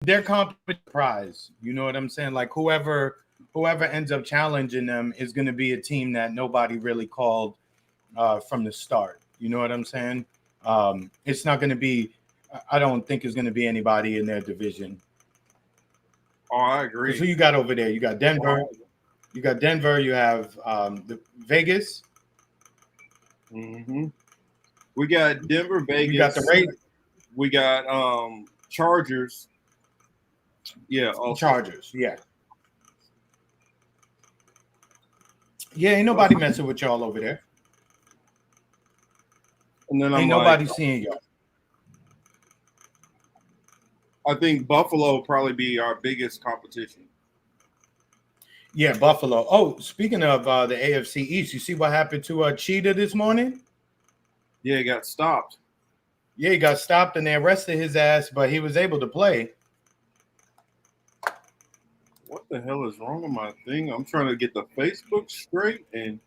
Their competition prize. You know what I'm saying? Like whoever ends up challenging them is going to be a team that nobody really called from the start. You know what I'm saying? It's not going to be. I don't think it's going to be anybody in their division. Oh, I Because who agree. you got over there? You got Denver. You got Denver. You have the Vegas. Hmm. We got Denver, You got the Vegas. We got Chargers. Yeah, also. Chargers. Yeah. Yeah. Ain't nobody messing with y'all over there. And then I'm Ain't like, nobody seeing y'all. I think Buffalo will probably be our biggest competition. Yeah, Buffalo. Oh, speaking of the AFC East, you see what happened to Cheetah this morning? Yeah, it got stopped. Yeah, he got stopped and they arrested his ass, but he was able to play. What the hell is wrong with my thing? I'm trying to get the Facebook straight, and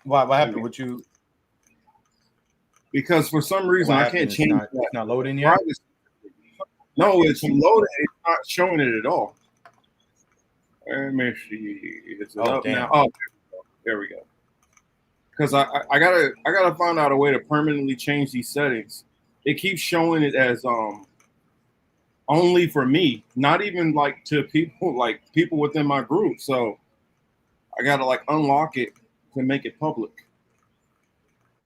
Why? What happened with you? because for some reason What I can't happened? It's change not. that It's not loading yet. privacy. No, it's loaded. It's not showing it at all. Let me see. Is it Oh up now? damn. Oh, there we go. Because I gotta find out a way to permanently change these settings. It keeps showing it as only for me, not even like to people like people within my group. So I gotta like unlock it to make it public.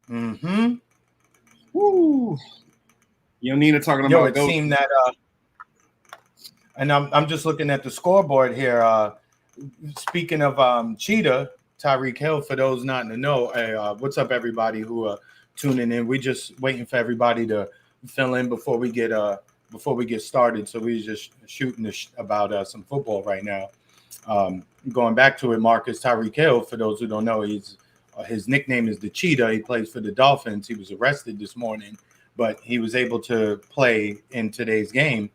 Mm-hmm. Woo! Nina talking Yo, about it go. seemed that and I'm just looking at the scoreboard here. Speaking of Cheetah, Tyreek Hill, for those not in the know, hey, what's up, everybody who tuning in? We just waiting for everybody to fill in before we get started. So we just shooting about some football right now. Going back to it, Marcus Tyreek Hill, for those who don't know, he's his nickname is the Cheetah. He plays for the Dolphins. He was arrested this morning, but he was able to play in today's game.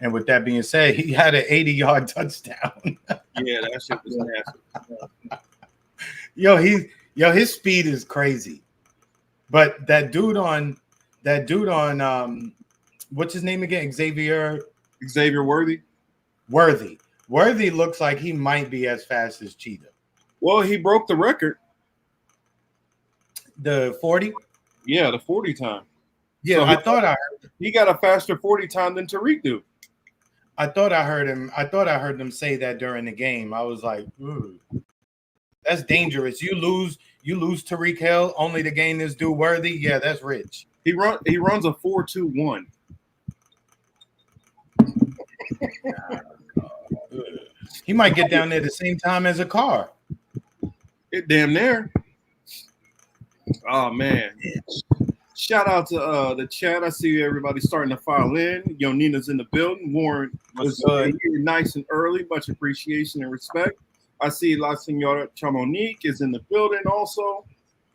And with that being said, he had an 80-yard touchdown. Yeah, that shit was nasty. yo, his speed is crazy. But that dude on what's his name again? Xavier Xavier Worthy. Worthy. Worthy looks like he might be as fast as Cheetah. Well, he broke the record. The 40? Yeah, the 40 time. Yeah, So I thought I heard he got a faster 40 time than Tariq do. I thought I heard them say that during the game. I was like, ooh, that's dangerous. You lose Tariq Hill only to gain this dude Worthy. Yeah, that's rich. He runs a 4.21. He might get down there the same time as a car. It damn near. Oh man. Shout out to the chat. I see everybody starting to file in. Nina's in the building. Warren was here nice and early. Much appreciation and respect. I see La Senora Chamonique is in the building also.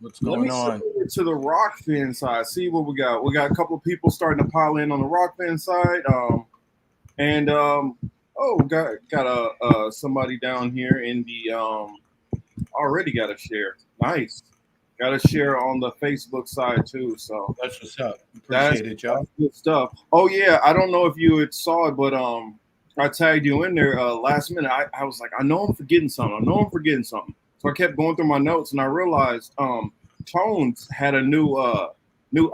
What's Let going me on? to the rock fan side. See what we got. We got a couple of people starting to pile in on the rock fan side. Got somebody down here in the already got a share. Nice. Got to share on the Facebook side too. So That's what's up. Appreciate it, y'all. that's good stuff. Oh yeah, I don't know if you had saw it, but I tagged you in there last minute. I was like, I know I'm forgetting something. I know I'm forgetting something. So I kept going through my notes and I realized Tones had a new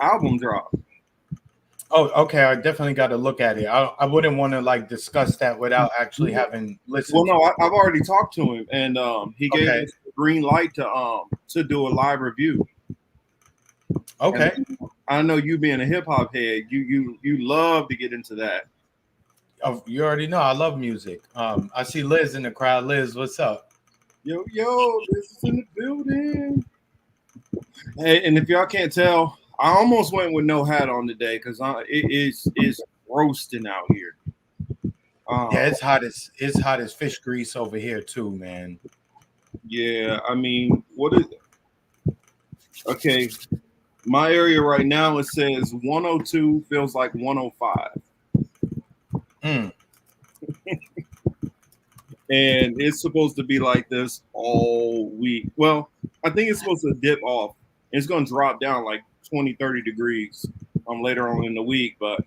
album drop. Oh, okay. I definitely got to look at it. I wouldn't want to like discuss that without actually having listened. Well, no, I've already talked to him, and he gave Okay. us the green light to do a live review. Okay. And I know you being a hip hop head, you love to get into that. Oh, you already know I love music. I see Liz in the crowd. Liz, what's up? Yo, this is in the building. Hey, and if y'all can't tell, I almost went with no hat on today because it's roasting out here. Yeah, it's hot as fish grease over here too, man. Yeah, I mean, what is okay? My area right now it says 102 feels like 105. Mm. And it's supposed to be like this all week. Well, I think it's supposed to dip off. It's going to drop down like 20, 30 degrees later on in the week. But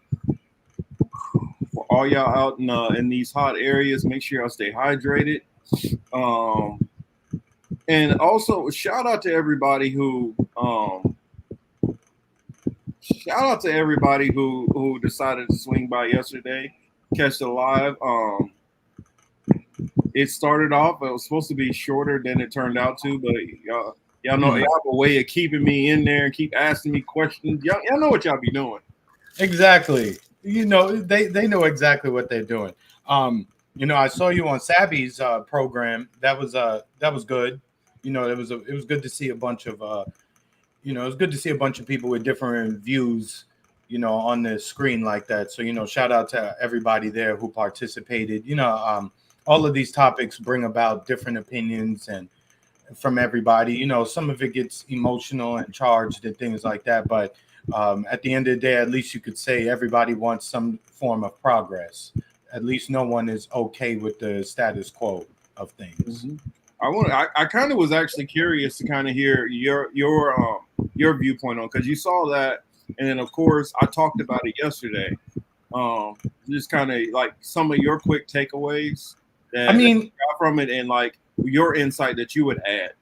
for all y'all out in these hot areas, make sure y'all stay hydrated. And also shout out to everybody who decided to swing by yesterday, catch the live. It started off, it was supposed to be shorter than it turned out to, but y'all know y'all have a way of keeping me in there and keep asking me questions. Y'all know what y'all be doing. Exactly. You know, they know exactly what they're doing. You know, I saw you on Sabby's program. That was good. You know, it was good to see a bunch of you know, it was good to see a bunch of people with different views, you know, on the screen like that. So, you know, shout out to everybody there who participated. You know, all of these topics bring about different opinions and from everybody. You know, some of it gets emotional and charged and things like that. But at the end of the day, at least you could say everybody wants some form of progress. At least no one is okay with the status quo of things. Mm-hmm. I kind of was actually curious to kind of hear your viewpoint on, because you saw that, and then of course I talked about it yesterday. Just kind of like some of your quick takeaways that you got from it, and like your insight that you would add.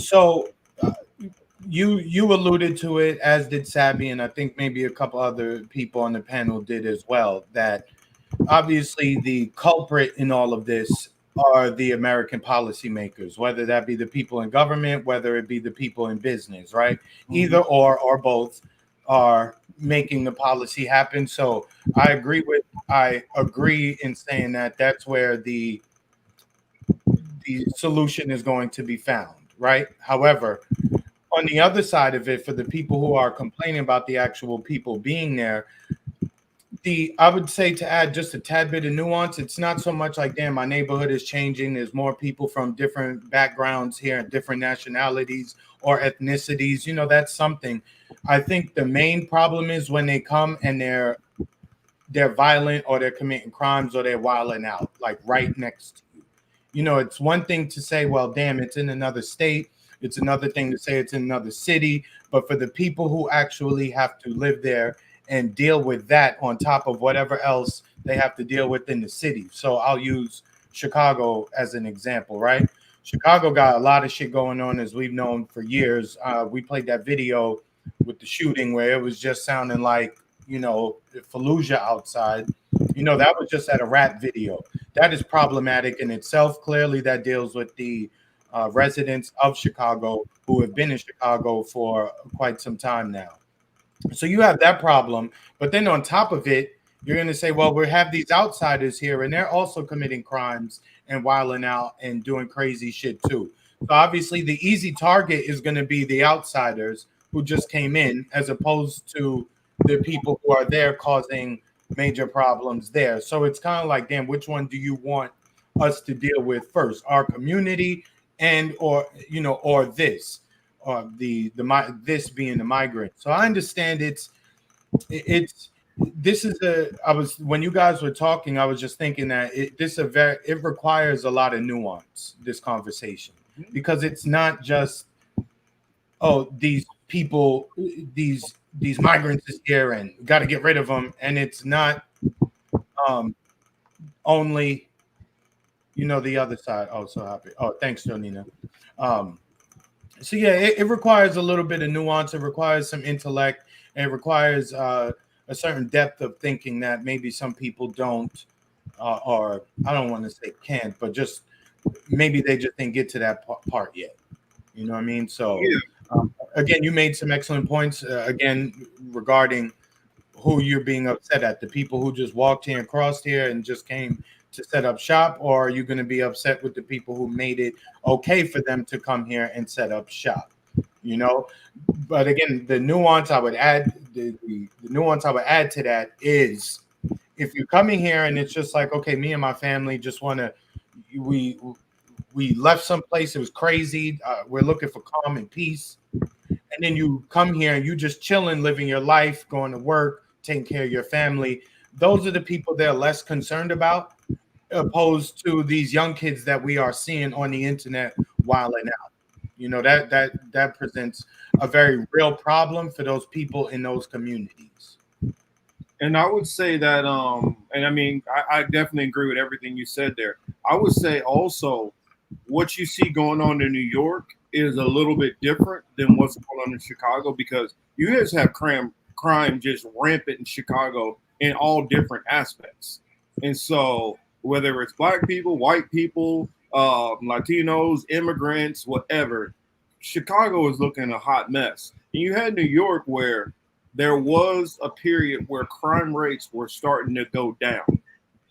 So you alluded to it, as did Sabby, and I think maybe a couple other people on the panel did as well, that obviously the culprit in all of this are the American policymakers, whether that be the people in government, whether it be the people in business, right? Mm-hmm. Either or both are making the policy happen. So I agree in saying that that's where the solution is going to be found, right? However, on the other side of it, for the people who are complaining about the actual people being there, I would say, to add just a tad bit of nuance, it's not so much like, damn, my neighborhood is changing. There's more people from different backgrounds here and different nationalities or ethnicities. You know, that's something. I think the main problem is when they come and they're violent, or they're committing crimes, or they're wilding out, like right next to you. You know, it's one thing to say, well, damn, it's in another state. It's another thing to say it's in another city. But for the people who actually have to live there and deal with that on top of whatever else they have to deal with in the city. So I'll use Chicago as an example, right? Chicago got a lot of shit going on, as we've known for years. We played that video with the shooting where it was just sounding like, you know, Fallujah outside. You know, that was just at a rap video. That is problematic in itself. Clearly, that deals with the residents of Chicago who have been in Chicago for quite some time now. So you have that problem. But then on top of it, you're going to say, well, we have these outsiders here, and they're also committing crimes and wilding out and doing crazy shit too. So obviously the easy target is going to be the outsiders who just came in, as opposed to the people who are there causing major problems there. So it's kind of like, damn, which one do you want us to deal with first? Our community, and or, you know, or this, or this being the migrant. So I understand when you guys were talking, I was just thinking that it requires a lot of nuance, this conversation, because it's not just, oh, these people, these migrants is here and got to get rid of them, and it's not only, you know, the other side. Oh, so happy. Oh, thanks, Jonina. So yeah, it requires a little bit of nuance. It requires some intellect. And it requires a certain depth of thinking that maybe some people don't, or I don't want to say can't, but just maybe they just didn't get to that part yet. You know what I mean? So again, you made some excellent points again regarding who you're being upset at. The people who just walked here and crossed here and just came to set up shop, or are you going to be upset with the people who made it okay for them to come here and set up shop? You know, but again, the nuance I would add, the nuance I would add to that is, if you're coming here and it's just like, okay, me and my family just want to, we left someplace, it was crazy, we're looking for calm and peace, and then you come here and you just chilling, living your life, going to work, taking care of your family. Those are the people they're less concerned about, opposed to these young kids that we are seeing on the internet wilding out. You know, that presents a very real problem for those people in those communities. And I would say that, and I mean, I definitely agree with everything you said there. I would say also what you see going on in New York is a little bit different than what's going on in Chicago because you guys have crime just rampant in Chicago in all different aspects. And so whether it's black people, white people, Latinos, immigrants, whatever, Chicago is looking a hot mess. And you had New York where there was a period where crime rates were starting to go down.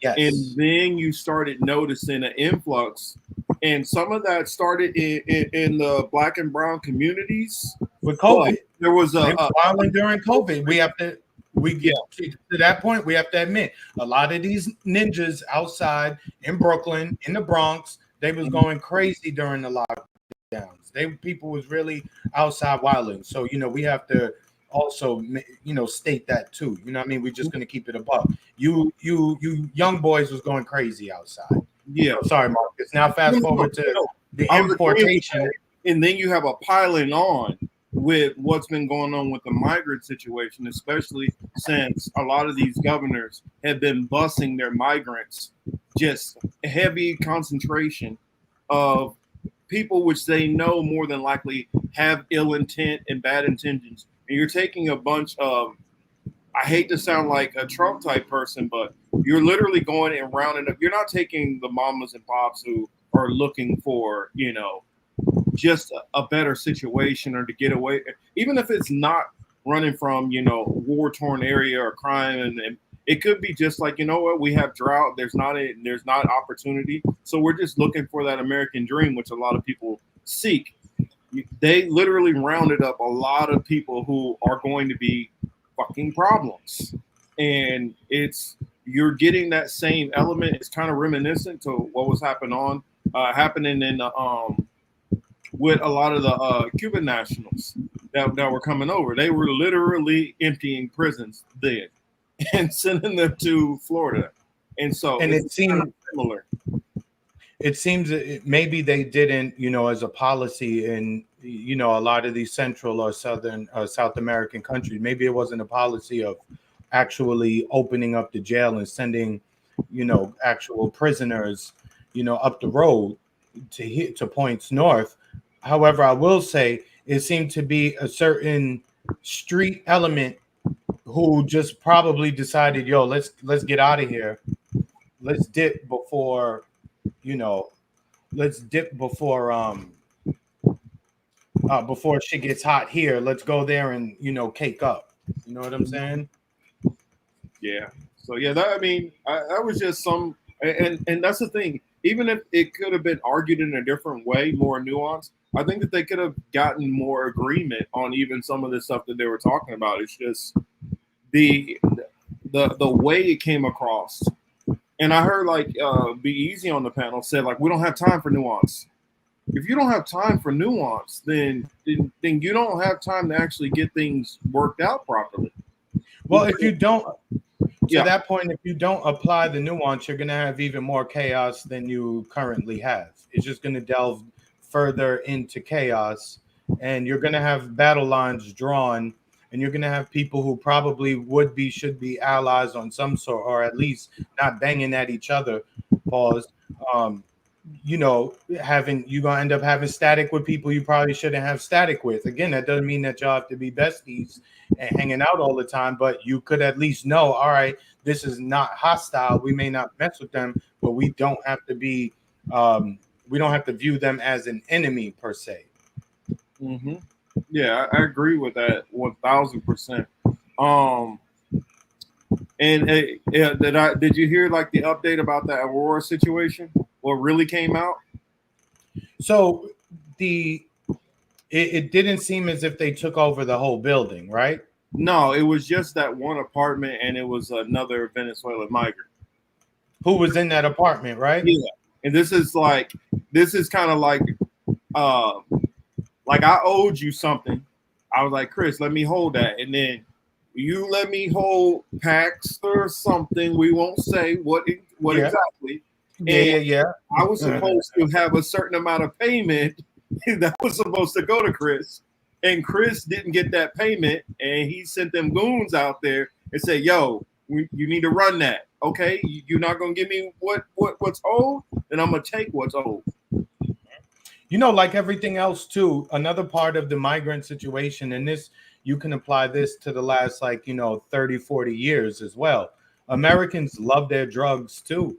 And Yes. then you started noticing an influx. And some of that started in the black and brown communities. With COVID. There was Wilding during COVID. We get to that point, we have to admit a lot of these ninjas outside in Brooklyn, in the Bronx, they was going crazy during the lockdowns. People was really outside wilding. So, we have to also, state that too. You know what I mean? We're just going to keep it above. You young boys was going crazy outside. Yeah. Sorry, Marcus. Now fast forward to the importation. And then you have a piling on with what's been going on with the migrant situation, especially since a lot of these governors have been busing their migrants, just heavy concentration of people which they know more than likely have ill intent and bad intentions. And you're taking a bunch of, I hate to sound like a Trump type person, but you're literally going and rounding up. You're not taking the mamas and pops who are looking for, just a better situation or to get away, even if it's not running from, war-torn area or crime. And it could be just like, we have drought. There's not opportunity. So we're just looking for that American dream, which a lot of people seek. They literally rounded up a lot of people who are going to be fucking problems. And you're getting that same element. It's kind of reminiscent to what was happening in with a lot of the Cuban nationals that were coming over. They were literally emptying prisons then and sending them to Florida. And so it seemed kind of similar. It seems that maybe they didn't, as a policy in, a lot of these Central or Southern South American countries, maybe it wasn't a policy of actually opening up the jail and sending, actual prisoners, up the road to points north. However, I will say it seemed to be a certain street element who just probably decided, let's get out of here. Let's dip before, before shit gets hot here. Let's go there and, cake up. You know what I'm saying? Yeah. So yeah, that was just some, and that's the thing. Even if it could have been argued in a different way, more nuanced, I think that they could have gotten more agreement on even some of the stuff that they were talking about. It's just the way it came across. And I heard Be Easy on the panel said we don't have time for nuance. If you don't have time for nuance, then you don't have time to actually get things worked out properly. Well, if you don't, that point, if you don't apply the nuance, you're going to have even more chaos than you currently have. It's just going to delve further into chaos, and you're going to have battle lines drawn, and you're going to have people who probably should be allies on some sort, or at least not banging at each other. Pause. You're going to end up having static with people you probably shouldn't have static with. Again, that doesn't mean that y'all have to be besties and hanging out all the time, but you could at least know, all right, this is not hostile. We may not mess with them, but we don't have to be, we don't have to view them as an enemy per se. Mm-hmm. Yeah, I agree with that 1000%. And did you hear the update about the Aurora situation? What really came out? So it didn't seem as if they took over the whole building, right? No, it was just that one apartment, and it was another Venezuelan migrant who was in that apartment, right? Yeah, and this is kind of like I owed you something. I was like, Chris, let me hold that, and then you let me hold Pax or something. We won't say what exactly. Yeah. I was supposed to have a certain amount of payment that was supposed to go to Chris, and Chris didn't get that payment, and he sent them goons out there and said, "Yo, You need to run that. Okay, you're not gonna give me what's old, then I'm gonna take what's old. You know, like everything else too, another part of the migrant situation, and this, you can apply this to the last, like, 30, 40 years as well. Americans love their drugs too.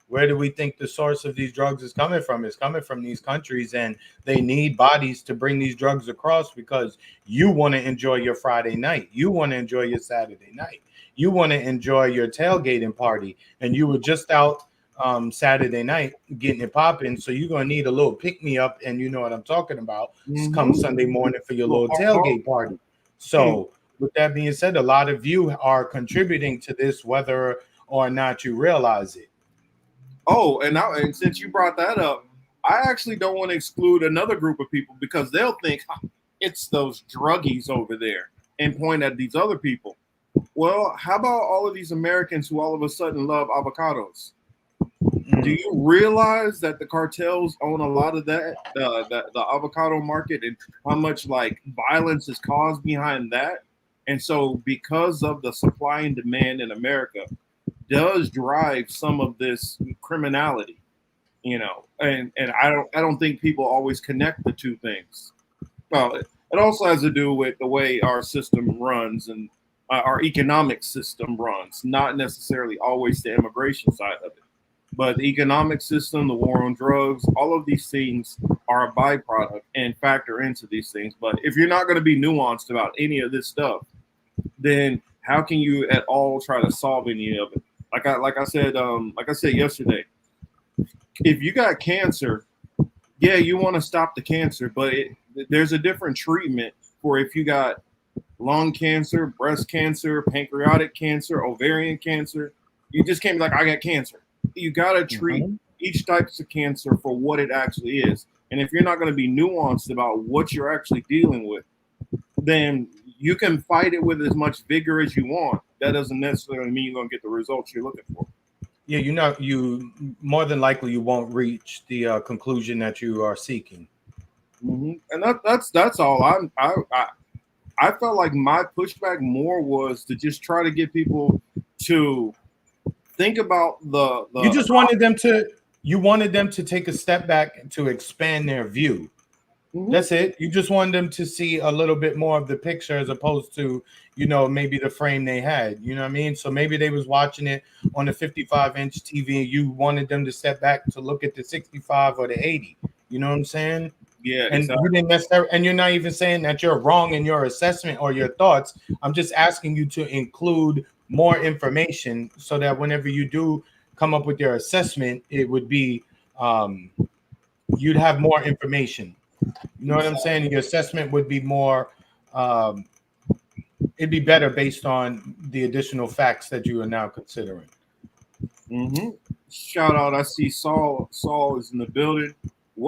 Where do we think the source of these drugs is coming from? It's coming from these countries, and they need bodies to bring these drugs across because you want to enjoy your Friday night. You want to enjoy your Saturday night. You want to enjoy your tailgating party, and you were just out Saturday night getting it popping. So you're gonna need a little pick me up, and you know what I'm talking about. Come Sunday morning for your little tailgate party. So with that being said, a lot of you are contributing to this, whether or not you realize it. Oh, and since you brought that up, I actually don't want to exclude another group of people because they'll think it's those druggies over there and point at these other people. Well, how about all of these Americans who all of a sudden love avocados? Do you realize that the cartels own a lot of that, the avocado market, and how much like violence is caused behind that? And so, because of the supply and demand in America, does drive some of this criminality, and I don't think people always connect the two things. Well, it also has to do with the way our system runs and our economic system runs, not necessarily always the immigration side of it. But the economic system, the war on drugs, all of these things are a byproduct and factor into these things. But if you're not going to be nuanced about any of this stuff, then how can you at all try to solve any of it? Like I said yesterday, if you got cancer, yeah, you want to stop the cancer, but there's a different treatment for if you got lung cancer, breast cancer, pancreatic cancer, ovarian cancer. You just can't be like, I got cancer. You got to treat each type of cancer for what it actually is. And if you're not going to be nuanced about what you're actually dealing with, then you can fight it with as much vigor as you want. That doesn't necessarily mean you're going to get the results you're looking for. Yeah, you more than likely you won't reach the conclusion that you are seeking. And that's all. I felt like my pushback more was to just try to get people to think about the you just wanted them to take a step back to expand their view. That's it. You just wanted them to see a little bit more of the picture as opposed to, maybe the frame they had. You know what I mean? So maybe they was watching it on a 55-inch TV and you wanted them to step back to look at the 65 or the 80. You know what I'm saying? Yeah. And exactly. you didn't necessarily, and you're not even saying that you're wrong in your assessment or your thoughts. I'm just asking you to include more information so that whenever you do come up with your assessment, it would be you'd have more information. You know what I'm saying? Your assessment would be more, it'd be better based on the additional facts that you are now considering. Shout out, I see Saul. Saul is in the building.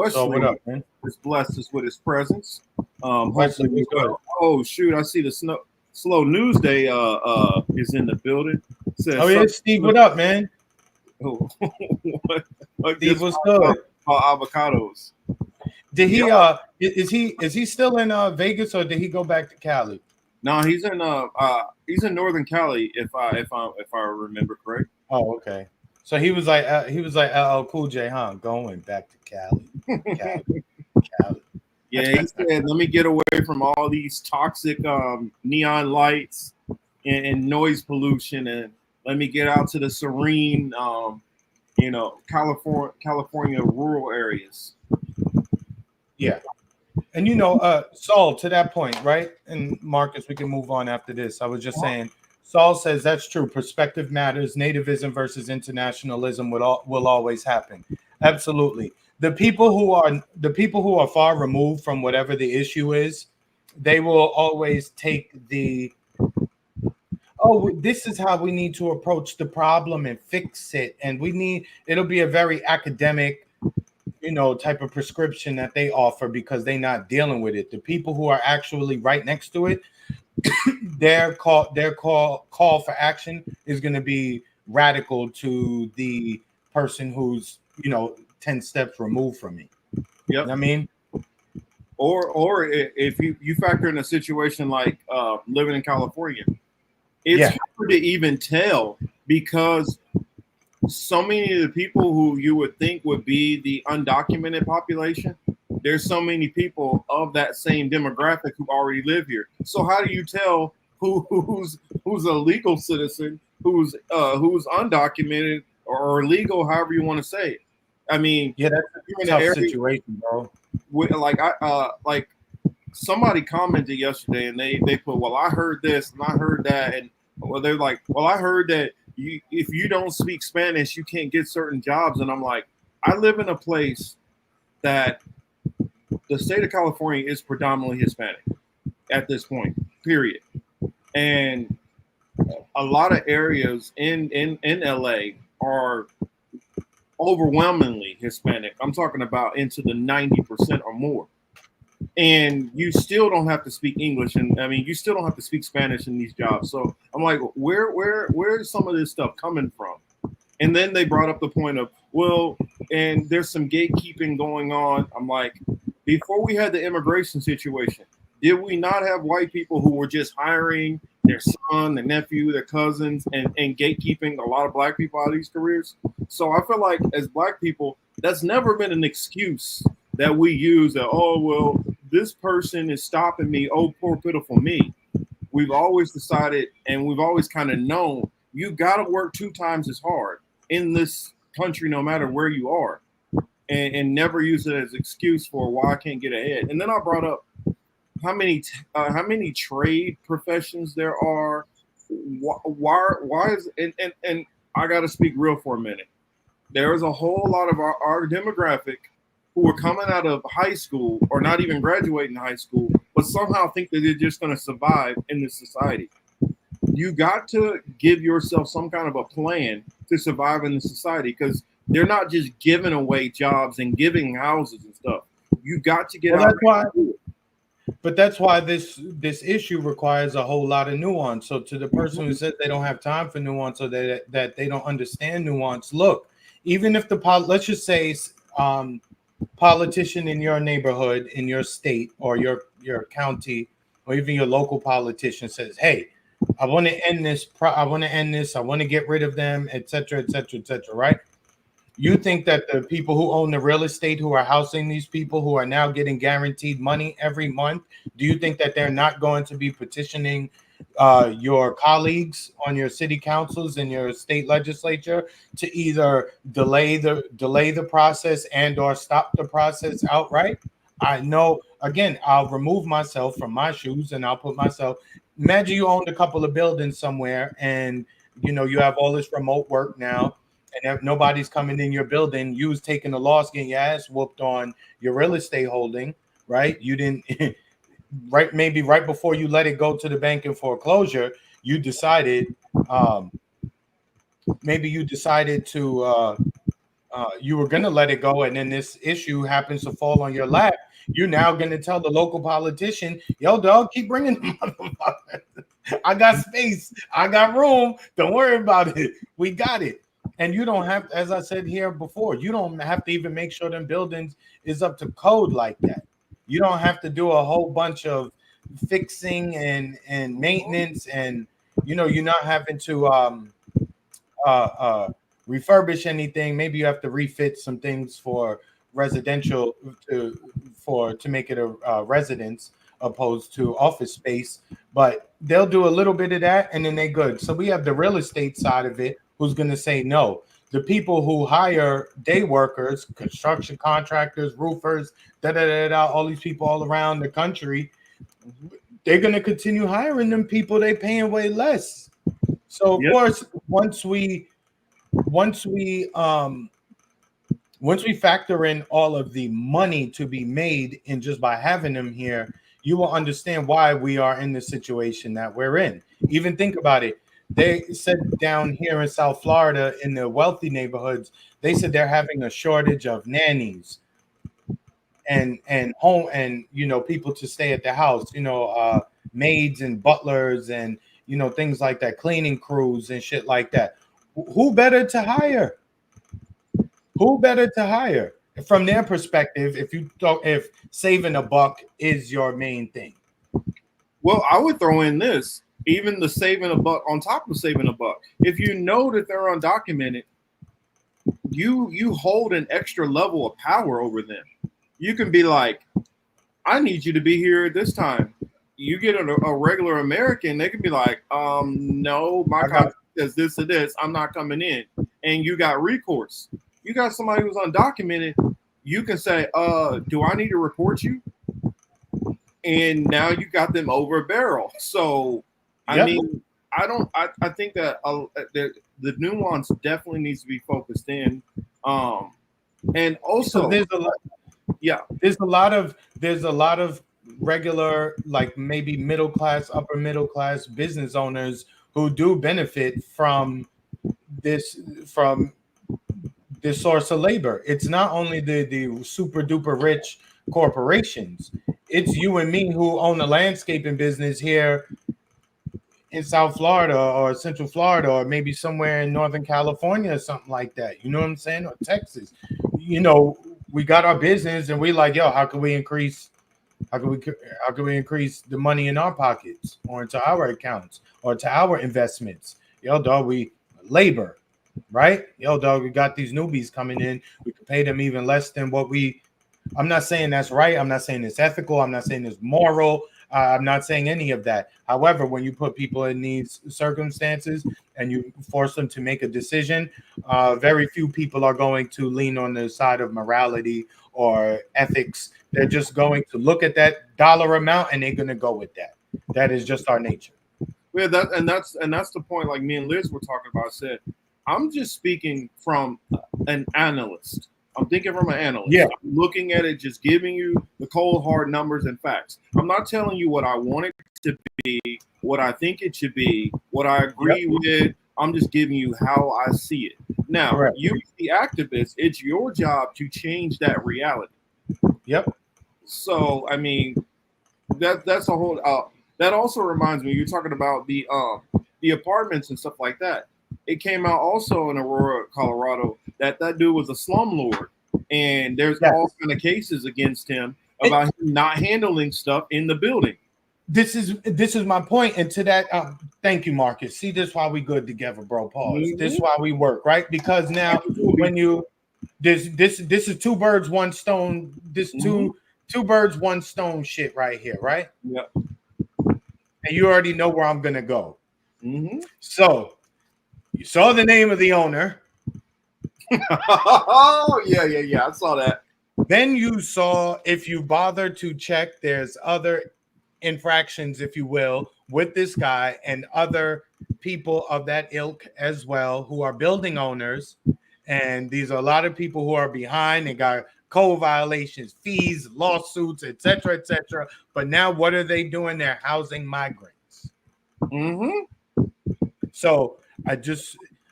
So what up, man? Has blessed us with his presence. Wesley, what's good? Oh shoot, I see the slow news day is in the building. Says, oh yeah, Steve, what up, man? Steve, what's good? Avocados. Did he is he still in Vegas or did he go back to Cali? No, he's in Northern Cali if I remember correct. Oh, okay. So he was like LL Cool J, huh? Going back to Cali. Cali. Yeah, he said, let me get away from all these toxic neon lights and noise pollution, and let me get out to the serene California rural areas. Yeah. And Saul, to that point, right? And Marcus, we can move on after this. I was just saying, Saul says that's true. Perspective matters. Nativism versus internationalism will always happen. Absolutely. The people who are far removed from whatever the issue is, they will always take this is how we need to approach the problem and fix it. And it'll be a very academic type of prescription that they offer because they're not dealing with it. The people who are actually right next to it, their call for action is going to be radical to the person who's 10 steps removed from me. Yep. You know what I mean? Or if you factor in a situation like living in California, it's hard to even tell because so many of the people who you would think would be the undocumented population, there's so many people of that same demographic who already live here. So how do you tell who's a legal citizen, who's undocumented or illegal, however you want to say it? I mean, Yeah, that's you're a in an tough area situation, bro. like somebody commented yesterday and they put, well, I heard this and I heard that, and well, they're like, well, I heard that if you don't speak Spanish, you can't get certain jobs. And I'm like, I live in a place that the state of California is predominantly Hispanic at this point, period. And a lot of areas in LA are overwhelmingly Hispanic. I'm talking about into the 90% or more. And you still don't have to speak English, and I mean, you still don't have to speak Spanish in these jobs. So I'm like, where's some of this stuff coming from? And then they brought up the point of, well, and there's some gatekeeping going on. I'm like, before we had the immigration situation, did we not have white people who were just hiring their son, their nephew, their cousins, and gatekeeping a lot of black people out of these careers? So I feel like as black people, that's never been an excuse that we use that, oh, well, this person is stopping me. Oh, poor, pitiful me. We've always decided and we've always kind of known you got to work 2 times as hard in this country, no matter where you are, and never use it as an excuse for why I can't get ahead. And then I brought up how many trade professions there are. Why is and I got to speak real for a minute. There is a whole lot of our demographic who are coming out of high school or not even graduating high school, but somehow think that they're just going to survive in this society. You got to give yourself some kind of a plan to survive in the society because they're not just giving away jobs and giving houses and stuff. You got to get Well, out. that's why. But that's why this issue requires a whole lot of nuance. So to the person who says they don't have time for nuance or that they don't understand nuance, look, even if let's just say politician in your neighborhood, in your state or your county, or even your local politician says, "Hey, I want to end this. I want to end this. I want to get rid of them, etc., etc., etc." Right? You think that the people who own the real estate, who are housing these people, who are now getting guaranteed money every month, do you think that they're not going to be petitioning your colleagues on your city councils and your state legislature to either delay the process and or stop the process outright? I know. Again, I'll remove myself from my shoes and I'll put myself. Imagine you owned a couple of buildings somewhere, and you have all this remote work now, and if nobody's coming in your building, you was taking a loss, getting your ass whooped on your real estate holding, right? You didn't right, maybe right before you let it go to the bank in foreclosure, you decided maybe you decided to you were gonna let it go, and then this issue happens to fall on your lap. You're now gonna tell the local politician, "Yo, dog, keep bringing them motherfuckers. I got space, I got room. Don't worry about it. We got it." And you don't have, as I said here before, you don't have to even make sure them buildings is up to code like that. You don't have to do a whole bunch of fixing and maintenance, and you're not having to refurbish anything. Maybe you have to refit some things for residential to make it a residence opposed to office space, but they'll do a little bit of that and then they good. So we have the real estate side of it who's going to say no. The people who hire day workers, construction contractors, roofers, all these people all around the country, they're going to continue hiring them people. They paying way less. So of course, once we factor in all of the money to be made in just by having them here, you will understand why we are in the situation that we're in. Even think about it. They said down here in South Florida, in the wealthy neighborhoods, they said they're having a shortage of nannies and home and people to stay at the house, maids and butlers and things like that, cleaning crews and shit like that. Who better to hire? Who better to hire from their perspective if saving a buck is your main thing? Well, I would throw in this. even the saving a buck on top of saving a buck. If you know that they're undocumented, you hold an extra level of power over them. You can be like, I need you to be here at this time. You get a regular American, they can be like, no, my contract says this or this, I'm not coming in. And you got recourse. You got somebody who's undocumented, you can say, do I need to report you? And now you got them over a barrel. So, I mean, I think that the nuance definitely needs to be focused in. And also, so there's a lot of regular, like maybe middle class, upper middle class business owners who do benefit from this source of labor. It's not only the super duper rich corporations. It's you and me who own a landscaping business here in South Florida or Central Florida or maybe somewhere in Northern California or something like that. You know what I'm saying? Or Texas. You know, we got our business and we like, yo, how can we increase the money in our pockets or into our accounts or to our investments? Yo, dog, we labor, right? Yo, dog, we got these newbies coming in. We could pay them even less than what I'm not saying that's right. I'm not saying it's ethical. I'm not saying it's moral. I'm not saying any of that. However, when you put people in these circumstances and you force them to make a decision, very few people are going to lean on the side of morality or ethics. They're just going to look at that dollar amount and they're going to go with that. That is just our nature. Yeah, that's the point. Like me and Liz were talking about. I said, I'm just speaking from an analyst. I'm thinking from an analyst. Yeah. I'm looking at it, just giving you the cold, hard numbers and facts. I'm not telling you what I want it to be, what I think it should be, what I agree with. I'm just giving you how I see it. Now, Correct. You, the activist, it's your job to change that reality. Yep. So, I mean, that's a whole. That also reminds me. You're talking about the apartments and stuff like that. It came out also in Aurora, Colorado, that dude was a slumlord, and there's all kind of cases against him about him not handling stuff in the building. This is my point, and to that, thank you, Marcus. See, this is why we good together, bro. Pause. Mm-hmm. This is why we work, right? Because now, when you this is two birds, one stone. This two birds, one stone shit right here, right? Yep. And you already know where I'm gonna go. Mm-hmm. So. You saw the name of the owner. Oh, yeah. I saw that. Then you saw, if you bother to check, there's other infractions, if you will, with this guy and other people of that ilk as well who are building owners. And these are a lot of people who are behind. They got code violations, fees, lawsuits, etc., etc. But now what are they doing? They're housing migrants. Mm-hmm. So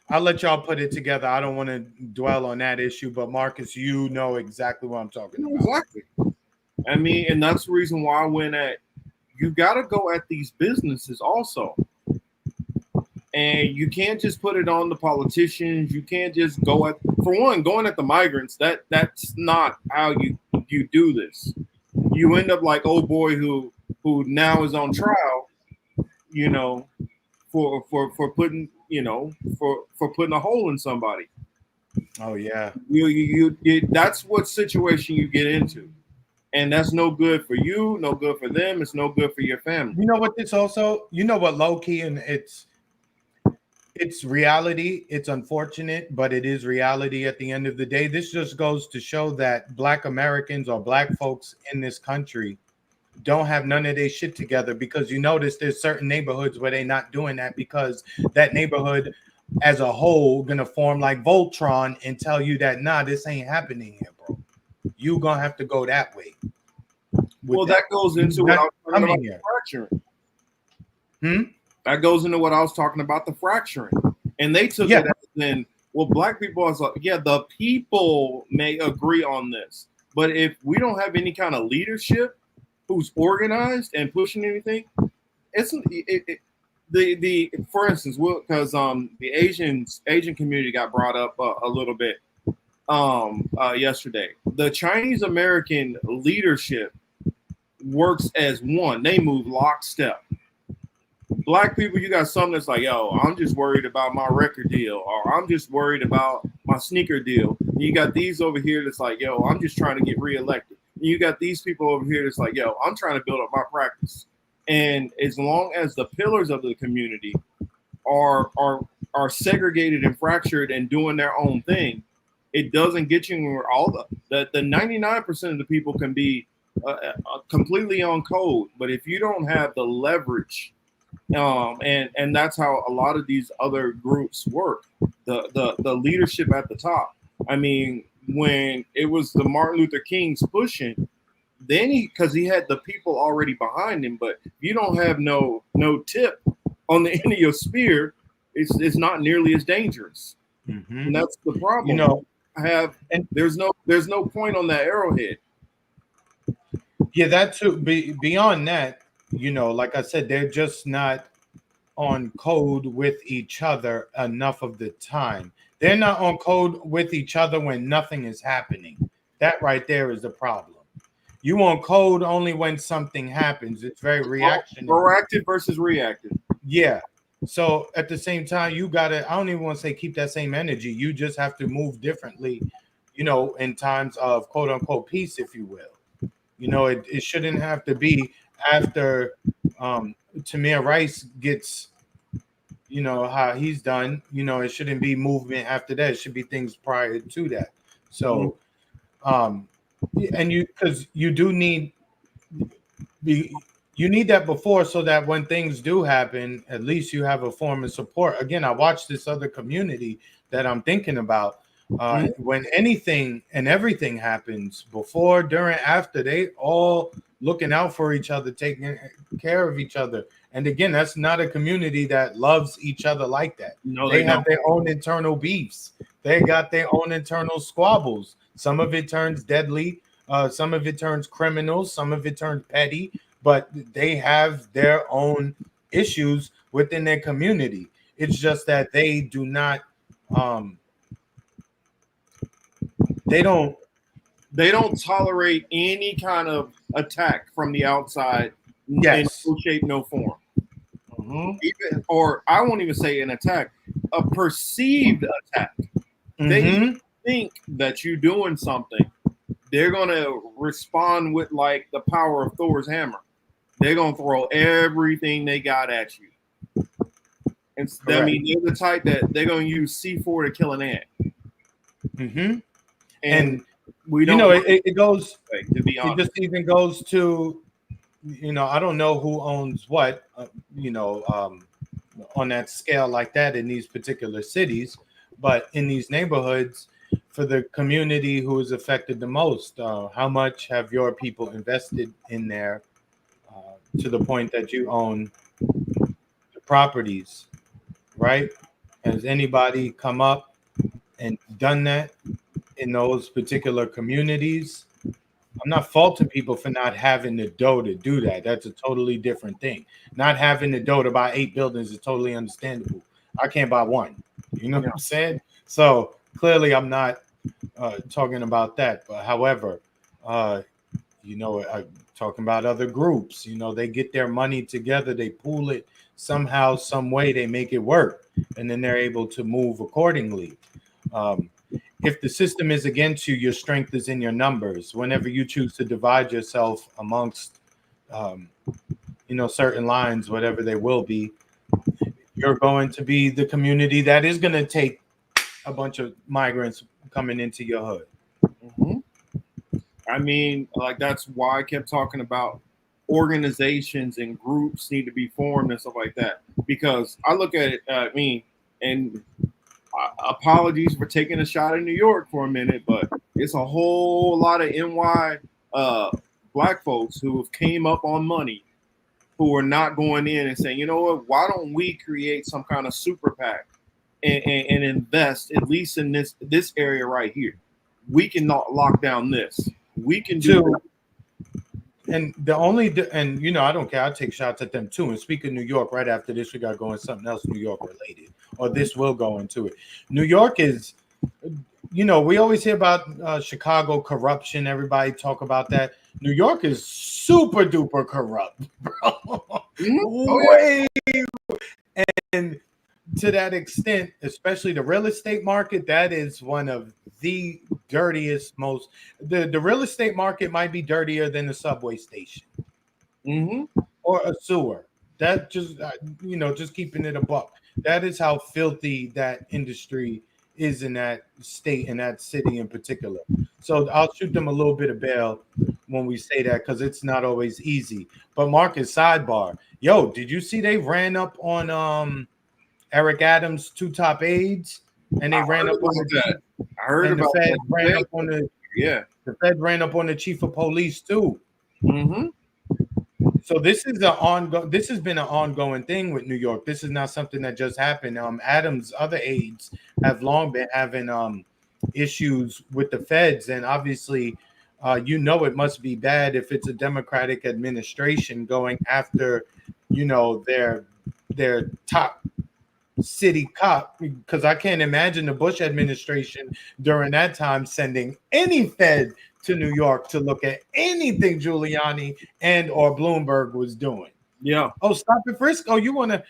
I'll let y'all put it together. I don't want to dwell on that issue, but Marcus, you know exactly what I'm talking about. Exactly. I mean, and that's the reason why I went at, you got to go at these businesses also. And you can't just put it on the politicians. You can't just go at, for one, going at the migrants. That's not how you do this. You end up like old boy who now is on trial, you know, for putting, you know, for putting a hole in somebody. Oh yeah. You that's what situation you get into. And that's no good for you, no good for them, it's no good for your family. You know what this also, you know what, low key, and it's reality. It's unfortunate, but it is reality at the end of the day. This just goes to show that Black Americans or Black folks in this country don't have none of their shit together, because you notice there's certain neighborhoods where they're not doing that, because that neighborhood as a whole gonna form like Voltron and tell you that, nah, this ain't happening here, bro. You gonna have to go that way. Well, that goes into what I was talking about, the fracturing. That goes into what I was talking about, the fracturing. And they took it as in, well, Black people are like, yeah, the people may agree on this, but if we don't have any kind of leadership who's organized and pushing anything, for instance, because the Asian community got brought up a little bit yesterday. The Chinese American leadership works as one. They move lockstep. Black people, you got some that's like, yo, I'm just worried about my record deal, or I'm just worried about my sneaker deal. And you got these over here that's like, yo, I'm just trying to get reelected. And you got these people over here that's like, yo, I'm trying to build up my practice. And as long as the pillars of the community are segregated and fractured and doing their own thing, it doesn't get you where all the 99% of the people can be completely on code. But if you don't have the leverage, and that's how a lot of these other groups work, the leadership at the top. I mean, when it was the Martin Luther King's pushing, then because he had the people already behind him, but you don't have no tip on the end of your spear, it's not nearly as dangerous. Mm-hmm. And that's the problem. You know, there's no point on that arrowhead. Yeah, that too. Beyond that, you know, like I said, they're just not on code with each other enough of the time. They're not on code with each other when nothing is happening. That right there is the problem. You on code only when something happens. It's very reactionary. Proactive versus reactive. Yeah. So at the same time, you gotta, I don't even want to say keep that same energy. You just have to move differently, you know, in times of quote unquote peace, if you will. You know, it shouldn't have to be after Tamir Rice gets, you know, how he's done. You know, it shouldn't be movement after that. It should be things prior to that. So, and because you do need you need that before, so that when things do happen, at least you have a form of support. Again, I watched this other community that I'm thinking about. When anything and everything happens, before, during, after, they all looking out for each other, taking care of each other. And again, that's not a community that loves each other like that. No, they have their own internal beefs. They got their own internal squabbles. Some of it turns deadly. Some of it turns criminal. Some of it turns petty. But they have their own issues within their community. It's just that they do not. They don't tolerate any kind of attack from the outside. Yes. In no shape, no form. Even, or I won't even say an attack, a perceived attack. They think that you're doing something. They're gonna respond with like the power of Thor's hammer. They're gonna throw everything they got at you. And I mean, they're the type that they're gonna use C4 to kill an ant. And we don't. You know, it goes. To be honest, it just even goes to, you know, I don't know who owns what, you know, on that scale like that in these particular cities, but in these neighborhoods, for the community who is affected the most, how much have your people invested in there to the point that you own the properties, right? Has anybody come up and done that in those particular communities? I'm not faulting people for not having the dough to do that. That's a totally different thing. Not having the dough to buy 8 buildings is totally understandable. I can't buy one. You know what I'm saying? So clearly I'm not talking about that. But however, you know, talking about other groups, you know, they get their money together, they pool it somehow, some way, they make it work, and then they're able to move accordingly. If the system is against you, your strength is in your numbers. Whenever you choose to divide yourself amongst, you know, certain lines, whatever they will be, you're going to be the community that is going to take a bunch of migrants coming into your hood. I mean, like, that's why I kept talking about organizations and groups need to be formed and stuff like that. Because I look at it, I mean, and apologies for taking a shot in New York for a minute, but it's a whole lot of NY black folks who have came up on money who are not going in and saying, you know what, why don't we create some kind of super PAC and invest at least in this area right here? We can not lock down this. We can do and the only and you know, I don't care, I'll take shots at them too. And speak of New York, right after this we got going something else New York related, or this will go into it. New York is, you know, we always hear about Chicago corruption, everybody talk about that. New York is super duper corrupt, bro. Way And to that extent, especially the real estate market, that is one of the dirtiest, most the real estate market might be dirtier than the subway station or a sewer. That just just keeping it a buck. That is how filthy that industry is in that state, in that city in particular. So I'll shoot them a little bit of bail when we say that because it's not always easy. But Marcus, sidebar, yo, did you see they ran up on Eric Adams' two top aides, and they ran up on the that. I heard and the about Fed that. ran up on the Fed ran up on the chief of police too. Mm-hmm. So this is an ongoing. This has been an ongoing thing with New York. This is not something that just happened. Adams' other aides have long been having issues with the feds, and obviously, it must be bad if it's a Democratic administration going after, their top city cop, because I can't imagine the Bush administration during that time sending any Fed to New York to look at anything Giuliani and or Bloomberg was doing. Yeah. Oh, stop and frisk. Oh, you want to?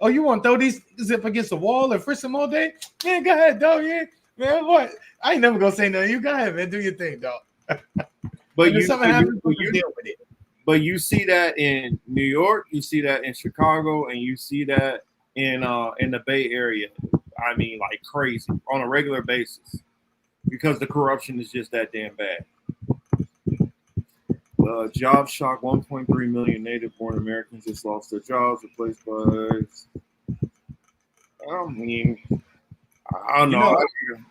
You want to throw these zip against the wall and frisk them all day? Man, go ahead, dog. Yeah, man. What? I ain't never gonna say nothing. You go ahead, man. Do your thing, dog. But if something happens, you deal with it. But you see that in New York, you see that in Chicago, and you see that in the Bay Area. I mean, like crazy on a regular basis, because the corruption is just that damn bad. Job shock: 1.3 million native-born Americans just lost their jobs, replaced by. I mean, I don't know.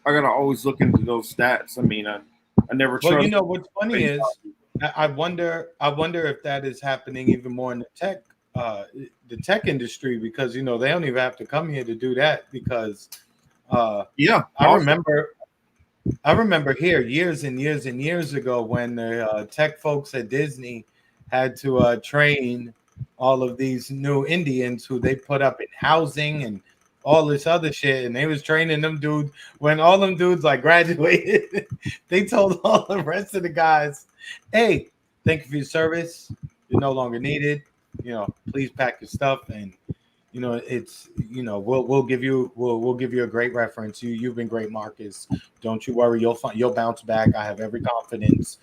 I gotta always look into those stats. I mean, I never trust. Well, what's funny is I wonder if that is happening even more in the tech industry, because they don't even have to come here to do that, because I remember here years and years and years ago when the tech folks at Disney had to train all of these new Indians who they put up in housing and all this other shit, and they was training them dudes. When all them dudes like graduated, they told all the rest of the guys, "Hey, thank you for your service. You're no longer needed. Please pack your stuff, and it's we'll give you a great reference. You've been great, Marcus. Don't you worry. You'll bounce back. I have every confidence.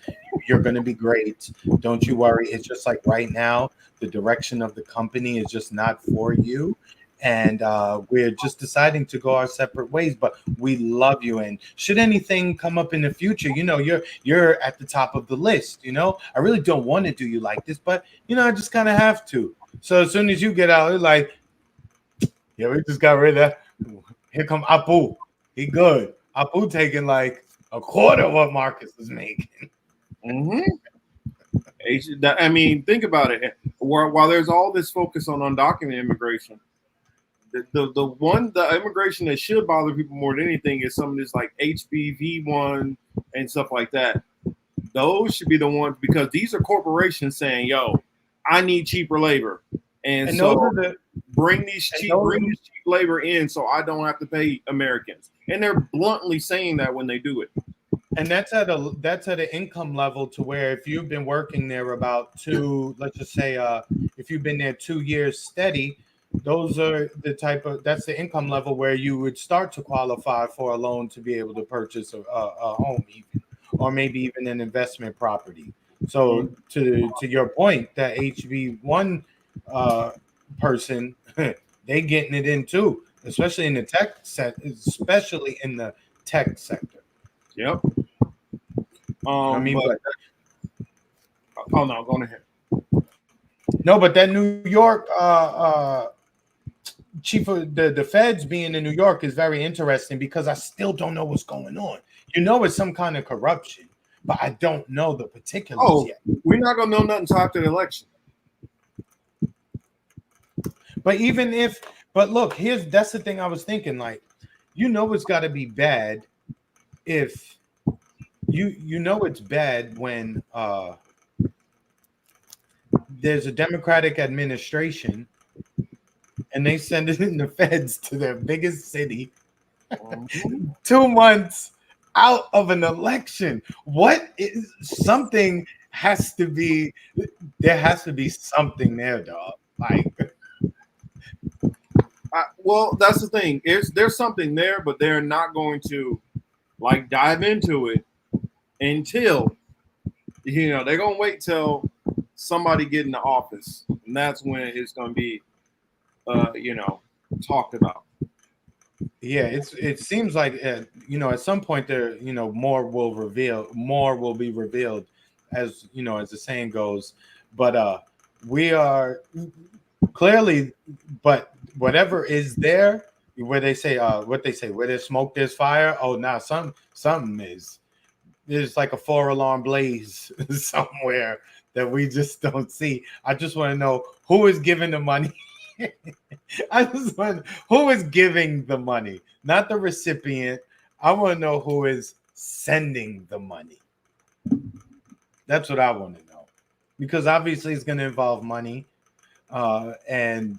You're going to be great. Don't you worry. It's just like right now, the direction of the company is just not for you." And we're just deciding to go our separate ways, but we love you. And should anything come up in the future, you're at the top of the list. I really don't want to do you like this, but I just kind of have to. So as soon as you get out, it's like, yeah, we just got rid of that. Here come Apu. He good. Apu taking like a quarter of what Marcus is making. Mm-hmm. I mean, think about it. While there's all this focus on undocumented immigration, the immigration that should bother people more than anything is some of this like HBV1 and stuff like that. Those should be the ones, because these are corporations saying, "Yo, I need cheaper labor, and so bring these cheap labor in, so I don't have to pay Americans." And they're bluntly saying that when they do it. And that's at an income level to where if you've been working there about let's just say if you've been there 2 years steady. Those are that's the income level where you would start to qualify for a loan to be able to purchase a home, even, or maybe even an investment property. So to your point, that HB1 person, they getting it in too, especially in the tech especially in the tech sector. Yep. Oh no, go ahead. No, but that New York chief of the feds being in New York is very interesting, because I still don't know what's going on. It's some kind of corruption, but I don't know the particulars yet. We're not gonna know nothing until after the election. But look, that's the thing I was thinking. Like, it's got to be bad if it's bad when there's a Democratic administration and they send it in the feds to their biggest city 2 months out of an election. Something has to be, there has to be something there, dog. Like, Well, that's the thing. There's something there, but they're not going to like dive into it until they're gonna wait till somebody get in the office, and that's when it's gonna be talked about. Yeah, it seems like at some point there, more will be revealed, as as the saying goes. But we are clearly, but whatever is there, where they say what they say, where there's smoke, there's fire. Oh, now something is. There's like a four-alarm blaze somewhere that we just don't see. I just want to know who is giving the money. I just want who is giving the money, not the recipient. I want to know who is sending the money. That's what I want to know, because obviously it's going to involve money, and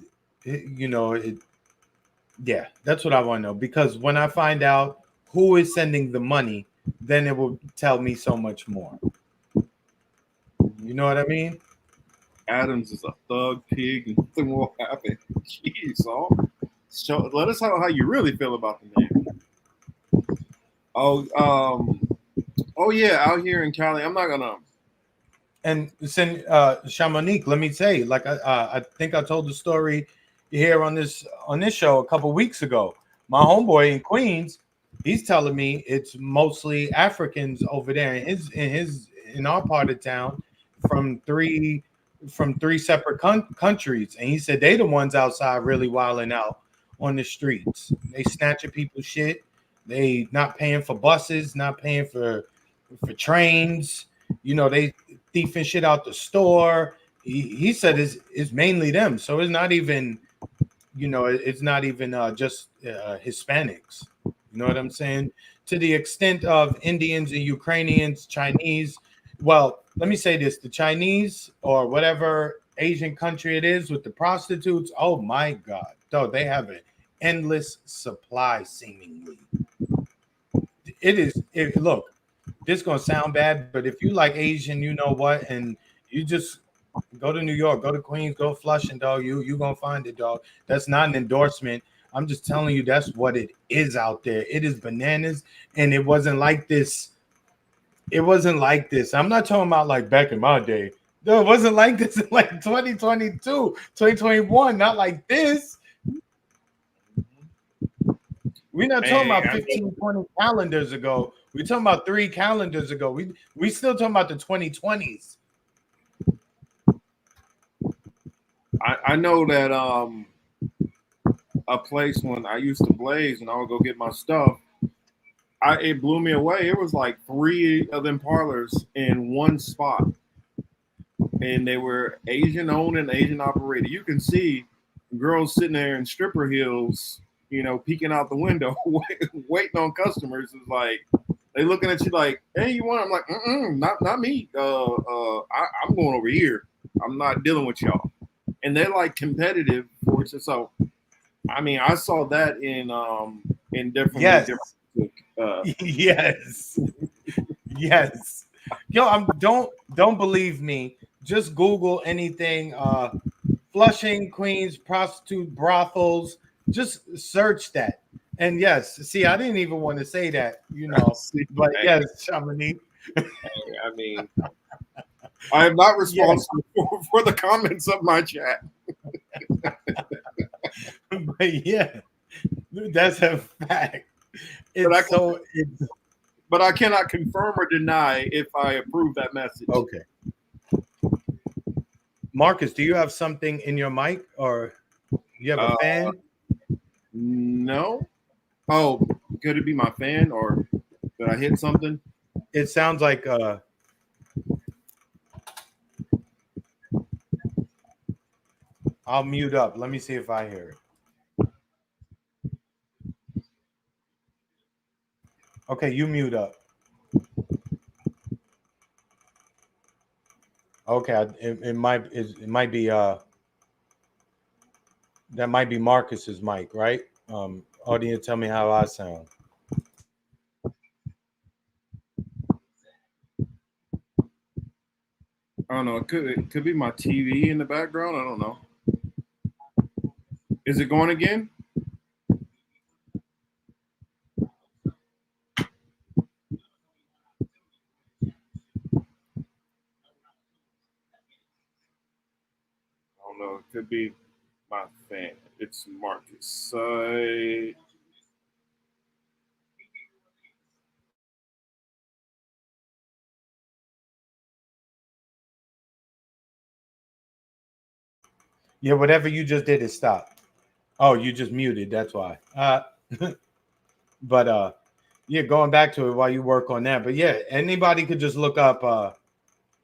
yeah, that's what I want to know. Because when I find out who is sending the money, then it will tell me so much more. You know what I mean? Adams is a thug pig, and nothing will happen. Jeez, let us know how you really feel about the man. Oh, oh yeah, out here in Cali, I'm not gonna. And send Shamanique, let me say, like I think I told the story here on this show a couple weeks ago. My homeboy in Queens, he's telling me it's mostly Africans over there in our part of town from three separate countries, and he said they the ones outside really wilding out on the streets. They snatching people's shit. They not paying for buses, not paying for trains. They thieving shit out the store. He said it's mainly them, so it's not even it's not even just Hispanics. You know what I'm saying? To the extent of Indians and Ukrainians, Chinese. Well, let me say this: the Chinese or whatever Asian country it is with the prostitutes. Oh my God, though they have an endless supply, seemingly. It is. Look, this is gonna sound bad, but if you like Asian, you know what, and you just go to New York, go to Queens, go Flushing, dog. You gonna find it, dog. That's not an endorsement. I'm just telling you that's what it is out there. It is bananas, and it wasn't like this. It wasn't like this. I'm not talking about like back in my day. No, it wasn't like this in like 2022, 2021. Not like this. We're not talking about 15, 20 calendars ago. We're talking about 3 calendars ago. We still talking about the 2020s. I know that a place when I used to blaze and I would go get my stuff, it blew me away. It was like 3 of them parlors in one spot, and they were Asian owned and Asian operated. You can see girls sitting there in stripper heels, peeking out the window, waiting on customers. It's like they looking at you like, "Hey, you want?" I'm like, not me. I'm going over here. I'm not dealing with y'all." And they're like competitive for it. So, I mean, I saw that in different. Yes. Different, yes. Yes. Yo, don't believe me. Just Google anything. Flushing, Queens, prostitute brothels. Just search that. And yes, see, I didn't even want to say that, but yes, Chamonix. I mean, I am not responsible for the comments of my chat. But yeah, that's a fact. But I cannot confirm or deny if I approve that message. Okay. Marcus, do you have something in your mic, or you have a fan? No. Oh, could it be my fan, or did I hit something? It sounds like I'll mute up. Let me see if I hear it. Okay, you mute up. Okay, it might be that might be Marcus's mic, right? Audience, tell me how I sound. I don't know. It could be my TV in the background. I don't know. Is it going again? could be my fan. It's Marcus. Yeah, whatever you just did is stop. Oh, you just muted. That's why. But yeah, going back to it while you work on that. But yeah, anybody could just look up.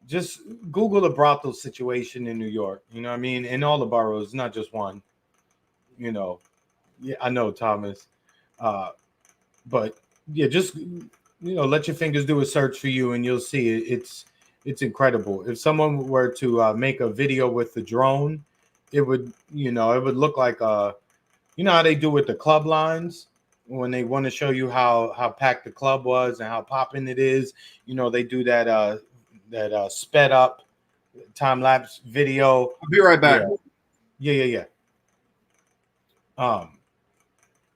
Just Google the brothel situation in New York. You know what I mean? In all the boroughs, not just one. You know. Yeah, I know, Thomas. But yeah, just let your fingers do a search for you, and you'll see it. It's incredible. If someone were to make a video with the drone, it would it would look like how they do with the club lines when they want to show you how packed the club was and how popping it is. They do that sped up time lapse video. I'll be right back. Yeah.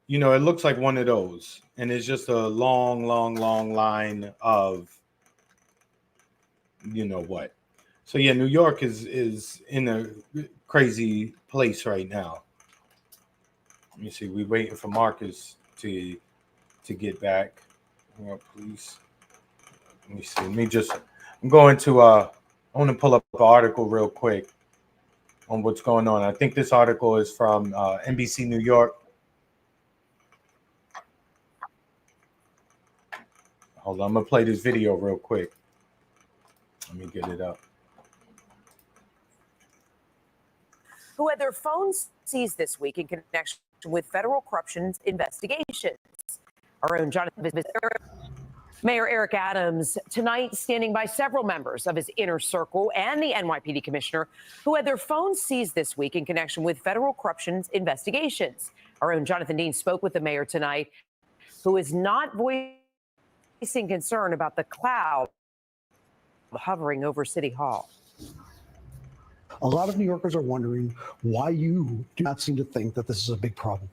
It looks like one of those, and it's just a long line of what. So yeah, New York is in a crazy place right now. Let me see. We're waiting for Marcus to get back. Please. Let me see. I'm going to I want to pull up an article real quick on what's going on. I think this article is from NBC New York. Hold on, I'm gonna play this video real quick. Let me get it up. Who had their phones seized this week in connection with federal corruption investigations. Our own Jonathan Mayor Eric Adams tonight standing by several members of his inner circle and the NYPD commissioner who had their phones seized this week in connection with federal corruption investigations. Our own Jonathan Dean spoke with the mayor tonight, who is not voicing concern about the cloud hovering over City Hall. A lot of New Yorkers are wondering why you do not seem to think that this is a big problem.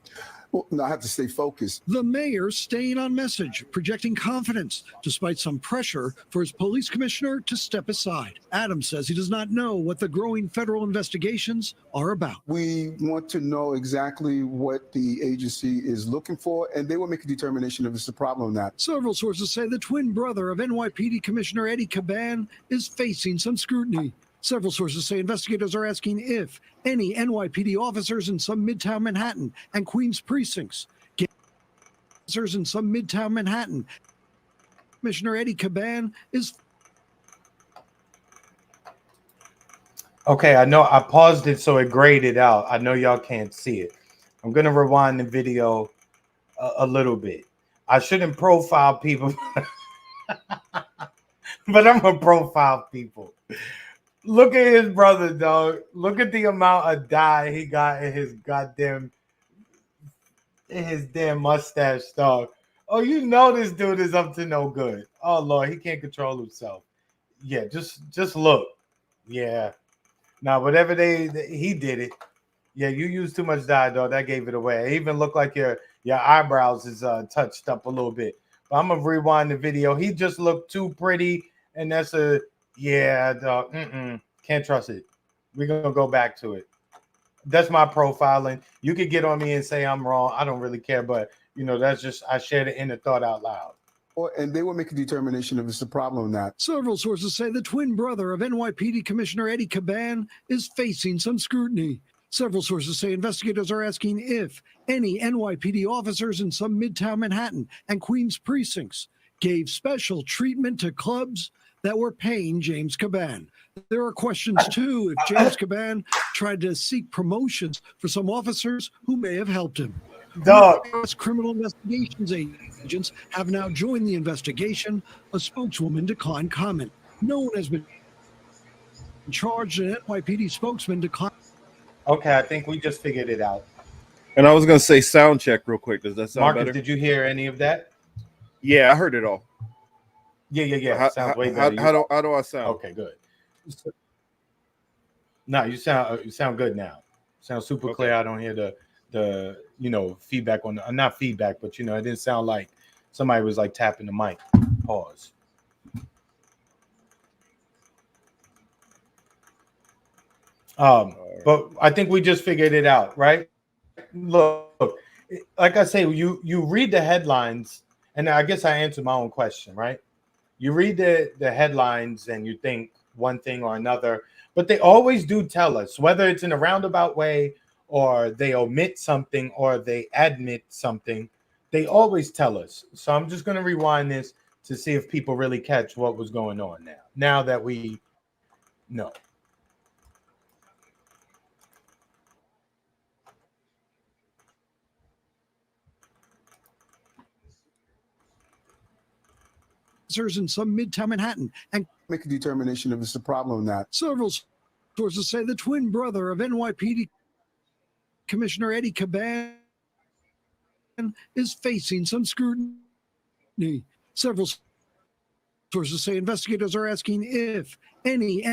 Well, I have to stay focused. The mayor staying on message, projecting confidence, despite some pressure for his police commissioner to step aside. Adams says he does not know what the growing federal investigations are about. We want to know exactly what the agency is looking for, and they will make a determination if it's a problem or not. Several sources say the twin brother of NYPD Commissioner Eddie Caban is facing some scrutiny. Several sources say investigators are asking if any NYPD officers in some Midtown Manhattan and Queens precincts Commissioner Eddie Caban is. Okay, I know I paused it so it graded out. I know y'all can't see it. I'm gonna rewind the video a little bit. I shouldn't profile people, but I'm gonna profile people. Look at his brother, dog. Look at the amount of dye he got in his damn mustache, dog. Oh, this dude is up to no good. Oh Lord, he can't control himself. Yeah, just look. Yeah. Now, whatever he did it. Yeah, you used too much dye, dog. That gave it away. It even looked like your eyebrows is touched up a little bit. But I'm gonna rewind the video. He just looked too pretty, and that's a. Yeah, dog. Can't trust it. We're gonna go back to it. That's my profiling. You could get on me and say I'm wrong. I don't really care, but that's just I shared it in a thought out loud. And they will make a determination if it's a problem or not. Several sources say the twin brother of NYPD Commissioner Eddie Caban is facing some scrutiny. Several sources say investigators are asking if any NYPD officers in some Midtown Manhattan and Queens precincts gave special treatment to clubs that were paying James Caban. There are questions, too, if James Caban tried to seek promotions for some officers who may have helped him. Dog. U.S. criminal investigations agents have now joined the investigation. A spokeswoman declined comment. No one has been charged. An NYPD spokesman declined. Okay, I think we just figured it out. And I was going to say sound check real quick. Does that sound Marcus, better? Did you hear any of that? Yeah, I heard it all. Yeah. Sounds way better. How do I sound? Okay, good. No, you sound good now. Sound super clear. I don't hear the feedback on the, not feedback, but it didn't sound like somebody was like tapping the mic. Pause. But I think we just figured it out, right? Look, like I say, you read the headlines, and I guess I answered my own question, right? You read the headlines and you think one thing or another, but they always do tell us, whether it's in a roundabout way or they omit something or they admit something, they always tell us. So I'm just going to rewind this to see if people really catch what was going on now that we know. In some midtown Manhattan, and Make a determination if it's a problem or not. several sources say the twin brother of NYPD Commissioner Eddie Caban is facing some scrutiny. Several sources say investigators are asking if any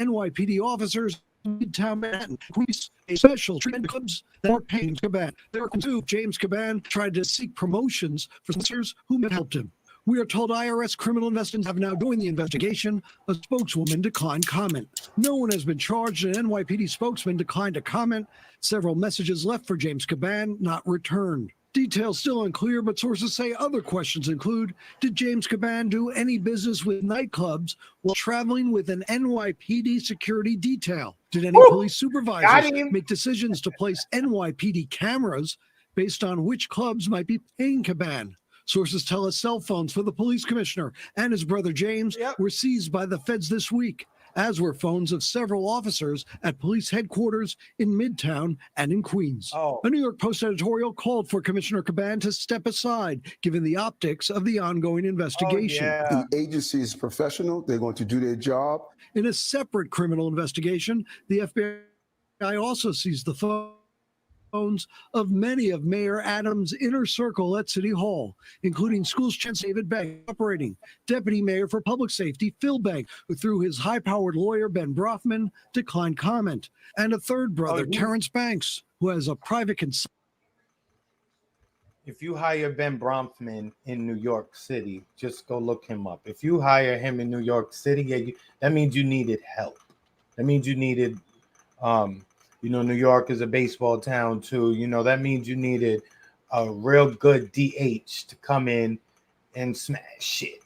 NYPD officers in Midtown Manhattan police a special treatment clubs that are paying Caban. There are two. James Caban tried to seek promotions for officers who had helped him. We are told IRS criminal investigators have now joined the investigation. A spokeswoman declined comment. No one has been charged. An NYPD spokesman declined to comment. Several messages left for James Caban not returned. Details still unclear, but sources say other questions include, did James Caban do any business with nightclubs while traveling with an NYPD security detail? Did any police supervisors make decisions to place NYPD cameras based on which clubs might be paying Caban? Sources tell us cell phones for the police commissioner and his brother James were seized by the feds this week, as were phones of several officers at police headquarters in Midtown and in Queens. A New York Post editorial called for Commissioner Caban to step aside, given the optics of the ongoing investigation. The agency is professional. They're going to do their job. In a separate criminal investigation, the FBI also seized the phones of many of Mayor Adams' inner circle at City Hall, including schools chancellor David Bank, operating Deputy Mayor for Public Safety Phil Bank, who through his high-powered lawyer Ben Brofman declined comment, and a third brother, Terrence Banks, who has a private consultant. If you hire Ben Bronfman in New York City, just go look him up. If you hire him in New York City, that means you needed help. That means you needed, New York is a baseball town too. That means you needed a real good DH to come in and smash shit.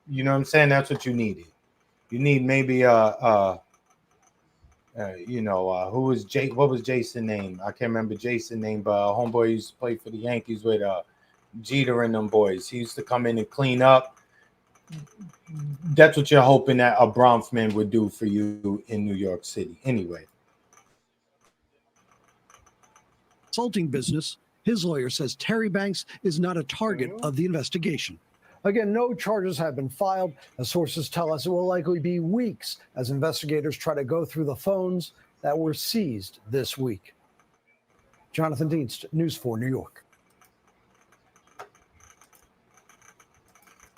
You know what I'm saying? That's what you needed. You need maybe who was Jake? What was Jason's name? I can't remember Jason's name, but homeboy used to play for the Yankees with Jeter and them boys. He used to come in and clean up. That's what you're hoping that a Bronfman would do for you in New York City. Anyway. Consulting business, his lawyer says Terry Banks is not a target of the investigation. Again, no charges have been filed. As sources tell us, it will likely be weeks as investigators try to go through the phones that were seized this week. Jonathan Dienst, News 4 New York.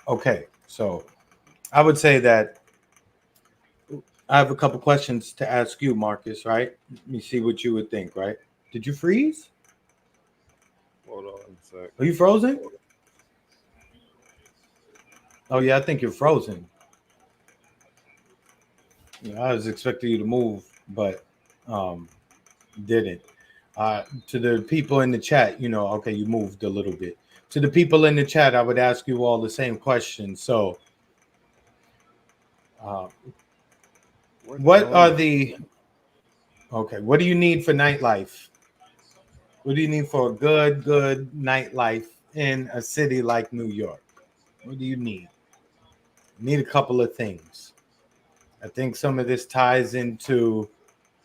Okay, so I would say that I have a couple questions to ask you, Marcus, right? Let me see what you would think, right? Did you freeze? Hold on a sec. Are you frozen? Oh, yeah, I think you're frozen. I was expecting you to move, but didn't. To the people in the chat, okay, you moved a little bit. To the people in the chat, I would ask you all the same questions. So, what do you need for nightlife? What do you need for a good nightlife in a city like New York? What do you need? You need a couple of things. I think some of this ties into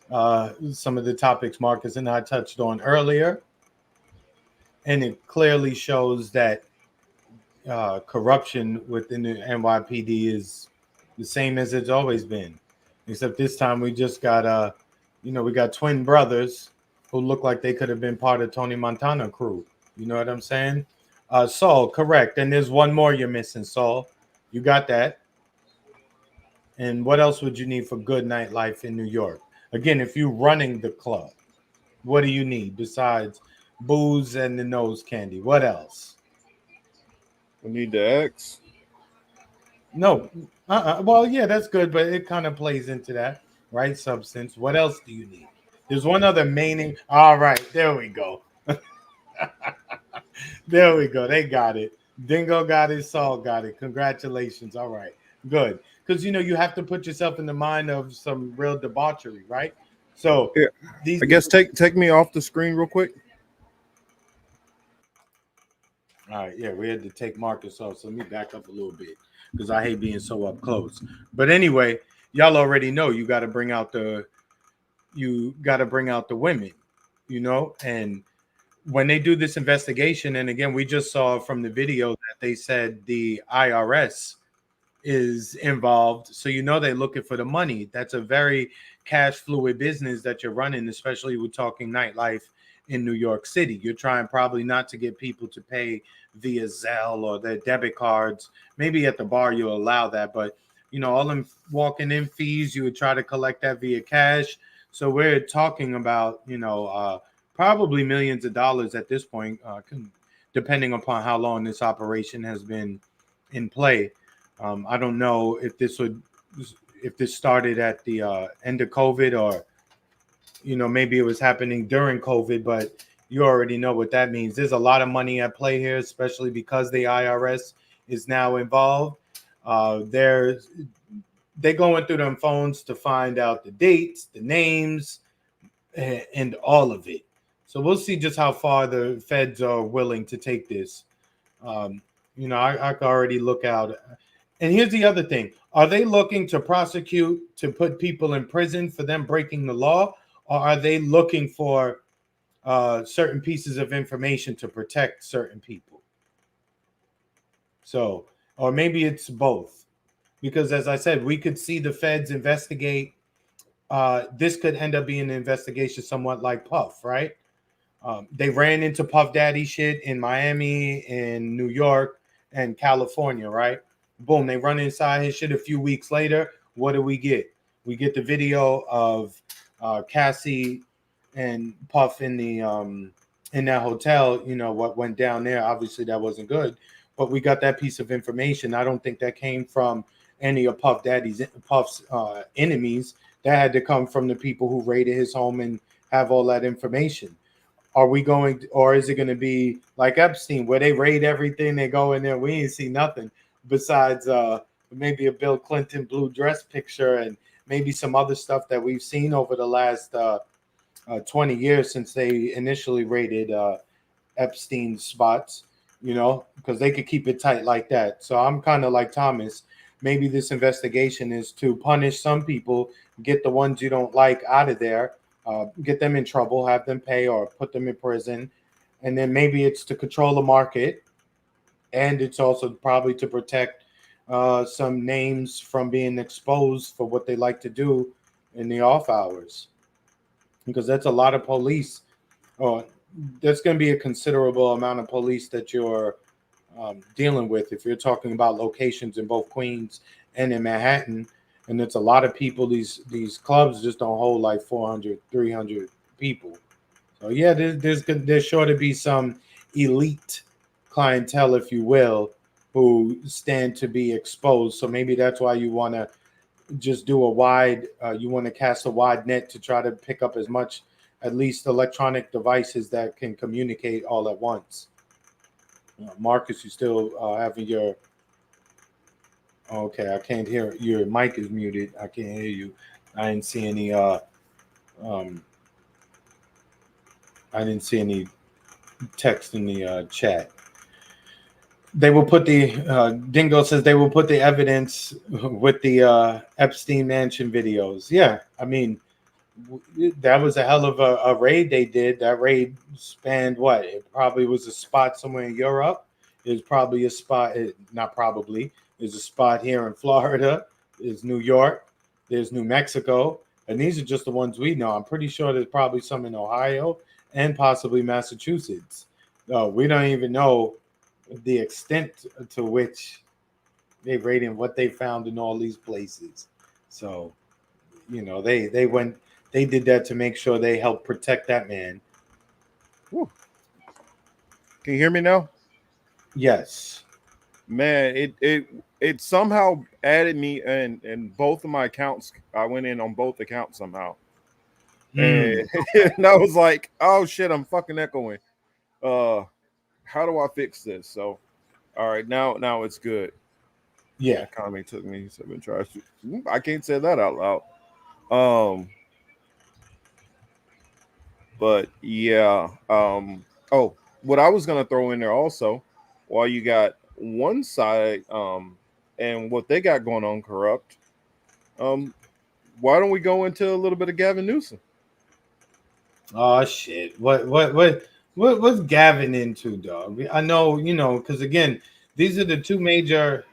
some of the topics Marcus and I touched on earlier. And it clearly shows that corruption within the NYPD is the same as it's always been. Except this time we just got, we got twin brothers who look like they could have been part of Tony Montana crew. You know what I'm saying? Saul, correct. And there's one more you're missing, Saul. You got that. And what else would you need for good nightlife in New York? Again, if you're running the club, what do you need besides booze and the nose candy? What else? We need the X. No. Well, yeah, that's good, but it kind of plays into that. right substance. What else do you need? There's one other main. All right, there we go. There we go. They got it. Dingo got it. Saul got it. Congratulations. All right, good. Because you have to put yourself in the mind of some real debauchery, right? So Yeah. these. I guess take me off the screen real quick. All right, yeah, we had to take Marcus off. So let me back up a little bit because I hate being so up close. But anyway, y'all already know you got to bring out the women, and when they do this investigation, and again, we just saw from the video that they said the IRS is involved. So they're looking for the money. That's a very cash fluid business that you're running, especially with talking nightlife in New York City. You're trying probably not to get people to pay via Zelle or their debit cards. Maybe at the bar you'll allow that, but all them walking in fees, you would try to collect that via cash. So we're talking about probably millions of dollars at this point, depending upon how long this operation has been in play. I don't know if this started at the end of COVID, or maybe it was happening during COVID, but you already know what that means. There's a lot of money at play here, especially because the IRS is now involved. They're going through them phones to find out the dates, the names, and all of it. So we'll see just how far the feds are willing to take this. I can already look out. And here's the other thing. Are they looking to prosecute, to put people in prison for them breaking the law? Or are they looking for certain pieces of information to protect certain people? So, or maybe it's both. Because as I said, we could see the feds investigate. This could end up being an investigation somewhat like Puff, right? They ran into Puff Daddy shit in Miami, in New York, and California, right? Boom, they run inside his shit a few weeks later. What do we get? We get the video of Cassie and Puff in that hotel. What went down there. Obviously, that wasn't good, but we got that piece of information. I don't think that came from any of Puff's enemies. That had to come from the people who raided his home and have all that information. Are we going, or is it going to be like Epstein, where they raid everything, they go in there, we ain't see nothing besides maybe a Bill Clinton blue dress picture and maybe some other stuff that we've seen over the last 20 years since they initially raided Epstein's spots, because they could keep it tight like that. So I'm kind of like Thomas. Maybe this investigation is to punish some people, get the ones you don't like out of there, get them in trouble, have them pay or put them in prison. And then maybe it's to control the market. And it's also probably to protect some names from being exposed for what they like to do in the off hours. Because that's a lot of police. That's going to be a considerable amount of police that you're dealing with if you're talking about locations in both Queens and in Manhattan. And it's a lot of people. These clubs just don't hold like 400, 300 people. So yeah, there's sure to be some elite clientele, if you will, who stand to be exposed. So maybe that's why you want to just do you want to cast a wide net to try to pick up as much, at least electronic devices that can communicate all at once. Marcus, you still having your... Okay, I can't hear. Your mic is muted. I can't hear you. I didn't see any text in the chat. They will put the Dingo says they will put the evidence with the Epstein Mansion videos. Yeah, I mean, that was a hell of a raid they did. That raid spanned what? It probably was a spot somewhere in Europe. There's probably a spot, not probably, there's a spot here in Florida. There's New York. There's New Mexico. And these are just the ones we know. I'm pretty sure there's probably some in Ohio and possibly Massachusetts. We don't even know the extent to which they raided, what they found in all these places. So, they did that to make sure they helped protect that man. Woo. Can you hear me now? Yes. Man, it somehow added me and both of my accounts. I went in on both accounts somehow, and, and I was like, "Oh shit, I'm fucking echoing." How do I fix this? So, all right, now it's good. Yeah. That comment took me 7 tries. I can't say that out loud. But yeah. Oh, what I was gonna throw in there also, while you got one side, and what they got going on corrupt. Um, why don't we go into a little bit of Gavin Newsom? Oh shit! What's Gavin into, dog? I know, because again, these are the two major,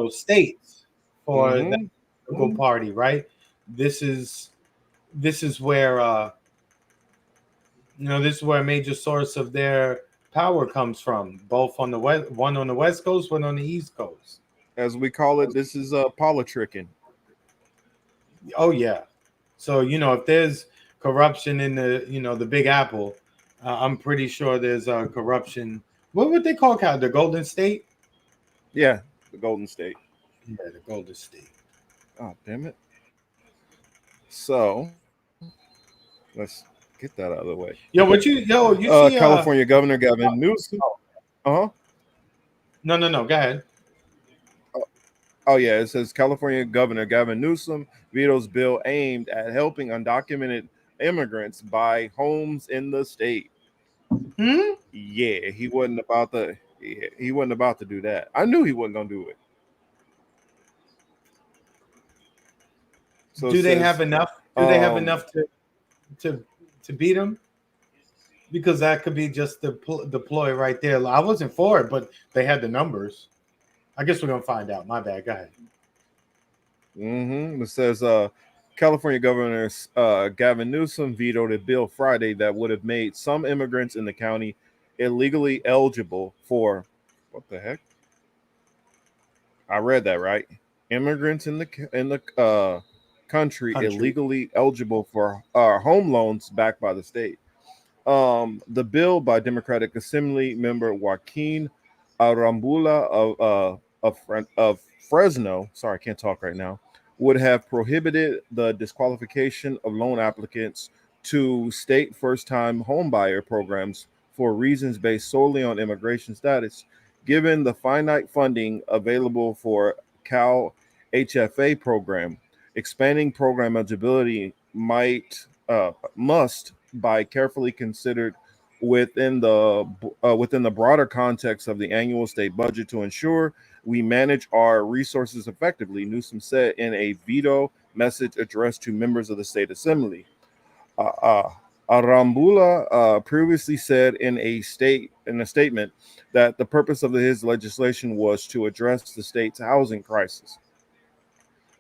states for the Mm-hmm. political party, right? This is this is where this is where a major source of their power comes from, both on the west, one on the west coast, one on the east coast. As we call it, this is politricking. Oh yeah. So if there's corruption in the Big Apple, I'm pretty sure there's corruption. What would they call the Golden State? Yeah, the Golden State. Yeah, the Golden State. Oh, damn it. So let's get that out of the way. You see California Governor Gavin Newsom. Uh-huh. No, go ahead. Oh yeah, it says California Governor Gavin Newsom vetoes bill aimed at helping undocumented immigrants buy homes in the state. Yeah, he wasn't about to. He wasn't about to do that. I knew he wasn't gonna do it. So Do they have enough? Do they have enough to beat him? Because that could be just the ploy right there. I wasn't for it, but they had the numbers. I guess we're gonna find out. My bad. Go ahead. It says California Governor Gavin Newsom vetoed a bill Friday that would have made some immigrants in the county illegally eligible for what the heck? I read that right. Immigrants in the country illegally eligible for home loans backed by the state. The bill by Democratic Assembly member Joaquin Arambula of Fresno, sorry, I can't talk right now, would have prohibited the disqualification of loan applicants to state first-time homebuyer programs for reasons based solely on immigration status, given the finite funding available for Cal HFA program. Expanding program eligibility must by carefully considered within the broader context of the annual state budget to ensure we manage our resources effectively, Newsom said in a veto message addressed to members of the state assembly. Arambula previously said in a statement that the purpose of his legislation was to address the state's housing crisis.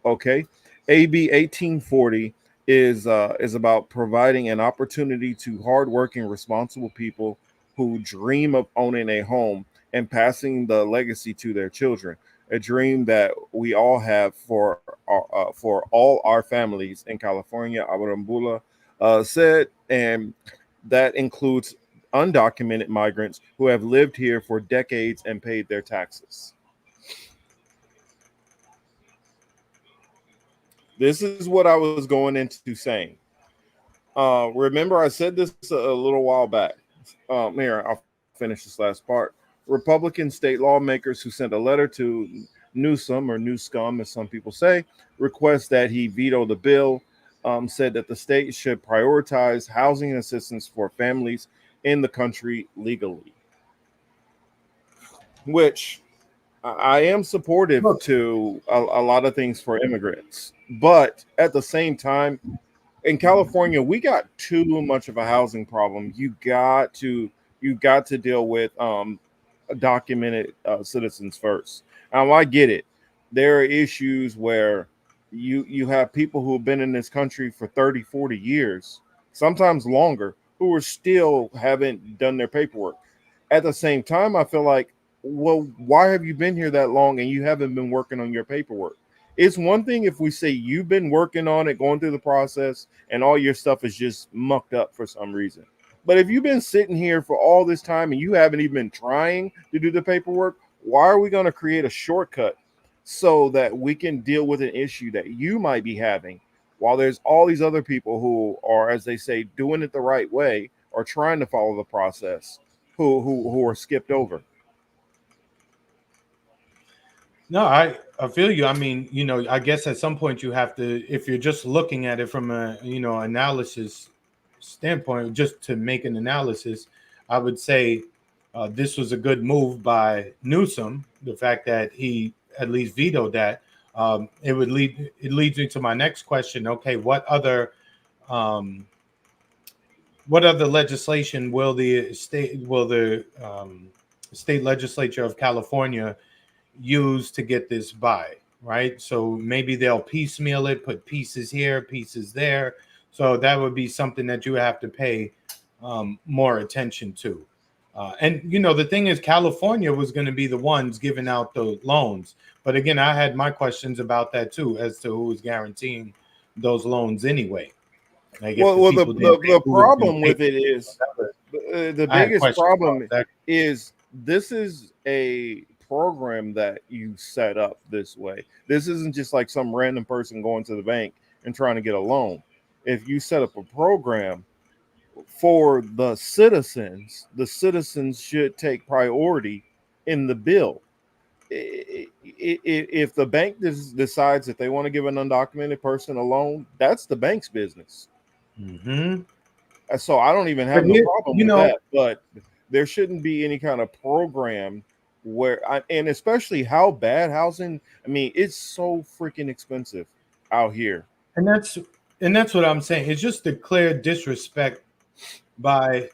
Okay, AB 1840 is about providing an opportunity to hardworking, responsible people who dream of owning a home and passing the legacy to their children. A dream that we all have for all our families in California. Abarambula said, and that includes undocumented migrants who have lived here for decades and paid their taxes. This is what I was going into saying. Remember, I said this a little while back. Here, I'll finish this last part. Republican state lawmakers who sent a letter to Newsom, or Newscum, as some people say, request that he veto the bill, said that the state should prioritize housing assistance for families in the country legally. Which I am supportive to a lot of things for immigrants. But at the same time, in California, we got too much of a housing problem. You got to deal with documented citizens first. Now, I get it. There are issues where you have people who have been in this country for 30, 40 years, sometimes longer, who are still haven't done their paperwork. At the same time, I feel like, well, why have you been here that long and you haven't been working on your paperwork? It's one thing if we say you've been working on it, going through the process, and all your stuff is just mucked up for some reason. But if you've been sitting here for all this time and you haven't even been trying to do the paperwork, why are we going to create a shortcut so that we can deal with an issue that you might be having while there's all these other people who are, as they say, doing it the right way or trying to follow the process who are skipped over? No, I feel you. I mean, I guess at some point you have to, if you're just looking at it from a, analysis standpoint, just to make an analysis, I would say this was a good move by Newsom. The fact that he at least vetoed that, it leads me to my next question. Okay, um, what other legislation will the state legislature of California use to get this by, right? So maybe they'll piecemeal it, put pieces here, pieces there. So that would be something that you have to pay more attention to. And the thing is, California was going to be the ones giving out the loans. But again, I had my questions about that too, as to who was guaranteeing those loans anyway. Like if Well, people didn't pay, the who was going to problem pay with it is for the I had biggest questions about problem that. is this is a program that you set up this way. This isn't just like some random person going to the bank and trying to get a loan. If you set up a program for the citizens should take priority in the bill. If the bank decides that they want to give an undocumented person a loan, that's the bank's business. Mm-hmm. So I don't even have But no here, problem with that. But there shouldn't be any kind of program and especially how bad housing. I mean, it's so freaking expensive out here. and that's what I'm saying. It's just a clear disrespect by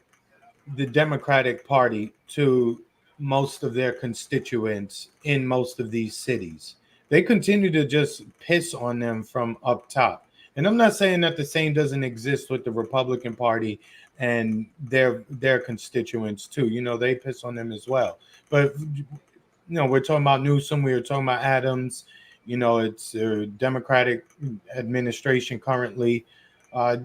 the Democratic Party to most of their constituents in most of these cities. They continue to just piss on them from up top. And I'm not saying that the same doesn't exist with the Republican Party and their constituents too. They piss on them as well. But we're talking about Newsom, we were talking about Adams. It's a Democratic administration currently.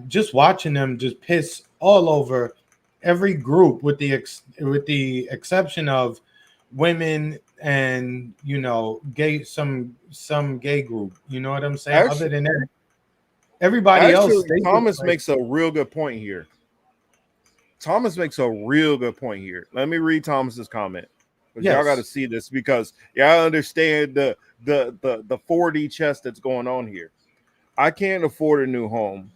Just watching them just piss all over every group, with the exception of women and gay, some gay group. You know what I'm saying? Other than that, everybody else. Actually, Thomas makes a real good point here. Let me read Thomas's comment. Because y'all got to see this, because y'all understand the 4D chess that's going on here. I can't afford a new home.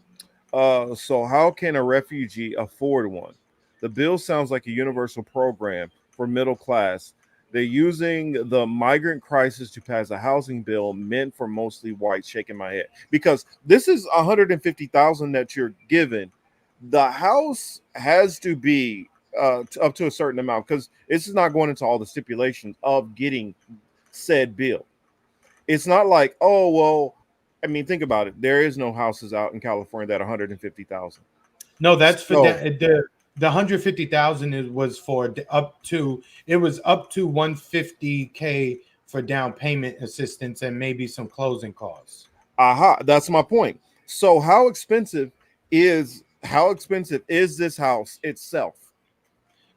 So how can a refugee afford one? The bill sounds like a universal program for middle class. They're using the migrant crisis to pass a housing bill meant for mostly whites. Shaking my head, because this is $150,000 that you're given. The house has to be up to a certain amount, because this is not going into all the stipulations of getting said bill. It's not like, oh well, I mean, think about it. There is no houses out in California that are 150,000. No, that's for the 150,000 was for up to 150K for down payment assistance and maybe some closing costs. That's my point. So how expensive is this house itself?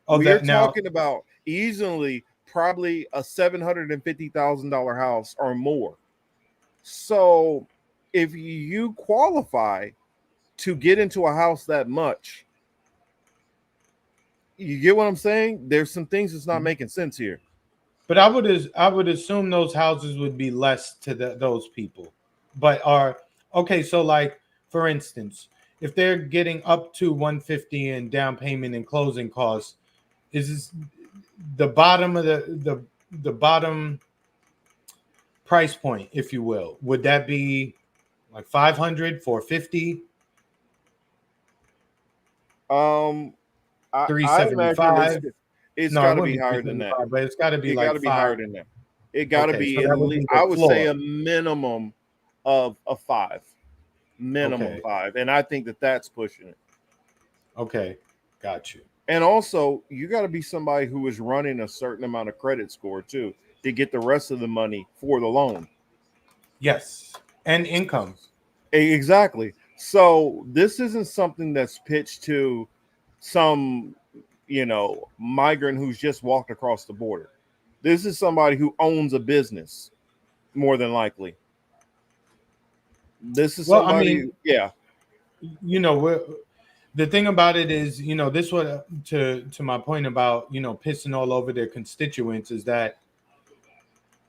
We're talking about easily probably a $750,000 house or more. So if you qualify to get into a house that much, you get what I'm saying? There's some things that's not making sense here. But I would assume those houses would be less to those people. But okay, so like for instance, if they're getting up to 150 in down payment and closing costs, is this the bottom of the bottom price point, if you will? Would that be like 500, 450? I imagine it's got to be higher than that. But it's got to be like higher than that. It got to be at least, I would say, a minimum of a 5. Minimum 5. And I think that's pushing it. Okay, got you. And also, you got to be somebody who is running a certain amount of credit score too to get the rest of the money for the loan. Yes, and income. Exactly. So this isn't something that's pitched to some, migrant who's just walked across the border. This is somebody who owns a business, more than likely. This is Well, I somebody, mean, yeah. The thing about it is, this was to my point about pissing all over their constituents is that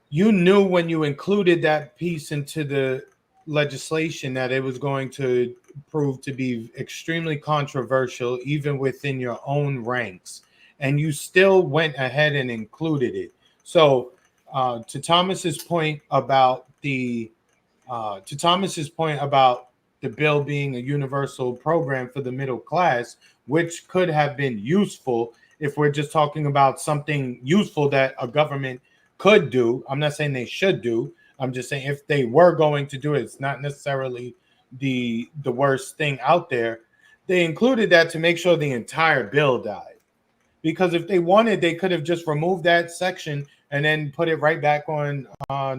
you knew when you included that piece into the legislation that it was going to prove to be extremely controversial, even within your own ranks, and you still went ahead and included it. So, to Thomas's point about the bill being a universal program for the middle class, which could have been useful if we're just talking about something useful that a government could do. I'm not saying they should do. I'm just saying if they were going to do it, it's not necessarily the worst thing out there. They included that to make sure the entire bill died. Because if they wanted, they could have just removed that section and then put it right back on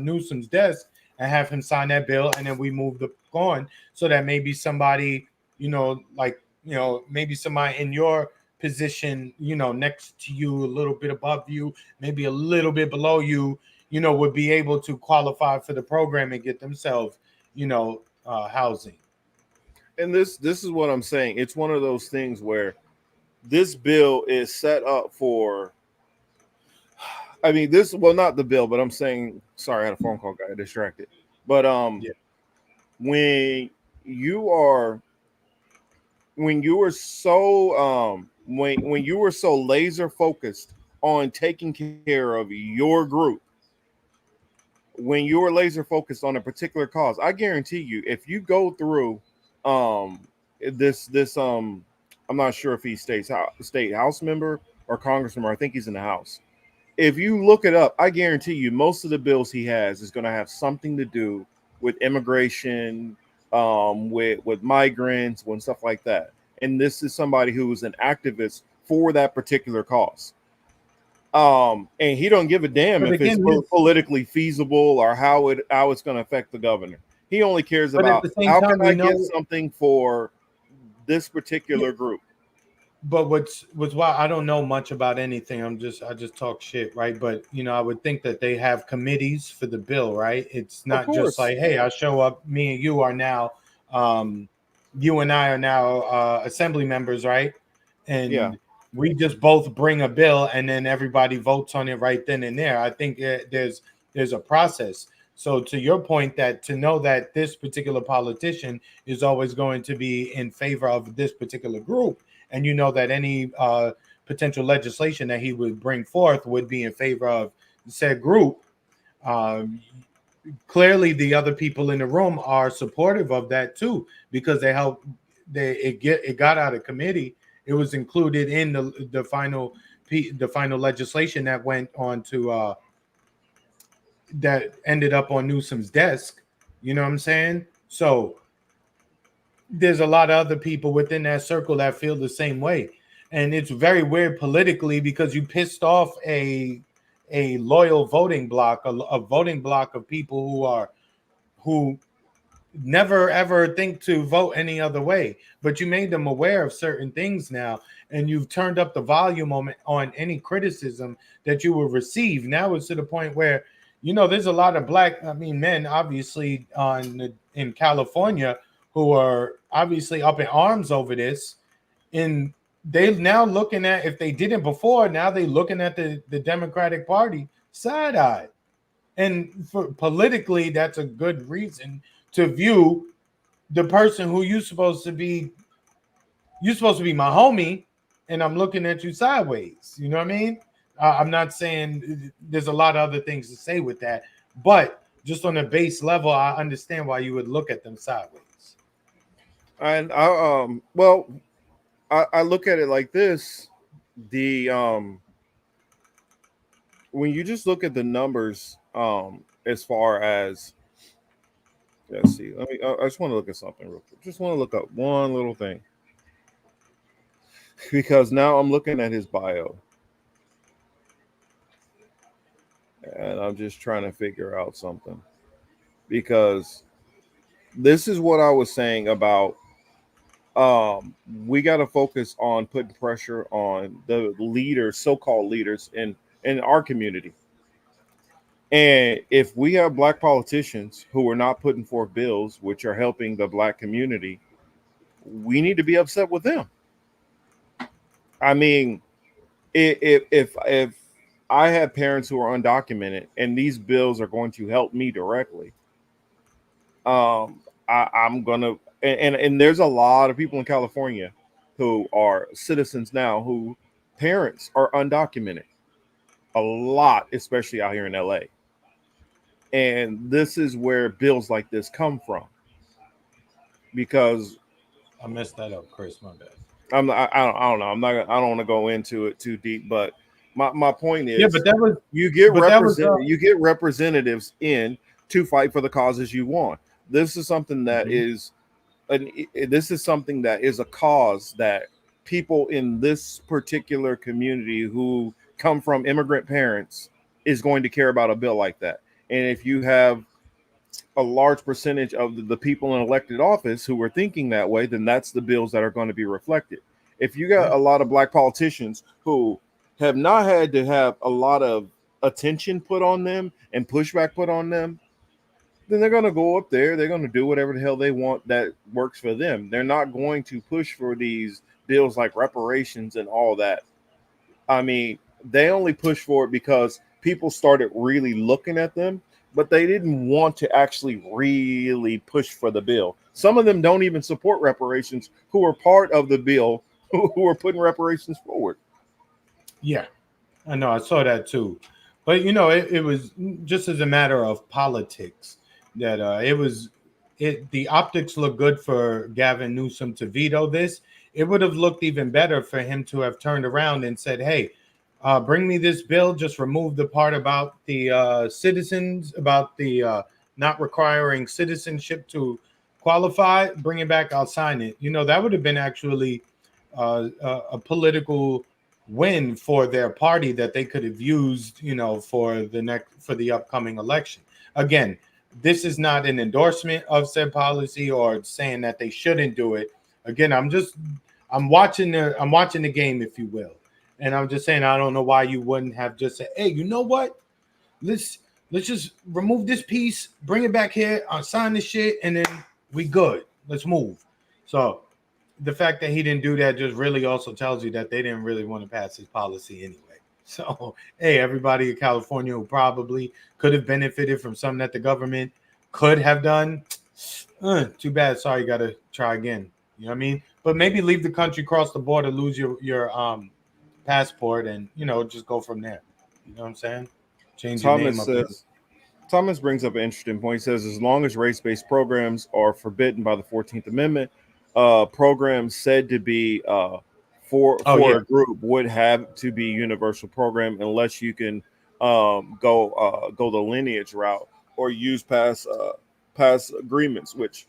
Newsom's desk and have him sign that bill, and then we move the on so that maybe somebody, maybe somebody in your position, next to you, a little bit above you, maybe a little bit below you, would be able to qualify for the program and get themselves, housing. And this is what I'm saying. It's one of those things where this bill is set up for. I mean, not the bill, but I'm saying. Sorry, I had a phone call, got distracted. But Yeah. when you are when you were so when you were so laser focused on taking care of your group, when you were laser focused on a particular cause, I guarantee you, if you go through this I'm not sure if he's state house member or congressman. I think he's in the house. If you look it up, I guarantee you most of the bills he has is going to have something to do with immigration, with migrants, and stuff like that. And this is somebody who is an activist for that particular cause. And he don't give a damn But if it's again, politically feasible or how it's going to affect the governor. He only cares but at about the same how time, can I get something for this particular group. But what's why I don't know much about anything. I just talk shit, right? But I would think that they have committees for the bill, right? It's Of not just course, like, hey, I show up, me and you are now, you and I are now assembly members, right? yeah. And we just both bring a bill, and then everybody votes on it right then and there. I think there's a process. So to your point, that to know that this particular politician is always going to be in favor of this particular group, and that any potential legislation that he would bring forth would be in favor of said group. Um, Clearly, the other people in the room are supportive of that too, because they helped. It got out of committee. It was included in the final legislation that went on to that ended up on Newsom's desk. You know what I'm saying? So there's a lot of other people within that circle that feel the same way, and it's very weird politically because you pissed off a loyal voting block, a voting block of people who never ever think to vote any other way, but you made them aware of certain things now, and you've turned up the volume on any criticism that you will receive. Now it's to the point where there's a lot of men obviously in California who are obviously up in arms over this, and they now looking at, if they didn't before, now they looking at the Democratic Party side-eyed. And for politically, that's a good reason to view the person who you're supposed to be my homie, and I'm looking at you sideways. You know what I mean? I'm not saying there's a lot of other things to say with that, but just on a base level, I understand why you would look at them sideways. And I look at it like this: the when you just look at the numbers, as far as, let's see, I just want to look at something real quick. Just want to look up one little thing because now I'm looking at his bio, and I'm just trying to figure out something because this is what I was saying about. We got to focus on putting pressure on the leaders, so-called leaders in our community, And if we have black politicians who are not putting forth bills which are helping the black community, we need to be upset with them. I mean, if I have parents who are undocumented and these bills are going to help me directly, I'm gonna and there's a lot of people in California who are citizens now who parents are undocumented. A lot, especially out here in LA. And this is where bills like this come from because I messed that up, Chris. My bad. I don't know. I don't want to go into it too deep, but my point Yeah, is but that was you get representatives in to fight for the causes you want. This is something that Mhm. is this is something that is a cause that people in this particular community who come from immigrant parents is going to care about a bill like that. And if you have a large percentage of the people in elected office who are thinking that way, then that's the bills that are going to be reflected. If you got Yeah. a lot of black politicians who have not had to have a lot of attention put on them and pushback put on them, then they're going to go up there. They're going to do whatever the hell they want that works for them. They're not going to push for these bills like reparations and all that. I mean, they only pushed for it because people started really looking at them, but they didn't want to actually really push for the bill. Some of them don't even support reparations who are part of the bill who are putting reparations forward. Yeah, I know. I saw that too. But it was just as a matter of politics that the optics look good for Gavin Newsom to veto this. It would have looked even better for him to have turned around and said, "Hey, bring me this bill. Just remove the part about the citizens, about the not requiring citizenship to qualify. Bring it back. I'll sign it." That would have been actually a political win for their party that they could have used, for the upcoming election. Again, this is not an endorsement of said policy or saying that they shouldn't do it. Again, I'm watching the game, if you will. And I'm just saying, I don't know why you wouldn't have just said, "Hey, you know what? Let's let's just remove this piece, bring it back here, I'll sign this shit, and then we good. Let's move." So the fact that he didn't do that just really also tells you that they didn't really want to pass his policy anyway. So, hey, everybody in California who probably could have benefited from something that the government could have done, too bad. Sorry, you got to try again. You know what I mean? But maybe leave the country, cross the border, lose your passport, and just go from there. You know what I'm saying? Change your name Thomas up here. says Thomas brings up an interesting point. He says, as long as race-based programs are forbidden by the 14th Amendment, programs said to be Oh for yeah, a group would have to be universal program unless you can go the lineage route or use past agreements. Which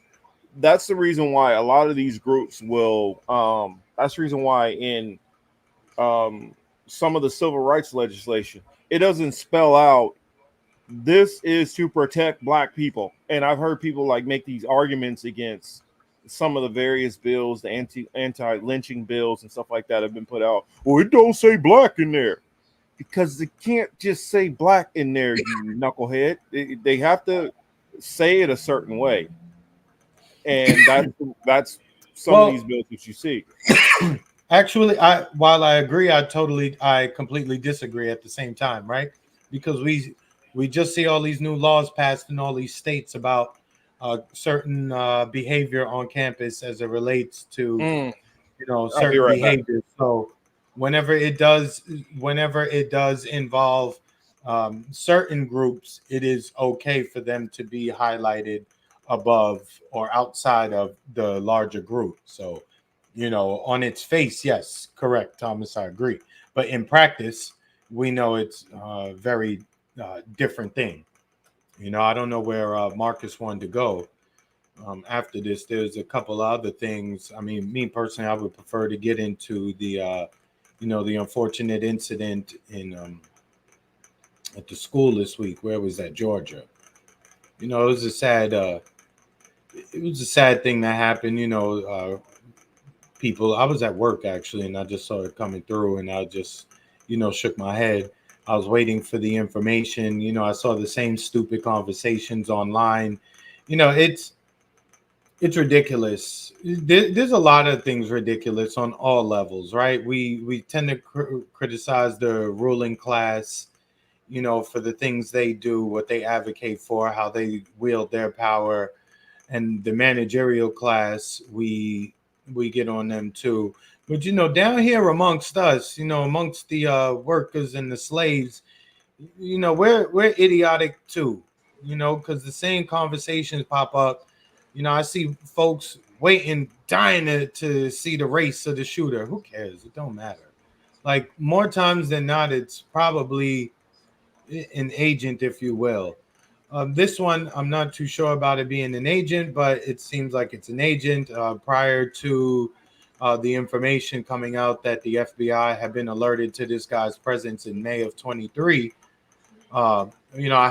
that's the reason why a lot of these groups will. That's the reason why in some of the civil rights legislation it doesn't spell out this is to protect black people. And I've heard people like make these arguments against some of the various bills, the anti lynching bills and stuff like that have been put out. Well, it don't say black in there because they can't just say black in there, you knucklehead. They have to say it a certain way, and that's some of these well, bills that you see. actually, while I completely disagree at the same time, right? Because we just see all these new laws passed in all these states about certain behavior on campus as it relates to Mm, I'll be certain right back. behaviors. So whenever it does, whenever it does involve certain groups, it is okay for them to be highlighted above or outside of the larger group. So on its face, yes, correct, Thomas, I agree. But in practice, we know it's a very different thing. I don't know where Marcus wanted to go after this. There's a couple other things. I mean, me personally, I would prefer to get into the unfortunate incident in at the school this week. Where was that? Georgia. It was a sad. It was a sad thing that happened. People. I was at work actually, and I just saw it coming through, and I just shook my head. I was waiting for the information. I saw the same stupid conversations online. It's ridiculous. There's a lot of things ridiculous on all levels, right? We tend to criticize the ruling class, for the things they do, what they advocate for, how they wield their power, and the managerial class, we get on them too. But down here amongst us, amongst the workers and the slaves, we're idiotic too. Because the same conversations pop up. I see folks waiting, dying to see the race of the shooter. Who cares? It don't matter. Like, more times than not, it's probably an agent, if you will. This one, I'm not too sure about it being an agent, but it seems like it's an agent. Prior to the information coming out that the FBI had been alerted to this guy's presence in May of 23, I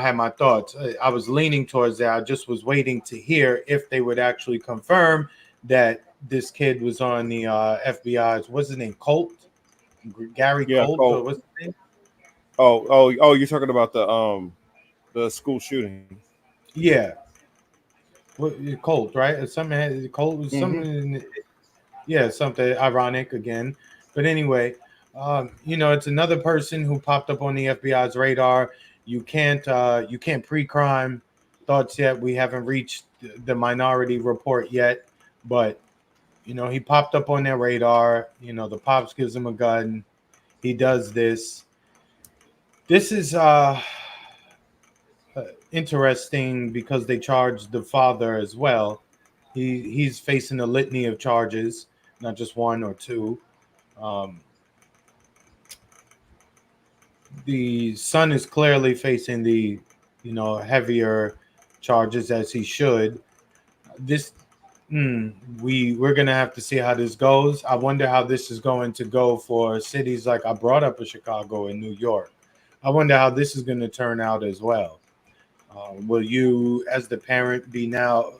had my thoughts. I was leaning towards that. I just was waiting to hear if they would actually confirm that this kid was on the FBI's, what's his name, Colt? Gary Yeah, Colt, or Colt. what's his name? Oh, you're talking about the school shooting. Yeah. Colt, right? Something Colt was Mm-hmm. something. Yeah, something ironic again. But anyway, it's another person who popped up on the FBI's radar. You can't pre-crime thoughts yet. We haven't reached the minority report yet, but he popped up on their radar. The pops gives him a gun. He does this. This is interesting because they charged the father as well. He's facing a litany of charges, not just one or two. Um, the son is clearly facing the, heavier charges, as he should. This, we're gonna have to see how this goes. I wonder how this is going to go for cities like, I brought up, Chicago and New York. I wonder how this is going to turn out as well. Will you, as the parent, be now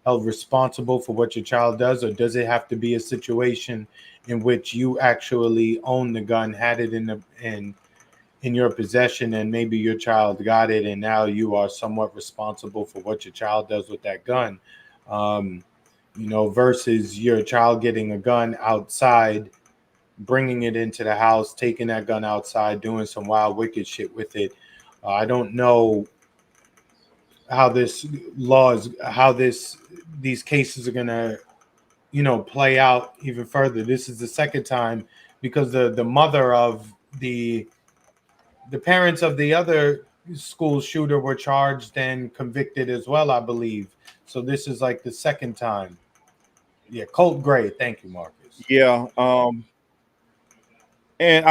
held responsible for what your child does, or does it have to be a situation in which you actually own the gun, had it in your possession, and maybe your child got it, and now you are somewhat responsible for what your child does with that gun? Versus your child getting a gun outside, bringing it into the house, taking that gun outside, doing some wild, wicked shit with it. I don't know how these cases are gonna, play out even further. This is the second time, because the mother of the parents of the other school shooter were charged and convicted as well, I believe. So this is like the second time. Yeah, Colt Gray. Thank you, Marcus. Yeah. And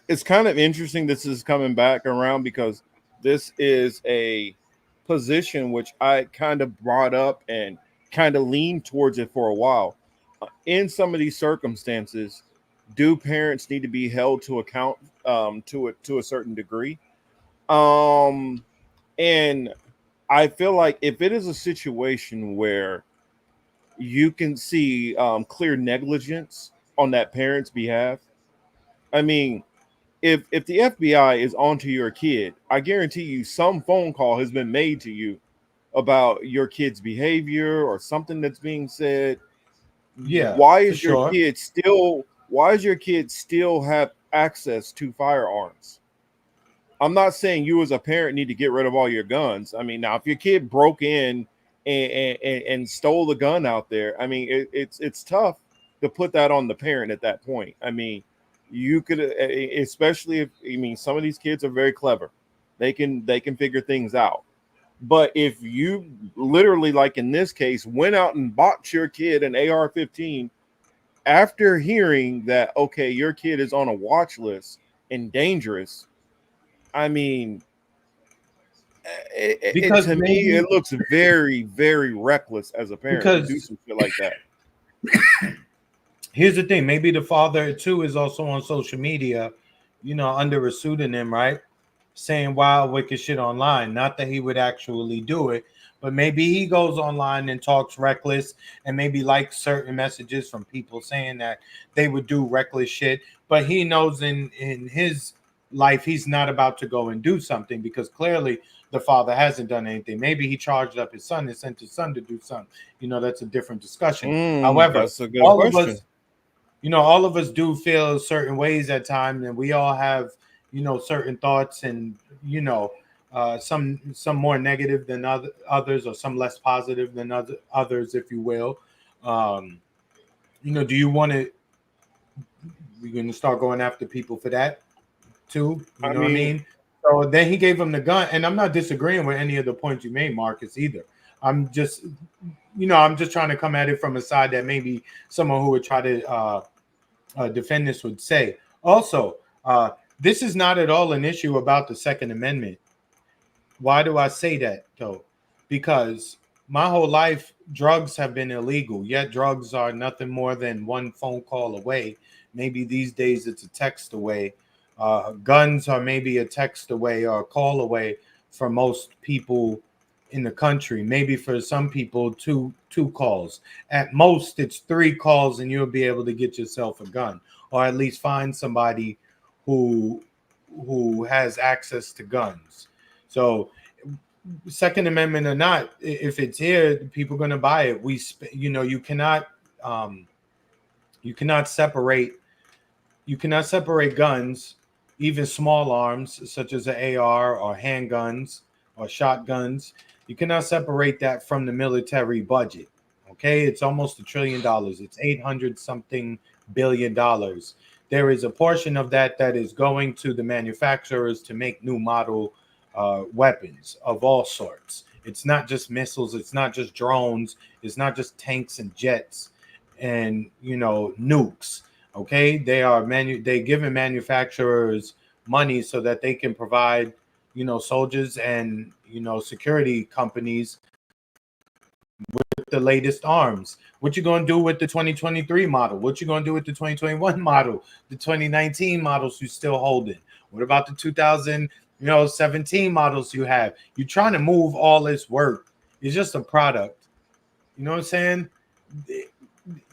it's kind of interesting this is coming back around, because this is a position which I kind of brought up and kind of leaned towards it for a while. In some of these circumstances, do parents need to be held to account to a certain degree? And I feel like if it is a situation where you can see clear negligence on that parent's behalf, I mean, if the FBI is onto your kid, I guarantee you some phone call has been made to you about your kid's behavior or something that's being said. Yeah, Why for is your sure. kid still why does your kid still have access to firearms? I'm not saying you as a parent need to get rid of all your guns. I mean, now if your kid broke in and stole the gun out there, I mean, it's tough to put that on the parent at that point. I mean, you could, especially if, I mean, some of these kids are very clever. They can figure things out. But if you literally, like in this case, went out and bought your kid an AR-15 after hearing that, okay, your kid is on a watch list and dangerous, I mean, Because to me, maybe it looks very, very reckless as a parent to do because some shit like that. here's the thing, maybe the father too is also on social media, under a pseudonym, right? Saying wild, wicked shit online. Not that he would actually do it, but maybe he goes online and talks reckless, and maybe likes certain messages from people saying that they would do reckless shit. But he knows in his life, he's not about to go and do something because clearly the father hasn't done anything. Maybe he charged up his son and sent his son to do something. That's a different discussion. However, that's a good all question. of us, all of us do feel certain ways at times, and we all have, certain thoughts, and some more negative than others, or some less positive than others, if you will. Do you want to? We're going to start going after people for that too. You know what I mean? So then he gave him the gun, and I'm not disagreeing with any of the points you made, Marcus, either. I'm just trying to come at it from a side that maybe someone who would try to defend this would say. Also, this is not at all an issue about the Second Amendment. Why do I say that, though? Because my whole life, drugs have been illegal, yet drugs are nothing more than one phone call away. Maybe these days it's a text away. Guns are maybe a text away or a call away for most people in the country. Maybe for some people, two calls. At most, it's 3 calls, and you'll be able to get yourself a gun, or at least find somebody who has access to guns. So, Second Amendment or not, if it's here, people are going to buy it. You cannot separate guns, even small arms such as an AR or handguns or shotguns. You cannot separate that from the military budget. Okay, it's almost $1 trillion. It's 800 something billion dollars. There is a portion of that is going to the manufacturers to make new model weapons of all sorts. It's not just missiles. It's not just drones. It's not just tanks and jets and nukes. Okay, they giving manufacturers money so that they can provide soldiers and security companies with the latest arms. What you gonna do with the 2023 model? What you gonna do with the 2021 model? The 2019 models you still holding? What about the 2017 models you have? You're trying to move all this work. It's just a product. You know what I'm saying?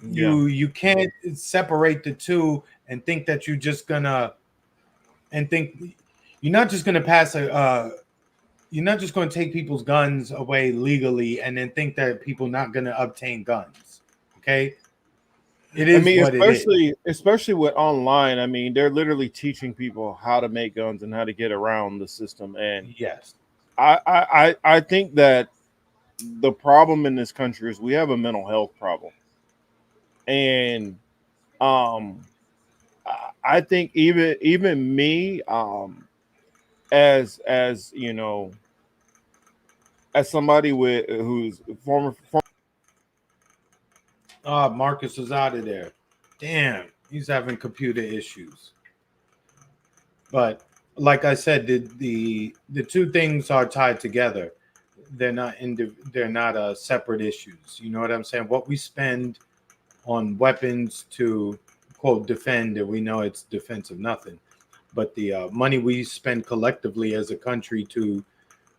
You can't separate the two and think that you're just gonna you're not just gonna pass you're not just going to take people's guns away legally and then think that people not going to obtain guns. Okay, it is what it is. Especially with online. I mean, they're literally teaching people how to make guns and how to get around the system. And yes, I think that the problem in this country is we have a mental health problem, and I think even me as as somebody who's former. Marcus is out of there. Damn, he's having computer issues. But like I said, the two things are tied together. They're not separate issues. You know what I'm saying? What we spend on weapons to quote defend, and we know it's defense of nothing. But the money we spend collectively as a country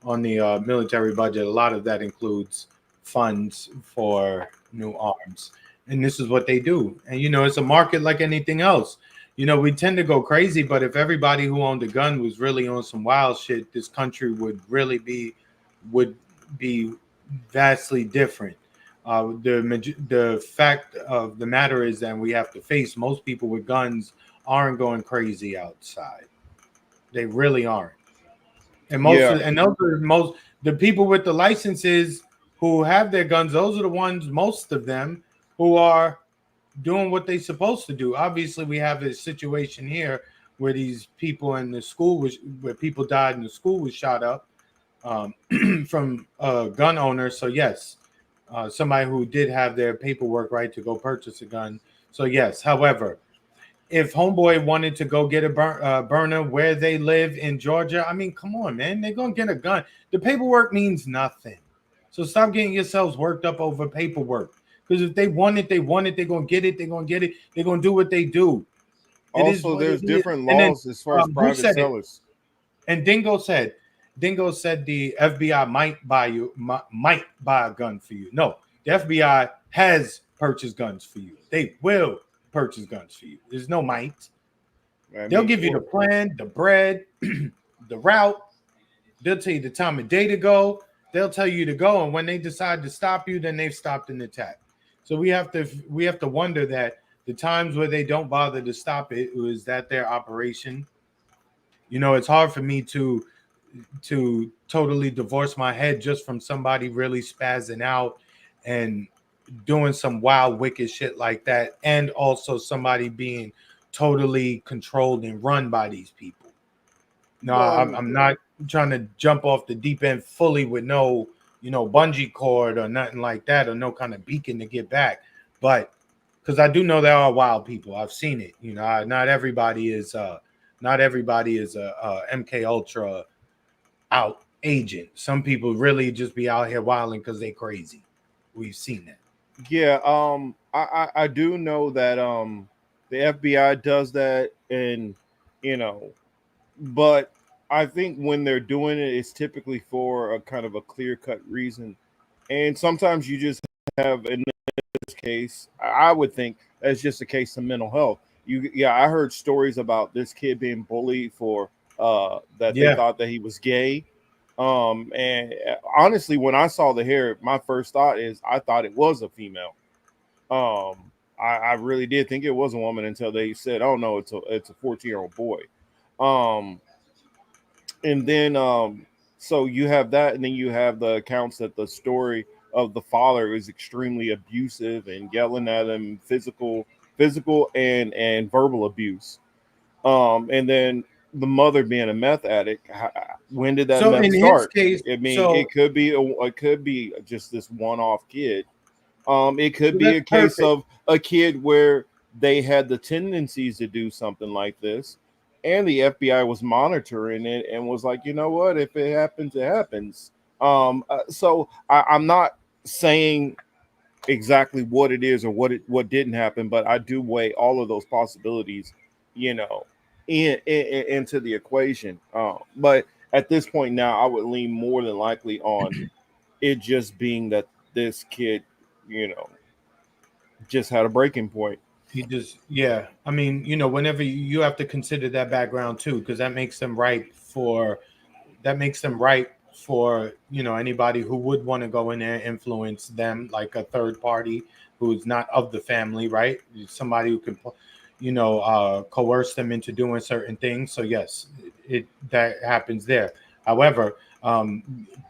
on the military budget, a lot of that includes funds for new arms. And this is what they do. And, it's a market like anything else. We tend to go crazy, but if everybody who owned a gun was really on some wild shit, this country would be vastly different. The fact of the matter is that we have to face most people with guns aren't going crazy outside. They really aren't. And the people with the licenses who have their guns, those are the ones, most of them, who are doing what they're supposed to do. Obviously, we have a situation here where these people in the school where people died and the school was shot up from a gun owner. So yes, somebody who did have their paperwork right to go purchase a gun. So yes, however, if homeboy wanted to go get a burner where they live in Georgia, I mean, come on, man, they're gonna get a gun. The paperwork means nothing. So stop getting yourselves worked up over paperwork. Because if they want it, they're gonna get it. They're gonna get it. They're gonna do what they do. Also, there's different laws as far as private sellers. And Dingo said the FBI might buy a gun for you. No, the FBI has purchased guns for you. They will purchase guns for you. There's no might. They'll give you the plan, the bread, the route. They'll tell you the time of day to go. They'll tell you to go, and when they decide to stop you, then they've stopped an attack. So we have to wonder that the times where they don't bother to stop it, is that their operation? It's hard for me to totally divorce my head just from somebody really spazzing out and doing some wild, wicked shit like that, and also somebody being totally controlled and run by these people. No, I'm not trying to jump off the deep end fully with no, bungee cord or nothing like that, or no kind of beacon to get back. But because I do know there are wild people, I've seen it. Not everybody is a MK Ultra out agent. Some people really just be out here wilding because they crazy. We've seen that. Yeah, I do know that the FBI does that, and but I think when they're doing it, it's typically for a kind of a clear cut reason, and sometimes you just have, in this case, I would think that's just a case of mental health. Yeah, I heard stories about this kid being bullied for that they thought that he was gay. And honestly, when I saw the hair, my first thought is I thought it was a female. I really did think it was a woman until they said, "Oh no, it's a 14-year-old boy." Um, and then so you have that, and then you have the accounts that the story of the father is extremely abusive and yelling at him, physical and verbal abuse. And then the mother being a meth addict. When did that So meth in his start? case, I mean, so it could be just this one-off kid. It could be that's a case perfect. of a kid where they had the tendencies to do something like this, and the FBI was monitoring it and was like, you know what, if it happens, it happens. So I'm not saying exactly what it is or what didn't happen, but I do weigh all of those possibilities, you know, into the equation. But at this point now, I would lean more than likely on it just being that this kid, you know, just had a breaking point. He just, yeah. I mean, whenever you have to consider that background too, because that makes them ripe for anybody who would want to go in there and influence them, like a third party who is not of the family, right? Somebody who can, coerce them into doing certain things. So yes, it that happens there. However,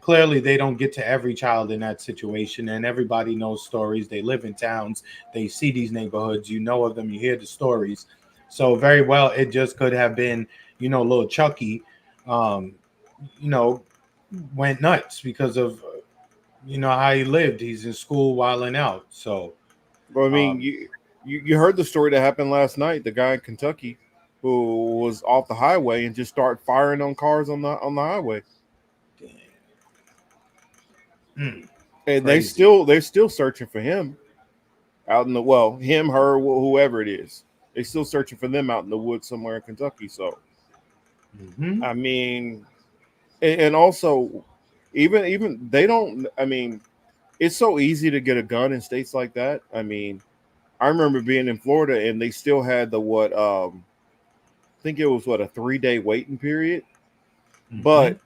clearly they don't get to every child in that situation, and everybody knows stories. They live in towns, they see these neighborhoods, of them, you hear the stories. So very well, it just could have been, little Chucky, um, you know, went nuts because of how he lived. He's in school wilding out. So But I mean, um, you heard the story that happened last night. The guy in Kentucky who was off the highway and just started firing on cars on the highway, and crazy. they're still searching for him out in the him, her, whoever it is. They're still searching for them out in the woods somewhere in Kentucky. So Mm-hmm. I mean, and also even they don't. I mean, it's so easy to get a gun in states like that. I mean, I remember being in Florida and they still had the I think it was a 3-day waiting period. Mm-hmm. But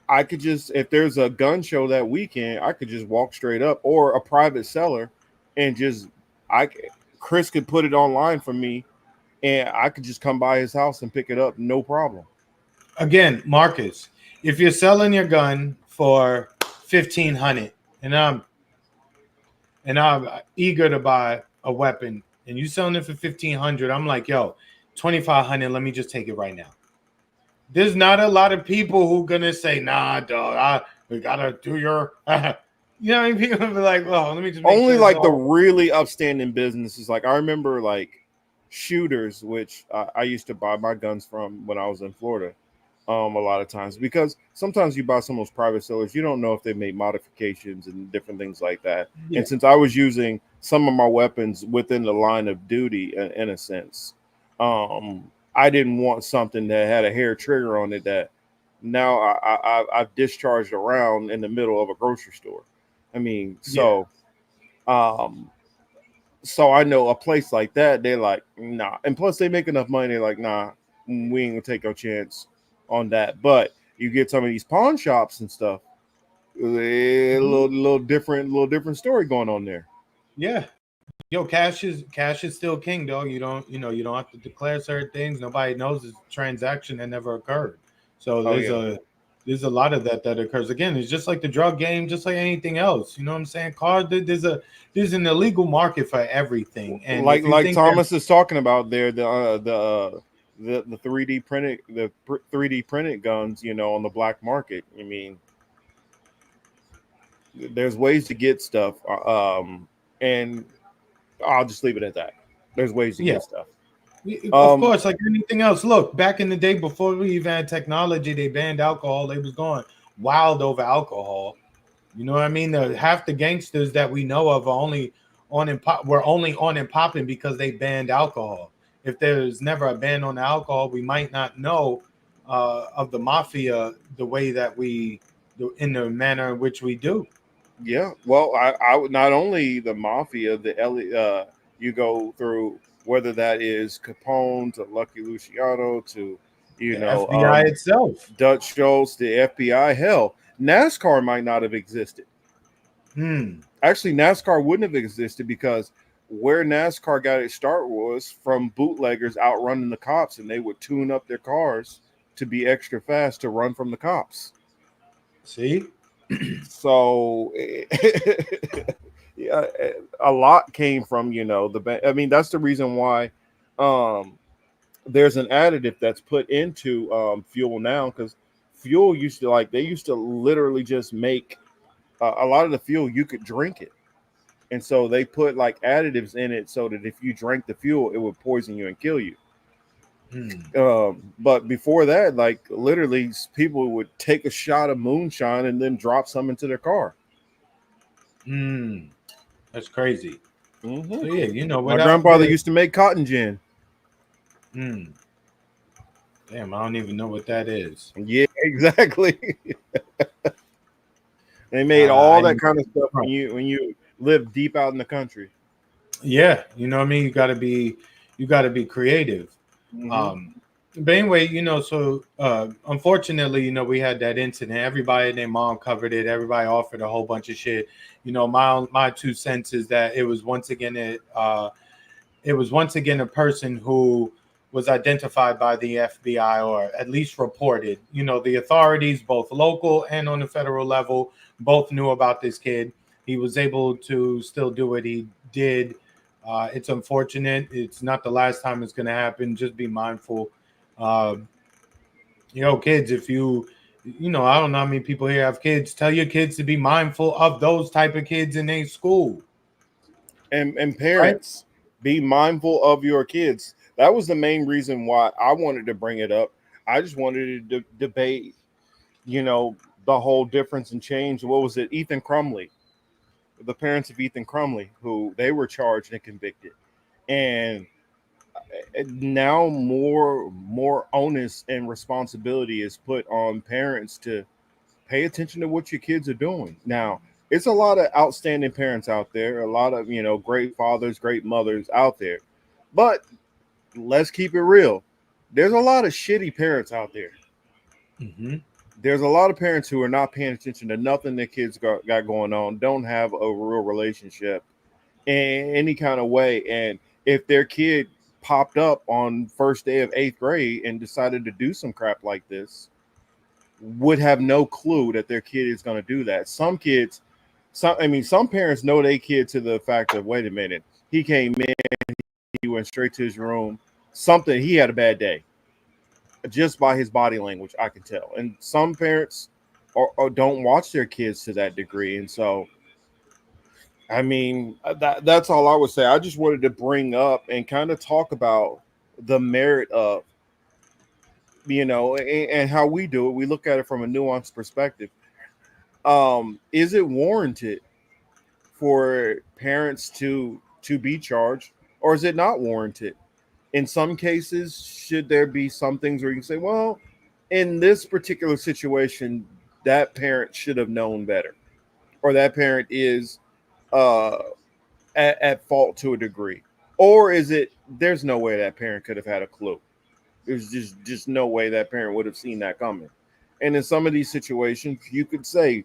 I could just, if there's a gun show that weekend, I could just walk straight up, or a private seller, and just I Chris could put it online for me, and I could just come by his house and pick it up, no problem. Again, Marcus, if you're selling your gun for 1,500, and I'm eager to buy a weapon, and you selling it for 1,500, I'm like, yo, 2,500. Let me just take it right now. There's not a lot of people who gonna say, nah, dog, we gotta do your, you know what I mean? People be like, well, let me just make Only sure it's like the all. really upstanding businesses. Like I remember like Shooters, which I used to buy my guns from when I was in Florida. A lot of times, because sometimes you buy some of those private sellers, you don't know if they made modifications and different things like that. Yeah. And since I was using some of my weapons within the line of duty, in a sense, I didn't want something that had a hair trigger on it that now I've discharged around in the middle of a grocery store. I mean, Yeah. so um, So I know a place like that, they're like, nah. And plus, they make enough money. They're like, nah, we ain't gonna take a chance on that. But you get some of these pawn shops and stuff, a little different story going on there. Yeah. Yo, cash is still king, though. You don't have to declare certain things. Nobody knows it's a transaction that never occurred. So Oh yeah, there's a lot of that occurs. Again, it's just like the drug game, just like anything else. You know what I'm saying? There's an illegal market for everything. And if you like think that Thomas is talking about there, the 3D printed guns, on the black market. I mean, there's ways to get stuff, and I'll just leave it at that. There's ways to yeah, get stuff. of Um, course, like anything else. Look, back in the day before we even had technology, they banned alcohol. They was going wild over alcohol. You know what I mean? Half the gangsters that we know of are only were only on and popping because they banned alcohol. If there's never a ban on alcohol, we might not know of the mafia the way that in the manner in which we do. yeah, well, I would not only the mafia, you go through whether that is Capone to Lucky Luciano to you The know FBI itself. Dutch Schultz, the FBI. Hell, NASCAR might not have existed. Hmm. Actually, NASCAR wouldn't have existed because where NASCAR got its start was from bootleggers outrunning the cops, and they would tune up their cars to be extra fast to run from the cops. See? So, yeah, a lot came from I mean, that's the reason why um, there's an additive that's put into fuel now because fuel used to they used to literally just make a lot of the fuel you could drink it. And so they put like additives in it so that if you drank the fuel, it would poison you and kill you. Hmm. But before that, like literally, people would take a shot of moonshine and then drop some into their car. Hmm. That's crazy. Hmm. So yeah, My without grandfather the used to make cotton gin. hmm. Damn, I don't even know what that is. Yeah, exactly. They made I all that kind of stuff Huh. when you live deep out in the country. Yeah, you know what I mean. You got to be creative. Hmm. Um, but anyway, so unfortunately, we had that incident. Everybody and their mom covered it. Everybody offered a whole bunch of shit. My 2 cents is that it was once again a person who was identified by the FBI or at least reported. The authorities, both local and on the federal level, both knew about this kid. He was able to still do what he did. It's unfortunate. It's not the last time it's going to happen. Just be mindful. Uh, kids, if I don't know how many people here have kids. Tell your kids to be mindful of those type of kids in a school, And right? parents, be mindful of your kids. That was the main reason why I wanted to bring it up. I just wanted to debate, you know, the whole difference and change. What was it? Ethan Crumley, the parents of Ethan Crumley, who they were charged and convicted, and now more onus and responsibility is put on parents to pay attention to what your kids are doing. Now, it's a lot of outstanding parents out there, a lot of great fathers, great mothers out there, but let's keep it real. There's a lot of shitty parents out there. Mm-hmm. There's a lot of parents who are not paying attention to nothing their kids got going on, don't have a real relationship in any kind of way. And if their kid popped up on first day of 8th grade and decided to do some crap like this, would have no clue that their kid is going to do that. Some parents know their kid to the fact of, wait a minute, he came in, he went straight to his room. He had a bad day just by his body language, I can tell. And some parents or don't watch their kids to that degree. And so, that's all I would say. I just wanted to bring up and kind of talk about the merit of, and how we do it. We look at it from a nuanced perspective. Is it warranted for parents to be charged, or is it not warranted? In some cases, should there be some things where you can say, well, in this particular situation, that parent should have known better, or that parent is uh at fault to a degree, or is it there's no way that parent could have had a clue? There's just no way that parent would have seen that coming. And in some of these situations, you could say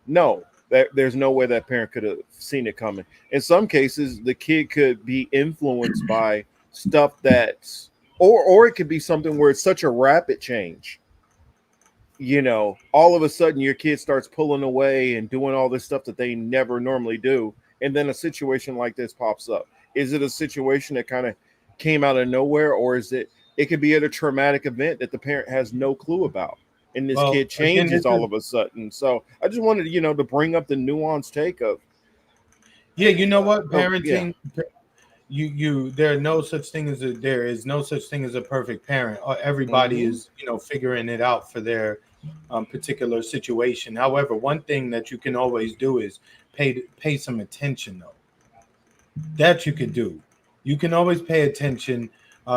no, that there's no way that parent could have seen it coming. In some cases, the kid could be influenced by stuff that's, or it could be something where it's such a rapid change. All of a sudden your kid starts pulling away and doing all this stuff that they never normally do. And then a situation like this pops up. Is it a situation that kind of came out of nowhere, or it could be at a traumatic event that the parent has no clue about? And this kid changes all of a sudden. So I just wanted, to bring up the nuanced take of. Yeah, you know what? Parenting. There is no such thing as a perfect parent. Everybody is, figuring it out for their particular situation. However, one thing that you can always do is pay some attention, though. That you could do. You can always pay attention.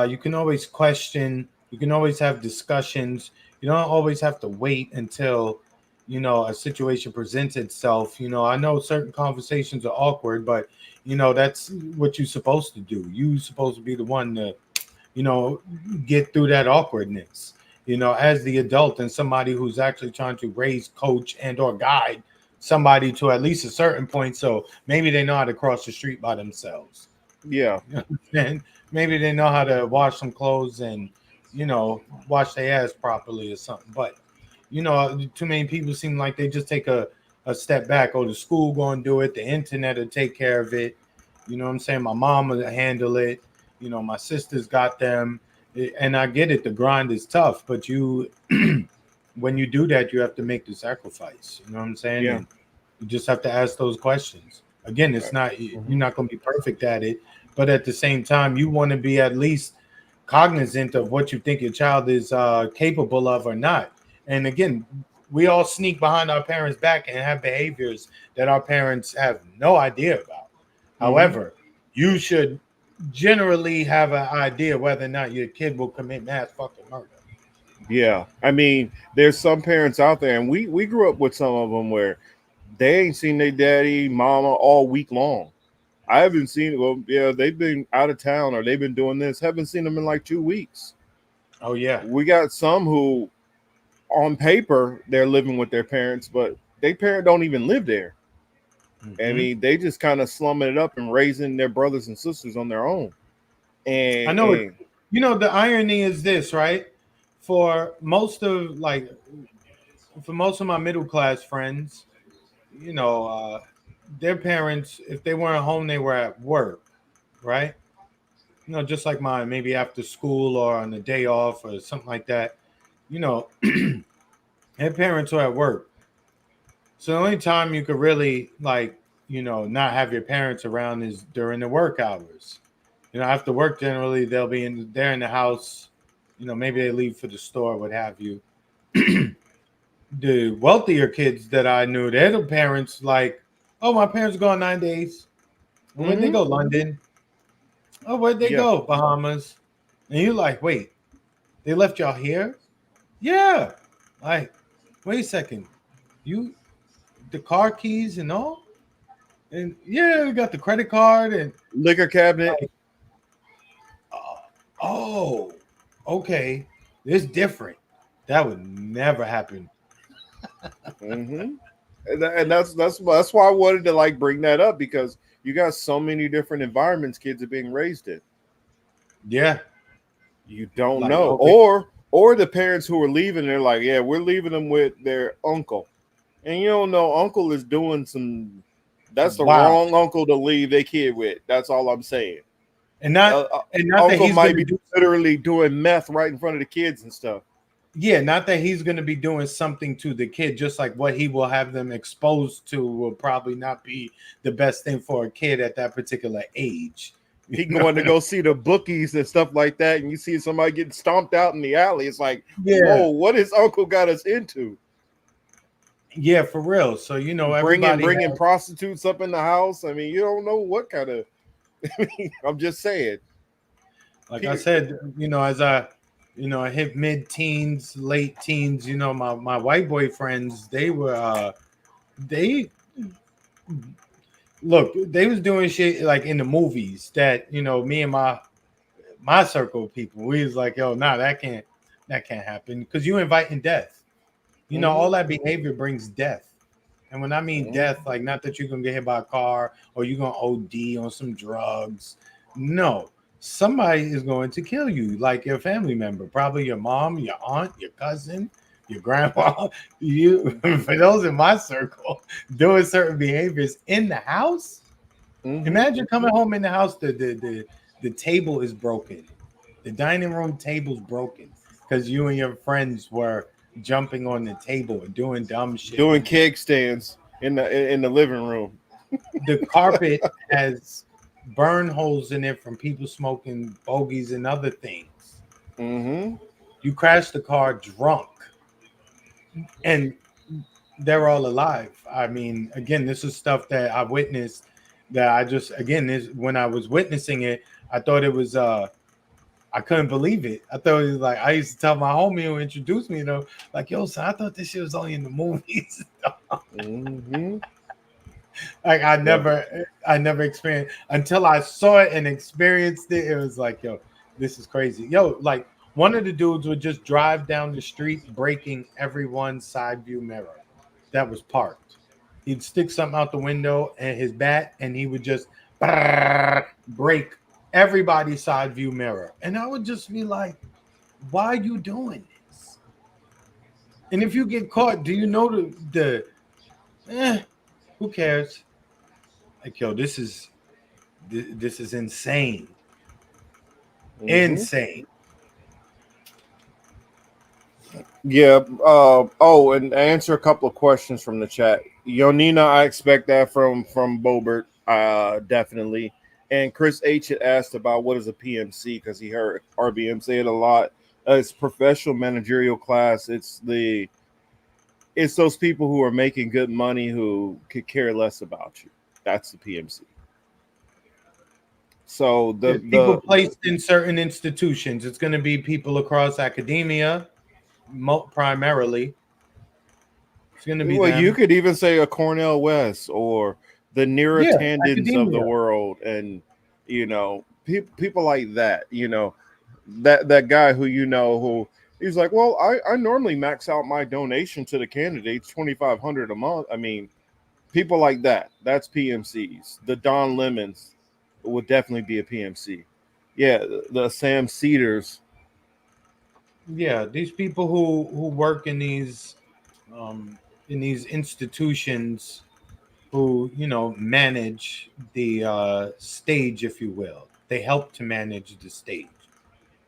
You can always question. You can always have discussions. You don't always have to wait until, a situation presents itself. I know certain conversations are awkward, but, that's what you're supposed to do. You're supposed to be the one to, get through that awkwardness, as the adult and somebody who's actually trying to raise, coach, and or guide somebody to at least a certain point. So maybe they know how to cross the street by themselves. Yeah. And maybe they know how to wash some clothes and, wash their ass properly or something. But, too many people seem like they just take a step back. Oh, the school going to do it. The internet will take care of it. You know what I'm saying? My mom will handle it. My sisters got them. And I get it. The grind is tough. But when you do that, you have to make the sacrifice. You know what I'm saying? Yeah. And you just have to ask those questions. Again, you're not going to be perfect at it. But at the same time, you want to be at least cognizant of what you think your child is capable of or not. And again, we all sneak behind our parents' back and have behaviors that our parents have no idea about. However, you should generally have an idea whether or not your kid will commit mass fucking murder. Yeah. I mean, there's some parents out there, and we grew up with some of them where they ain't seen their daddy, mama all week long. I haven't seen, they've been out of town or they've been doing this. Haven't seen them in like 2 weeks. Oh, yeah. We got some who, on paper, they're living with their parents, but their parent don't even live there. I mean, they just kind of slumming it up and raising their brothers and sisters on their own. And I know the irony is this, right? For most of my middle class friends, their parents, if they weren't home, they were at work, right? Just like mine, maybe after school or on a day off or something like that. Their parents are at work. So the only time you could really not have your parents around is during the work hours. After work, generally they'll be they're in the house. Maybe they leave for the store, what have you. The wealthier kids that I knew, their parents like, oh, my parents gone 9 days. Where'd they go? London. Oh, where'd they go? Bahamas. And you're like, wait, they left y'all here? Yeah. Like, wait a second. The car keys and all? And yeah, we got the credit card and liquor cabinet. Like, oh, okay. It's different. That would never happen. And that's why I wanted to bring that up, because you got so many different environments kids are being raised in. Yeah. You don't know. Okay. Or the parents who are leaving, they're like, yeah, we're leaving them with their uncle. And you don't know, uncle is doing that's the wrong uncle to leave their kid with. That's all I'm saying. And not uncle might be literally doing meth right in front of the kids and stuff. Yeah, not that he's going to be doing something to the kid, just like what he will have them exposed to will probably not be the best thing for a kid at that particular age. He going to go see the bookies and stuff like that, and you see somebody getting stomped out in the alley. It's like, whoa, what has uncle got us into? Yeah, for real. So, bringing prostitutes up in the house. I mean, you don't know what kind of, I'm just saying. Like I said, as I hit mid-teens, late teens, my white boyfriends, they look, they was doing shit like in the movies that me and my circle of people, we was like, yo, nah, that can't happen because you inviting death. All that behavior brings death. And when I mean death, like not that you're gonna get hit by a car or you're gonna OD on some drugs. No, somebody is going to kill you, like your family member, probably your mom, your aunt, your cousin, your grandma. You, for those in my circle, doing certain behaviors in the house. Imagine coming home in the house, the table is broken, the dining room table's broken because you and your friends were jumping on the table and doing dumb shit. Doing keg stands in the living room. The carpet has burn holes in it from people smoking bogeys and other things. You crashed the car drunk, and they're all alive. I mean, again, this is stuff that I witnessed. That I just this when I was witnessing it, I thought it was I couldn't believe it. I thought it was like I used to tell my homie who introduced me, like, yo, son, I thought this shit was only in the movies. Like I never experienced until I saw it and experienced it. It was like, yo, this is crazy. Yo, like one of the dudes would just drive down the street breaking everyone's side view mirror that was parked. He'd stick something out the window and his bat, and he would just break everybody's side view mirror. And I would just be like, why are you doing this? And if you get caught, do you know who cares? Like, yo, this is insane. Insane. Yeah. And answer a couple of questions from the chat. Yonina, I expect that from Bobert, definitely. And Chris H had asked about what is a PMC because he heard RBM say it a lot. It's professional managerial class. It's those people who are making good money who could care less about you. That's the PMC. So the people placed in certain institutions. It's going to be people across academia, primarily. It's going to be them. You could even say a Cornell West or the Neurotandons of the world, and people like that. That guy who who he's like, well, I normally max out my donation to the candidates $2,500 a month. I mean, people like that. That's PMCs. The Don Lemons would definitely be a PMC. Yeah, the Sam Cedars. Yeah, these people who work in these institutions, who manage the stage, if you will. They help to manage the stage.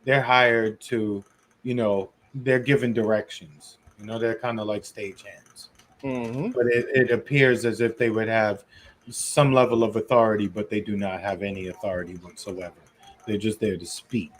They're hired to, they're given directions. They're kind of like stagehands. But it appears as if they would have some level of authority, but they do not have any authority whatsoever. They're just there to speak,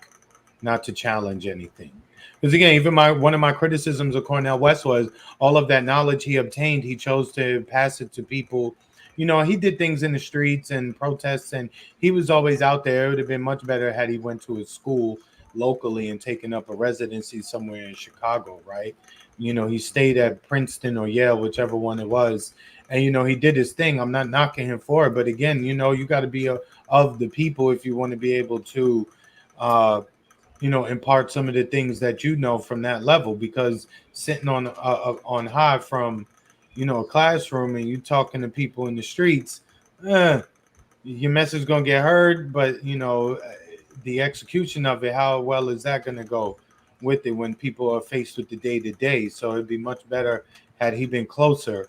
not to challenge anything. Because again, even one of my criticisms of Cornell West was all of that knowledge he obtained, he chose to pass it to people. He did things in the streets and protests, and he was always out there. It would have been much better had he went to a school locally and taken up a residency somewhere in Chicago, right? He stayed at Princeton or Yale, whichever one it was. And, he did his thing. I'm not knocking him for it. But again, you got to be of the people if you want to be able to, impart some of the things that from that level. Because sitting on high from, a classroom and you talking to people in the streets, your message is going to get heard. But, the execution of it, how well is that going to go with it when people are faced with the day-to-day? So it'd be much better had he been closer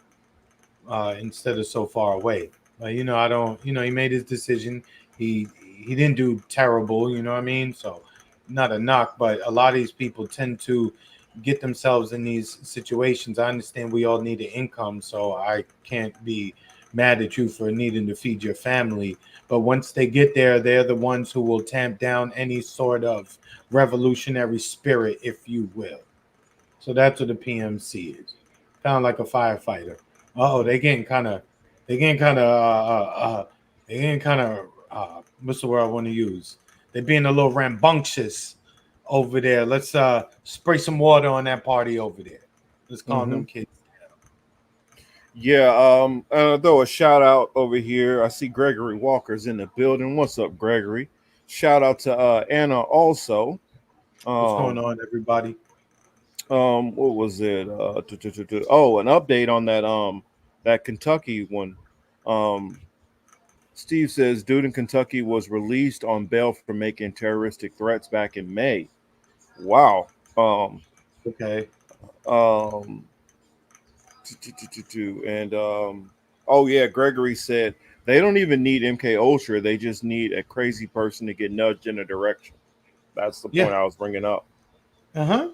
instead of so far away. But I don't. He made his decision. He didn't do terrible. You know what I mean? So not a knock, but a lot of these people tend to get themselves in these situations. I understand we all need an income, so I can't be mad at you for needing to feed your family. But once they get there, they're the ones who will tamp down any sort of revolutionary spirit, if you will. So that's what the PMC is. Kind of like a firefighter. They're getting kind of, what's the word I want to use? They're being a little rambunctious over there. Let's spray some water on that party over there. Let's calm them kids down. Yeah, throw a shout out over here. I see Gregory Walker's in the building. What's up, Gregory? Shout out to Anna also. What's going on, everybody? What was it? Oh, an update on that Kentucky one. Um, Steve says dude in Kentucky was released on bail for making terroristic threats back in May. Wow. Okay. Um, and oh yeah, Gregory said they don't even need MK Ultra. They just need a crazy person to get nudged in a direction. That's the point Yeah. I was bringing up. Uh-huh.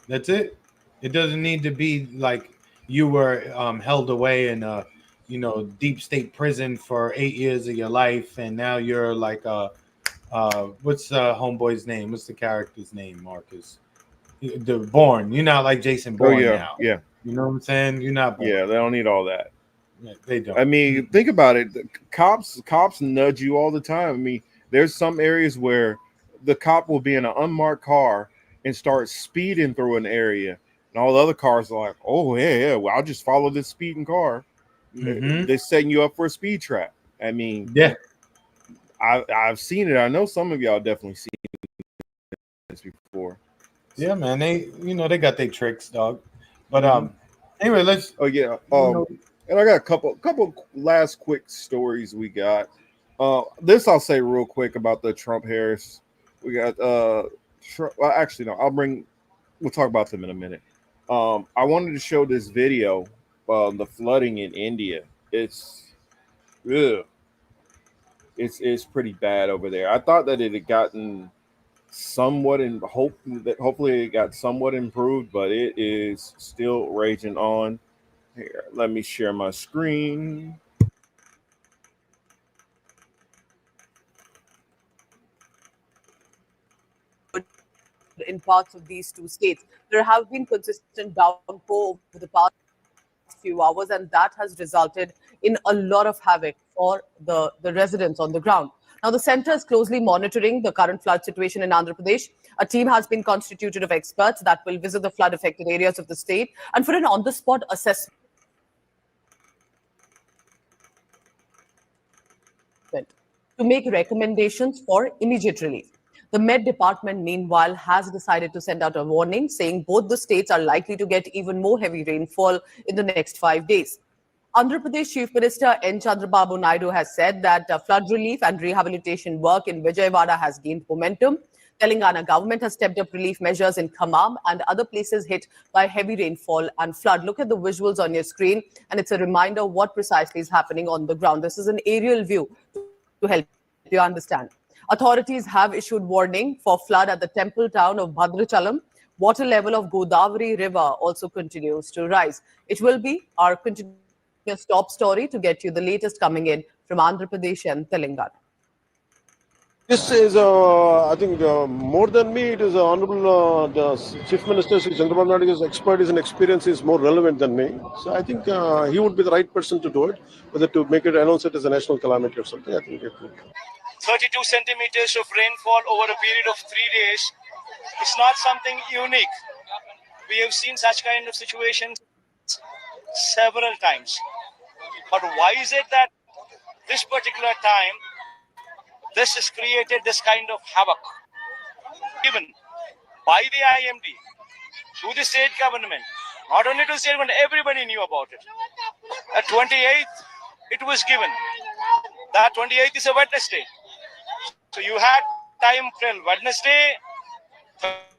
That's it. It doesn't need to be like you were held away in a, deep state prison for 8 years of your life, and now you're like what's homeboy's name? What's the character's name, Marcus? The Born. You're not like Jason Oh Bourne yeah, now. yeah, You know what I'm saying? You're not Bourne. yeah. They don't need all that. Yeah, they don't. I mean, think about it. The cops nudge you all the time. I mean, there's some areas where the cop will be in an unmarked car and start speeding through an area, and all the other cars are like, "Oh yeah, well, I'll just follow this speeding car." Mm-hmm. They're setting you up for a speed trap. I mean, Yeah. I've seen it. I know some of y'all definitely seen this before. Yeah, man. They got their tricks, dog. But anyway, let's. Oh yeah. know- And I got a couple last quick stories we got. This I'll say real quick about the Trump Harris. We got Trump, well, actually no, we'll talk about them in a minute. I wanted to show this video, the flooding in India. It's ugh. It's pretty bad over there. I thought that it had gotten somewhat hopefully it got somewhat improved, but it is still raging on. Here, let me share my screen. In parts of these two states. There have been consistent downpour over the past few hours, and that has resulted in a lot of havoc for the residents on the ground. Now, the center is closely monitoring the current flood situation in Andhra Pradesh. A team has been constituted of experts that will visit the flood affected areas of the state and for an on the spot assessment to make recommendations for immediate relief. The Met Department, meanwhile, has decided to send out a warning saying both the states are likely to get even more heavy rainfall in the next 5 days. Andhra Pradesh Chief Minister N. Chandrababu Naidu has said that flood relief and rehabilitation work in Vijayawada has gained momentum. Telangana government has stepped up relief measures in Khammam and other places hit by heavy rainfall and flood. Look at the visuals on your screen, and it's a reminder what precisely is happening on the ground. This is an aerial view to help you understand. Authorities have issued warning for flood at the temple town of Bhadrachalam. Water level of Godavari River also continues to rise. It will be our continuous top story to get you the latest coming in from Andhra Pradesh and Telangana. This is, I think, more than me, it is Honorable the Chief Minister, Sri Chandrababu Naidu's expertise and experience is more relevant than me. So I think he would be the right person to do it, whether to make it, announce it as a national calamity or something. I think it would. 32 centimeters of rainfall over a period of 3 days is not something unique. We have seen such kind of situations several times. But why is it that this particular time, this has created this kind of havoc? Given by the IMD to the state government, not only to the state government, everybody knew about it. At 28th, it was given. That 28th is a Wednesday. So you had time till Wednesday,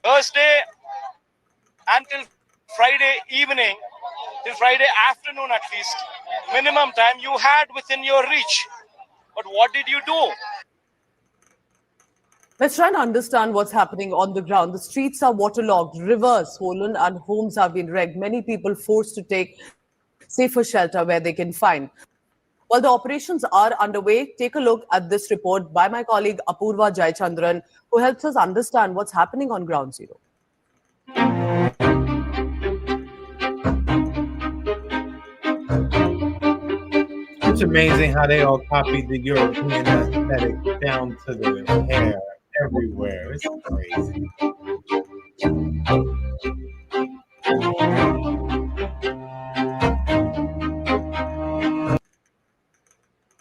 Thursday, until Friday evening, till Friday afternoon at least, minimum time you had within your reach. But what did you do? Let's try and understand what's happening on the ground. The streets are waterlogged, rivers swollen, and homes have been wrecked. Many people forced to take safer shelter where they can find. While the operations are underway, take a look at this report by my colleague Apurva Jayachandran, who helps us understand what's happening on ground zero. It's amazing how they all copied the European aesthetic down to the hair everywhere. It's crazy.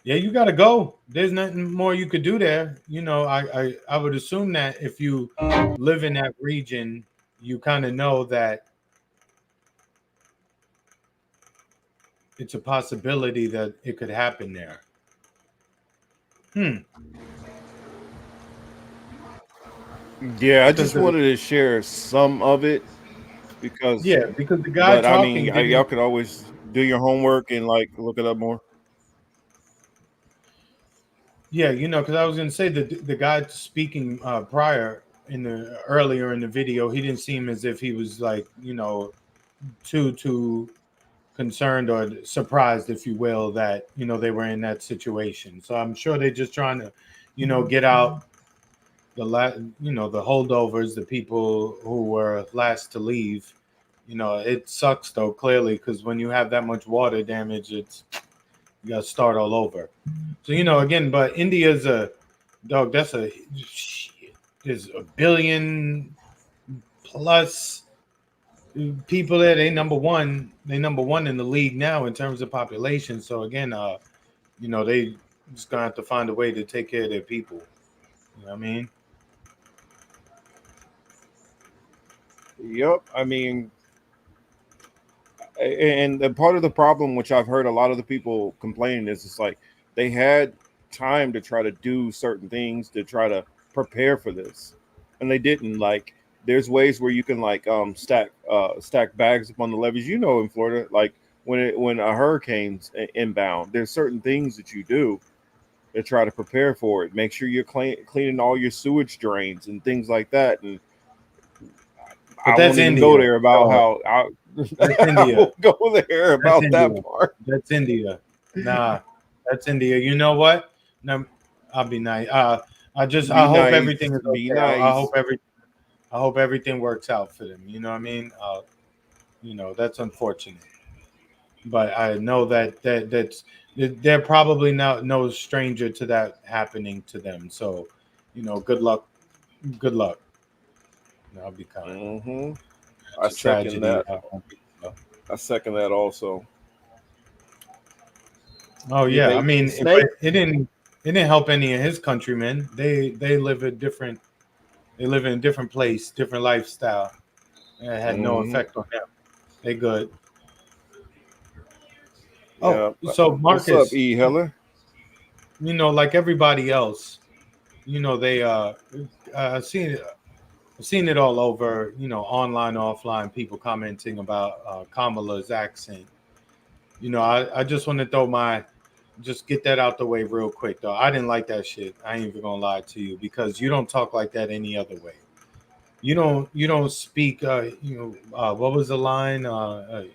Yeah, you got to go. There's nothing more you could do there. I would assume that if you live in that region, you kind of know that it's a possibility that it could happen there. Yeah, I just Because wanted to share some of it because, because the guy but I mean, talking y'all didn't. could always do your homework and like look it up more. Yeah, because I was gonna say the guy speaking prior earlier in the video, he didn't seem as if he was like too concerned or surprised, if you will, that they were in that situation. So I'm sure they're just trying to get out the holdovers, the people who were last to leave. It sucks though, clearly, because when you have that much water damage, you got to start all over. So again, but India's a dog. There's a billion plus people there. They number one. They number one in the league now in terms of population. So again, they just gonna have to find a way to take care of their people. You know what I mean? Yep. I mean, and the part of the problem, which I've heard a lot of the people complaining, is it's like they had time to try to do certain things to try to prepare for this, and they didn't. Like, there's ways where you can like stack bags up on the levees. In Florida, like when a hurricane's inbound, there's certain things that you do to try to prepare for it. Make sure you're cleaning all your sewage drains and things like that. And But I that's won't even go India. there about So how that's I India. won't go there That's about that India. part. That's India. Nah, that's India. You know what? No, I'll be nice. I Be hope nice. everything is Be okay. nice. I hope everything works out for them. You know what I mean? That's unfortunate, but I know they're probably not no stranger to that happening to them. So, good luck. Good luck. I'll be kind. Hmm. I It's a second tragedy. that. I second that also. Oh You yeah, I think mean, but snake? it didn't help any of his countrymen. They live in a different place, different lifestyle. And it had no Hmm. effect on them. They good. Oh, Yeah. so What's up, Marcus, E Heller? like everybody else, they I've seen it all over, online, offline, people commenting about Kamala's accent. I just want to just get that out the way real quick though. I didn't like that shit. I ain't even gonna lie to you because you don't talk like that any other way. You don't speak. What was the line? The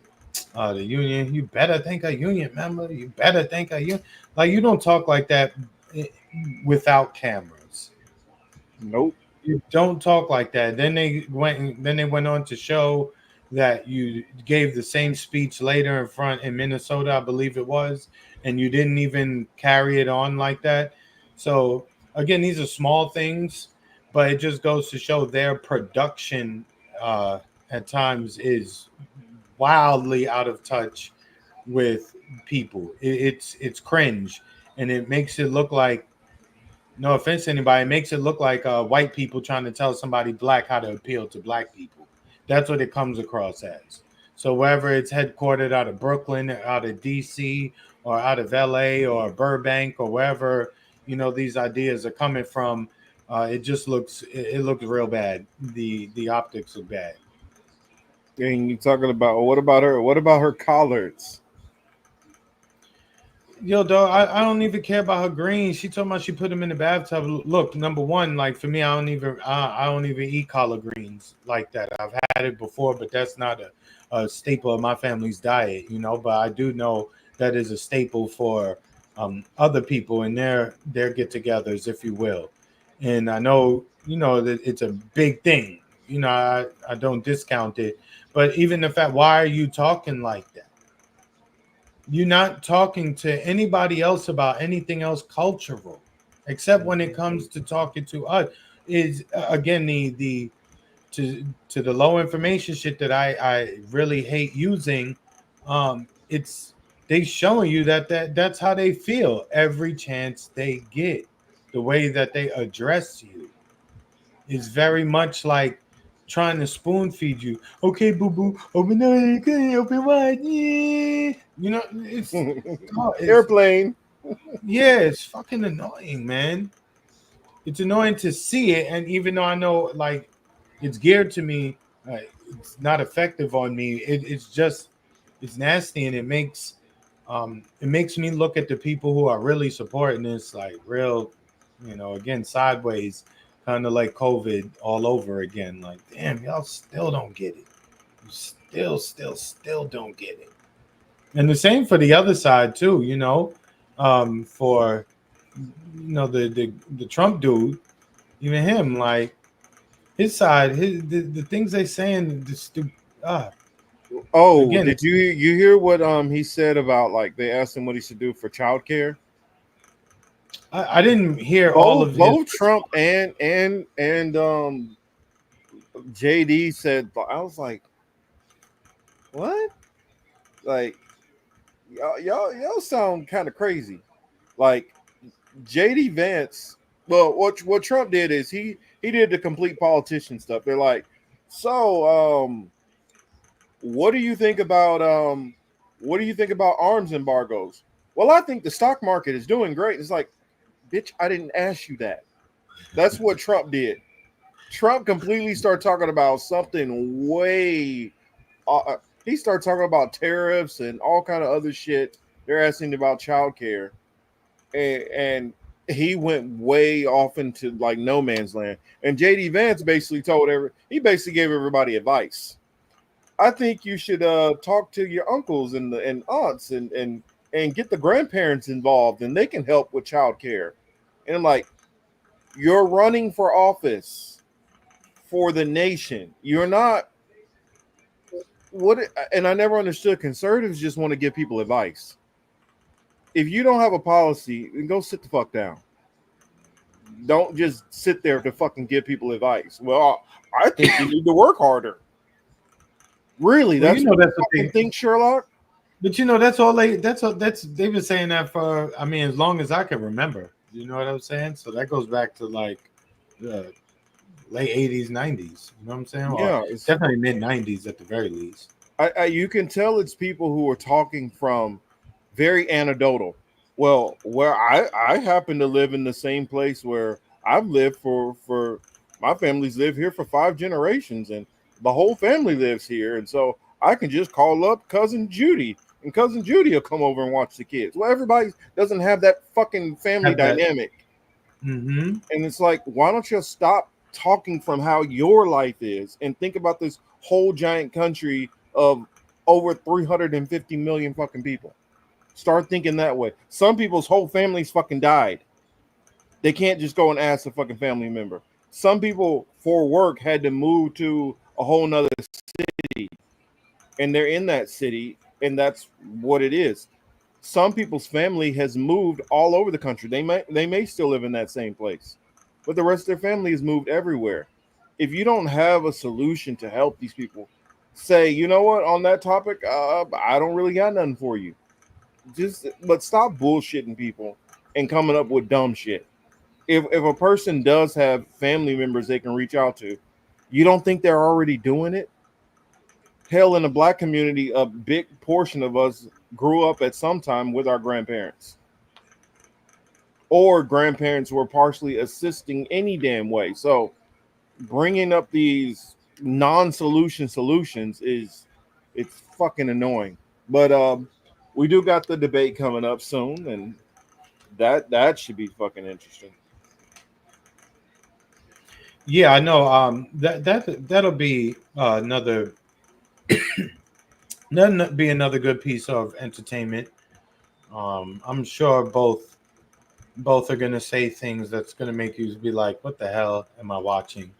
union. You better think a union member. You better think a union. Like you don't talk like that eh, without cameras. Nope. You don't talk like that. Then they went on to show that you gave the same speech later in Minnesota, I believe it was, and you didn't even carry it on like that. So again, these are small things, but it just goes to show their production uh, at times is wildly out of touch with people. It's cringe, and it makes it look like, no offense to anybody, it makes it look like white people trying to tell somebody black how to appeal to black people. That's what it comes across as. So wherever it's headquartered out of Brooklyn, out of DC, or out of LA or Burbank or wherever, these ideas are coming from, it just looks real bad. The optics are bad. And you talking about what about her? What about her collards? Yo, dog, I don't even care about her greens. She told me she put them in the bathtub. Look, number one, like for me, I don't even eat collard greens like that. I've had it before, but that's not a staple of my family's diet, But I do know that is a staple for other people in their get-togethers, if you will. And I know, that it's a big thing. I don't discount it, but even the fact, why are you talking like that? You're not talking to anybody else about anything else cultural, except when it comes to talking to us. Is again the to the low information shit that I really hate using. It's they showing you that's how they feel every chance they get. The way that they address you is very much like trying to spoon feed you. Okay, boo boo, open the open wide. Yeah. You know, it's Airplane. yeah, it's fucking annoying, man. It's annoying to see it, and even though I know like it's geared to me, it's not effective on me. It's just it's nasty, and it makes me look at the people who are really supporting this like real, again sideways, kind of like COVID all over again. Like, damn, y'all still don't get it. You still don't get it. And the same for the other side too. For the Trump dude, even him, like his side, the things they saying, uh, Oh, again, did you hear what he said about, like, they asked him what he should do for childcare? I didn't hear all Both of his. both Trump and JD said. I was like, what? Like, y'all sound kind of crazy. Like, JD Vance. Well, what Trump did is he did the complete politician stuff. They're like, so what do you think about arms embargoes? Well, I think the stock market is doing great. It's like, bitch, I didn't ask you that. That's what Trump did. Trump completely started talking about something way. He started talking about tariffs and all kind of other shit. They're asking about childcare, and he went way off into like no man's land. And JD Vance basically he basically gave everybody advice. I think you should talk to your uncles and aunts and get the grandparents involved, and they can help with childcare. And I'm like, you're running for office for the nation. You're not and I never understood conservatives just want to give people advice. If you don't have a policy, then go sit the fuck down. Don't just sit there to fucking give people advice. Well, I think you need to work harder. Really, Well, that's that's what the you thing. think, Sherlock? But they've been saying that for as long as I can remember. You know what I'm saying? So that goes back to like the late 80s, 90s. You know what I'm saying? Yeah, Or it's definitely mid 90s at the very least. you can tell it's people who are talking from very anecdotal. Well, where I happen to live in the same place where I've lived for my family's lived here for 5 generations, and the whole family lives here, and so I can just call up cousin Judy, and cousin Judy will come over and watch the kids. Well, everybody doesn't have that fucking family Have that. dynamic, Mm-hmm. and it's like, why don't you stop talking from how your life is and think about this whole giant country of over 350 million fucking people? Start thinking that way. Some people's whole families fucking died. They can't just go and ask a fucking family member. Some people for work had to move to a whole nother city, and they're in that city, and that's what it is. Some people's family has moved all over the country. They may still live in that same place, but the rest of their family has moved everywhere. If you don't have a solution to help these people, say, you know what, on that topic, I don't really got nothing for you. But stop bullshitting people and coming up with dumb shit. If a person does have family members they can reach out to, you don't think they're already doing it? Hell, in the black community, a big portion of us grew up at some time with our grandparents, or grandparents were partially assisting any damn way. So bringing up these non-solution solutions it's fucking annoying. But we do got the debate coming up soon, and that should be fucking interesting. Yeah, I know. That'll be another good piece of entertainment. I'm sure both are gonna say things that's gonna make you be like, "What the hell am I watching?"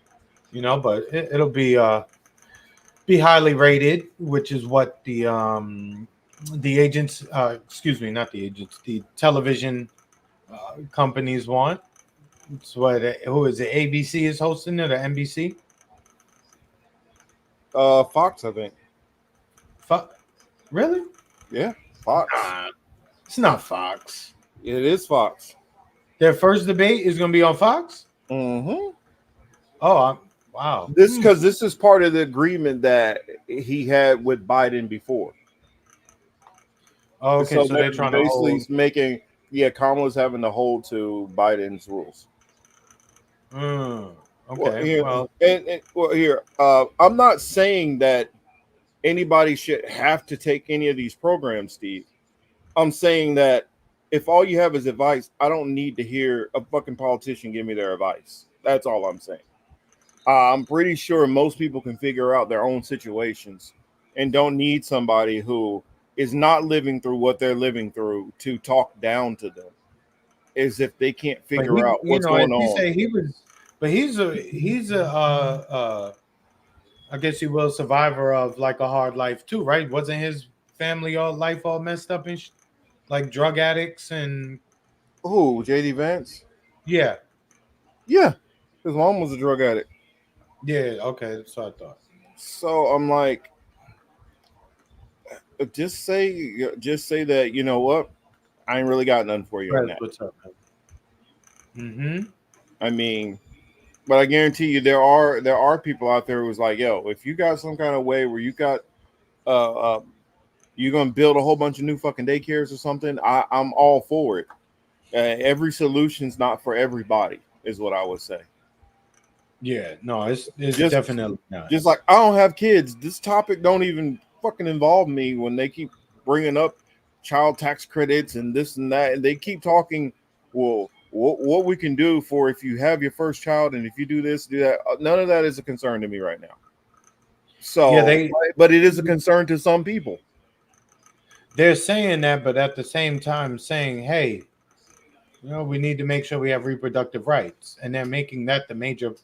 But it'll be highly rated, which is what the agents, excuse me, not the agents, the television companies want. It's what who is it? ABC is hosting it or NBC? Fox, I think. Really? Yeah. Fox. It's not Fox. It is Fox. Their first debate is going to be on Fox. Mm-hmm. Oh, wow. Because this is part of the agreement that he had with Biden before. Oh, okay, so they're trying to basically hold. making Kamala's having to hold to Biden's rules. Okay, well, Here, I'm not saying that anybody should have to take any of these programs, Steve. I'm saying that if all you have is advice, I don't need to hear a fucking politician give me their advice. That's all I'm saying. I'm pretty sure most people can figure out their own situations and don't need somebody who is not living through what they're living through to talk down to them, as if they can't but figure out what's going if you on. say he was, but he's a I guess you will, survivor of like a hard life too, right? Wasn't his family all messed up and like drug addicts and Who, JD Vance? yeah, Yeah, his mom was a drug addict. yeah, okay, that's what I thought. So I'm like, just say that, you know what? I ain't really got nothing for you on that. What's up, man? I mean, but I guarantee you there are people out there who's like, yo, if you got some kind of way where you got you're gonna build a whole bunch of new fucking daycares or something, I'm all for it. Every solution's not for everybody, is what I would say. Yeah, no, it's Just- definitely not. Just like I don't have kids, this topic don't even fucking involve me when they keep bringing up child tax credits and this and that, and they keep talking. Well, what we can do for if you have your first child and if you do this, do that. None of that is a concern to me right now. So, Yeah, but it is a concern to some people. They're saying that, but at the same time saying, hey, we need to make sure we have reproductive rights. And they're making that the major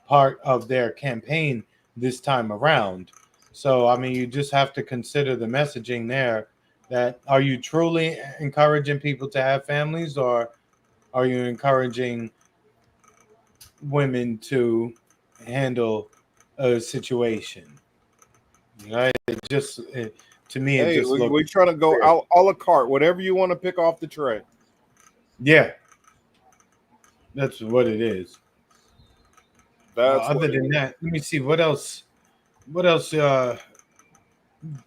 part of their campaign this time around. So, I mean, you just have to consider the messaging there that are you truly encouraging people to have families, or are you encouraging women to handle a situation? Right? To me, it Hey, just looks. we're trying to go out a la carte, whatever you want to pick off the tray. Yeah, that's what it is. Other than that, let me see what else. What else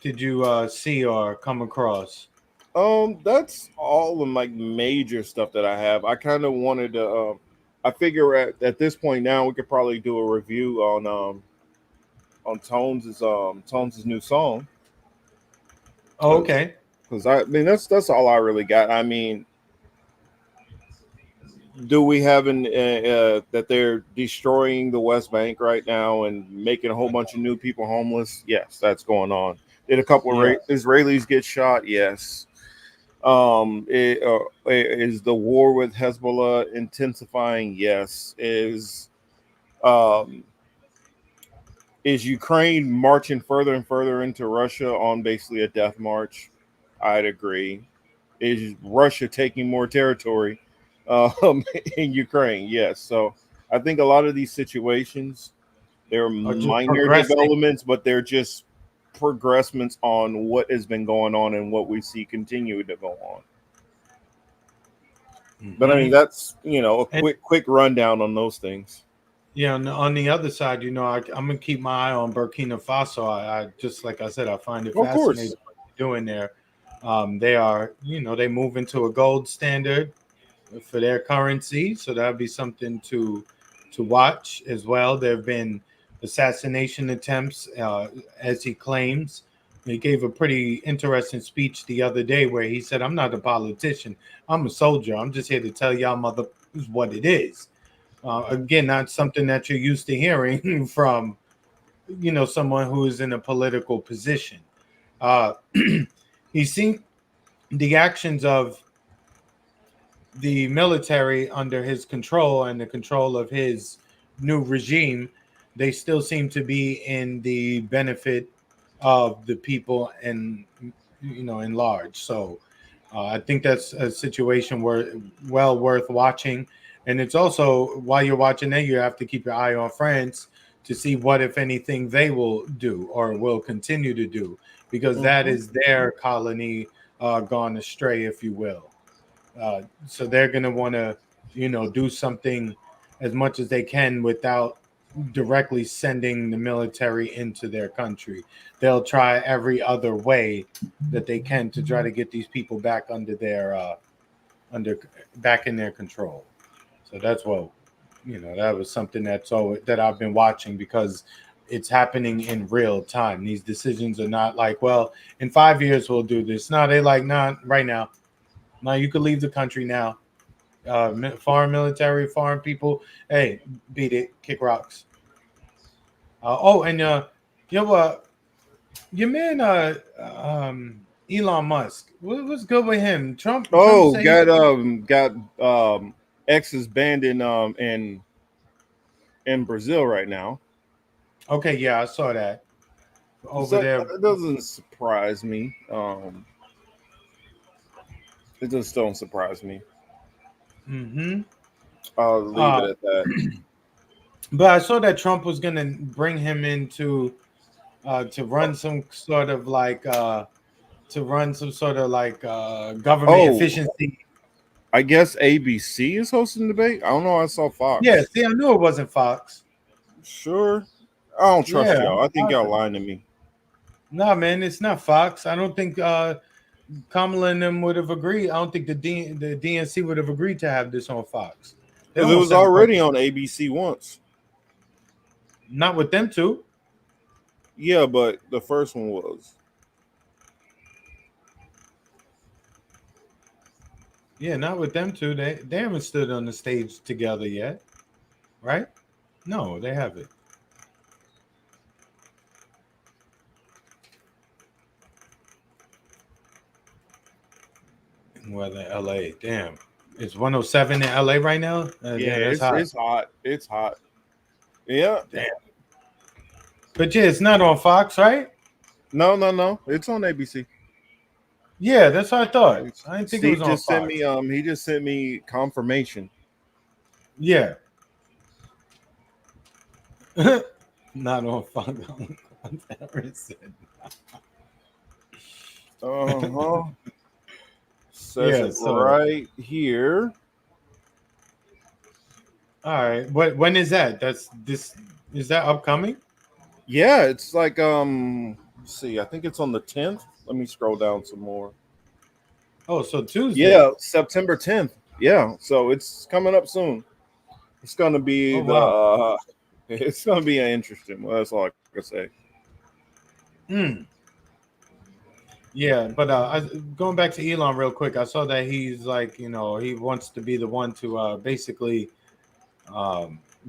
did you see or come across? That's all the like major stuff that I have. I kind of wanted to. I figure at this point now we could probably do a review on Tones' new song. Oh, okay. Because I mean that's all I really got. I mean, do we have that they're destroying the West Bank right now and making a whole bunch of new people homeless? Yes, that's going on. Did a couple of Israelis get shot? Yes. Is the war with Hezbollah intensifying? Yes. Is Ukraine marching further and further into Russia on basically a death march? I'd agree. Is Russia taking more territory in Ukraine? Yes. So I think a lot of these situations, they're minor developments, but they're just progressments on what has been going on and what we see continue to go on. But I mean, that's a quick rundown on those things. Yeah, on the other side, I'm gonna keep my eye on Burkina Faso. I just like I said, I find it fascinating what they're doing there. They are, they move into a gold standard for their currency, so that'd be something to watch as well. There have been assassination attempts, as he claims. He gave a pretty interesting speech the other day where he said, "I'm not a politician. I'm a soldier. I'm just here to tell y'all mother what it is." Again, not something that you're used to hearing from, someone who is in a political position. He's seen the actions of the military under his control and the control of his new regime. They still seem to be in the benefit of the people and, in large. So I think that's a situation well worth watching. And it's also, while you're watching that, you have to keep your eye on France to see what, if anything, they will do or will continue to do, because that is their colony gone astray, if you will. So they're going to want to, do something as much as they can without directly sending the military into their country. They'll try every other way that they can to try to get these people back back in their control. So that's what, that was something that I've been watching because it's happening in real time. These decisions are not like, well, in 5 years we'll do this. No, they like, nah, right now. No, you could leave the country now. Foreign military, foreign people. Hey, beat it, kick rocks. And your man, Elon Musk. What's good with him? Trump. Oh, Trump got X is banned in Brazil right now. Okay, yeah, I saw that over there. It doesn't surprise me. It just don't surprise me. Mm-hmm. I'll leave it at that. But I saw that Trump was gonna bring him into to run some sort of like government efficiency. I guess ABC is hosting the debate. I don't know. I saw Fox. Yeah, see, I knew it wasn't Fox. Sure. I don't trust y'all. I think y'all lying to me. No, man, it's not Fox. I don't think Kamala and them would have agreed. I don't think the DNC would have agreed to have this on Fox. Because it was already on ABC once. Not with them two. Yeah, but the first one was. Yeah, not with them two. They haven't stood on the stage together yet, right? No, they haven't. Weather, LA. Damn, it's 107 in LA right now. It's hot. It's hot. Yeah. Damn. But yeah, it's not on Fox, right? No. It's on ABC. Yeah, that's what I thought. I didn't think it was on Fox. He just sent me confirmation. Yeah. Not on Fox. Says right here. All right. When is that? Is that upcoming? Yeah, it's like let's see, I think it's on the 10th. Let me scroll down some more. Oh, so Tuesday. Yeah, September 10th. Yeah, so it's coming up soon. It's gonna be it's gonna be an interesting one. That's all I can say. Yeah, but going back to Elon real quick, I saw that he's like, he wants to be the one to basically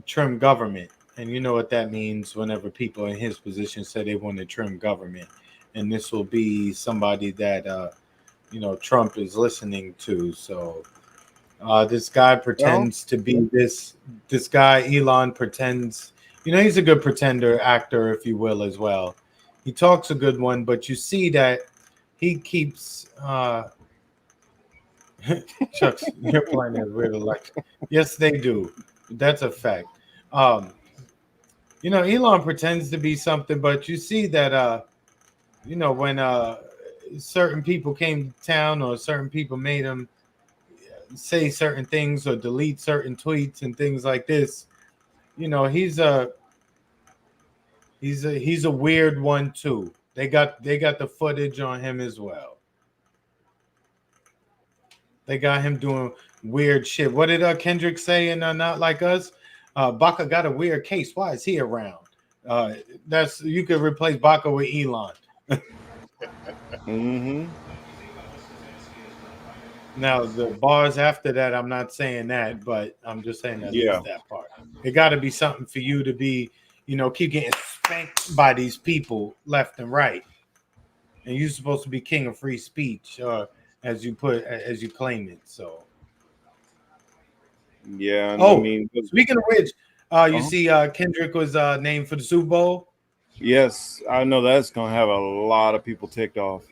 trim government. And you know what that means whenever people in his position say they want to trim government. And this will be somebody that, Trump is listening to. So this guy pretends to be this guy, Elon pretends, he's a good pretender actor, if you will, as well. He talks a good one, but you see that he keeps Chuck, your planet really like. Yes, they do. That's a fact. Elon pretends to be something, but you see that when certain people came to town or certain people made him say certain things or delete certain tweets and things like this, he's a weird one too. They got the footage on him as well. They got him doing weird shit. What did Kendrick say in Not Like Us? Baca got a weird case. Why is he around? You could replace Baca with Elon. Now the bars after that, I'm not saying that, but I'm just saying that that part. It got to be something for you to be, keep getting spanked by these people left and right, and you're supposed to be king of free speech, as you claim it. So. Yeah. Speaking of which, you see, Kendrick was named for the Super Bowl. Yes, I know that's gonna have a lot of people ticked off.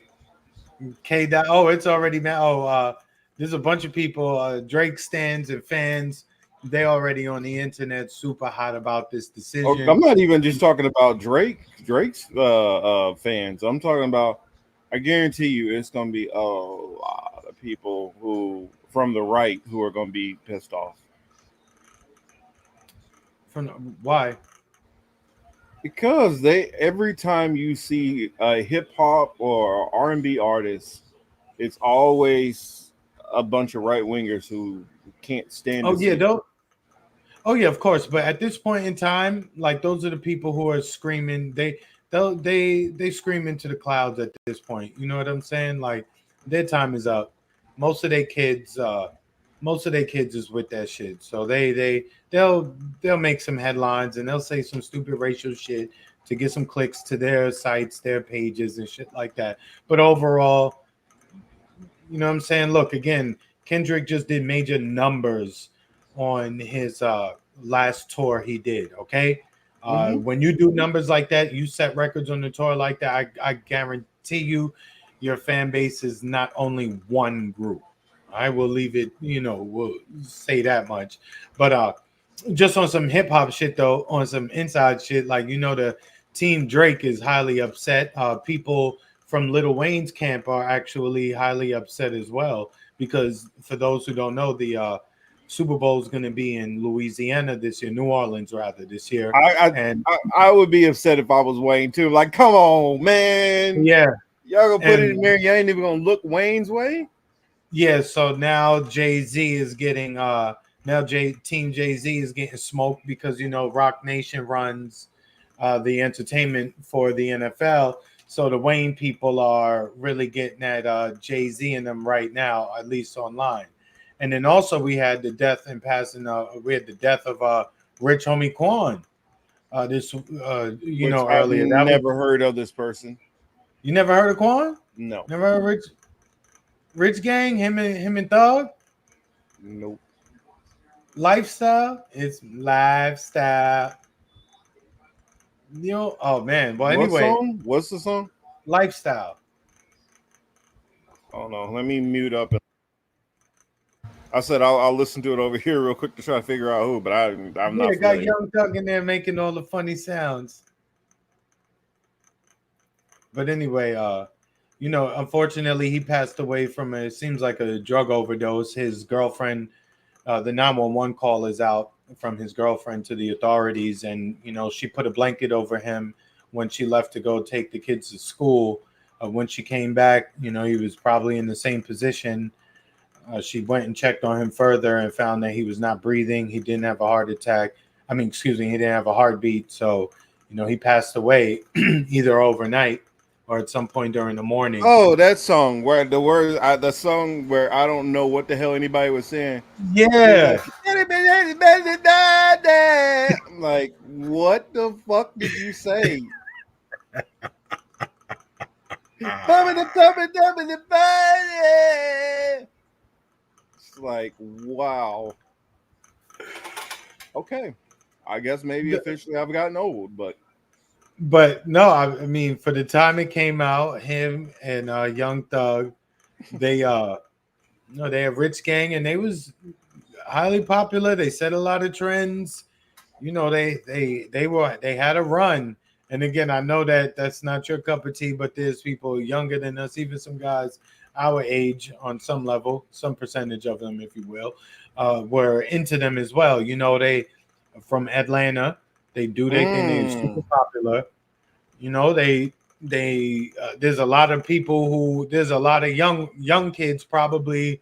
It's already there's a bunch of people, Drake stands and fans. They already on the internet super hot about this decision. I'm not even just talking about Drake's fans. I'm talking about I guarantee you, it's going to be a lot of people who from the right who are going to be pissed off. Why? Because they every time you see a hip hop or R&B artist, it's always a bunch of right wingers who can't stand to Oh yeah, see. though. Oh yeah, of course. But at this point in time, like those are the people who are screaming. They scream into the clouds at this point. You know what I'm saying? Like their time is up. Most of their kids, most of their kids is with that shit. So they'll make some headlines and they'll say some stupid racial shit to get some clicks to their sites, their pages, and shit like that. But overall, you know what I'm saying? Look, again, Kendrick just did major numbers on his last tour he did. Okay. Mhm. When you do numbers like that, you set records on the tour like that, I guarantee you your fan base is not only one group. I will leave it, we'll say that much. But just on some hip hop shit though, on some inside shit, like the team Drake is highly upset. People from Lil Wayne's camp are actually highly upset as well because for those who don't know, the Super Bowl is going to be in Louisiana this year, New Orleans rather this year, I, and I I would be upset if I was Wayne too. Like, come on, man. yeah, Y'all gonna put it in and there. You ain't even gonna look Wayne's way. yeah. So now Jay-Z is getting Team Jay-Z is getting smoked because Rock Nation runs the entertainment for the NFL. So the Wayne people are really getting at Jay-Z and them right now, at least online. And then also we had the death and passing. We had the death of Rich Homie Quan. This Which I've earlier. That was never heard of this person. You never heard of Quan? No. Never heard of Rich Gang? Him and Thug? Nope. Lifestyle? It's lifestyle. Oh man. Well, What anyway, song? What's the song? lifestyle. Oh no. Let me mute up. I said I'll listen to it over here real quick to try to figure out who, but I'm Yeah, not got familiar. Young Thug in there making all the funny sounds. But anyway, unfortunately, he passed away from it seems like a drug overdose. His girlfriend, the 911 call is out from his girlfriend to the authorities, and she put a blanket over him when she left to go take the kids to school. When she came back, he was probably in the same position. She went and checked on him further and found that he was not breathing. He didn't have a heart attack. I mean, excuse me, he didn't have a heartbeat. So, he passed away either overnight or at some point during the morning. Oh, that song where the words, the song where I don't know what the hell anybody was saying. It's Yeah. like, I'm like, what the fuck did you say? It's like, wow. Okay. I guess maybe officially I've gotten old, But no, I mean, for the time it came out, him and Young Thug, they they have Rich Gang, and they was highly popular. They set a lot of trends. They had a run. And again, I know that that's not your cup of tea, but there's people younger than us, even some guys our age on some level, some percentage of them, if you will, were into them as well. They from Atlanta. They do their thing. They're super popular. They there's a lot of people there's a lot of young kids probably,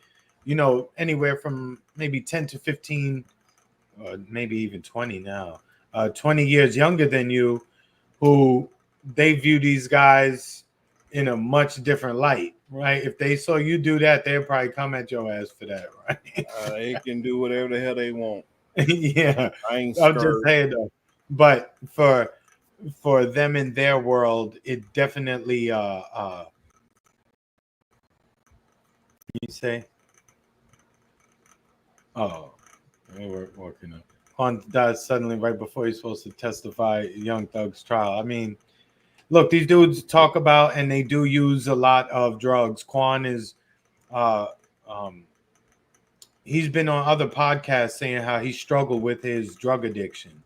anywhere from maybe 10 to 15 or maybe even 20 now, 20 years younger than you, who they view these guys in a much different light, right? If they saw you do that, they'd probably come at your ass for that, right? they can do whatever the hell they want. Yeah, I ain't I'm just scared. saying though. But for them in their world, it definitely you say, oh, we're working on. Han dies suddenly right before he's supposed to testify Young Thug's trial. I mean, look, these dudes talk about and they do use a lot of drugs. Quan is, uh, um, he's been on other podcasts saying how he struggled with his drug addiction,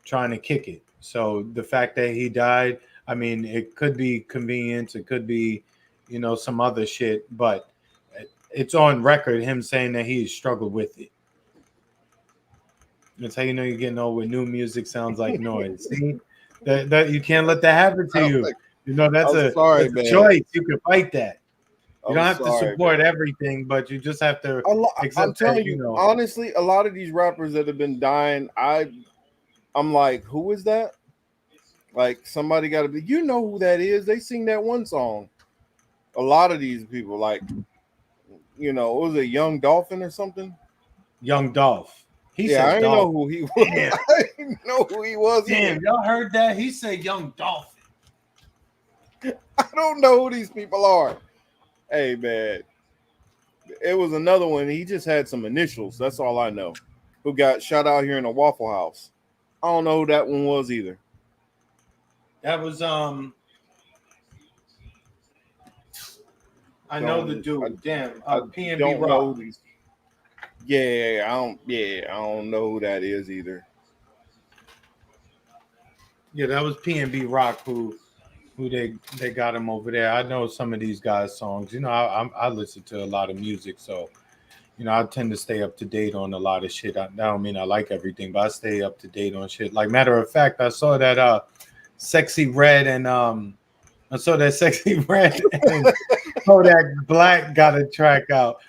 trying to kick it. So the fact that he died, I mean, it could be convenience, it could be you know, some other shit, but it's on record him saying that he struggled with it. That's how you know you're getting old when new music sounds like noise. See, that you can't let that happen to you. You know, that's I'm a sorry, that's a man. choice. You can fight that. You I'm don't have to sorry, support man. everything, but you just have to I'm accept telling that, you, you know. honestly, a lot of these rappers that have been dying, I'm like, who is that? Like, somebody got to be, you know who that is? They sing that one song. A lot of these people, like, you know, what was it, Young Dolphin or something? Young Dolph. He Yeah, I said didn't know Dolph. who he was. Damn. I didn't know who he was. Damn, Either. y'all heard that? He said Young Dolphin. I don't know who these people are. Hey, man. It was another one. He just had some initials. That's all I know. Who got shot out here in a Waffle House. I don't know who that one was either. That was I know the dude. Damn, I PNB don't Rock. know these. Yeah, I don't know who that is either. Yeah, that was PNB Rock who they got him over there. I know some of these guys' songs. You know, I listen to a lot of music, so you know I tend to stay up to date on a lot of shit. I don't mean I like everything, but I stay up to date on shit. Like matter of fact, I saw that Sexy Red and Sexy Red and Kodak Black got a track out.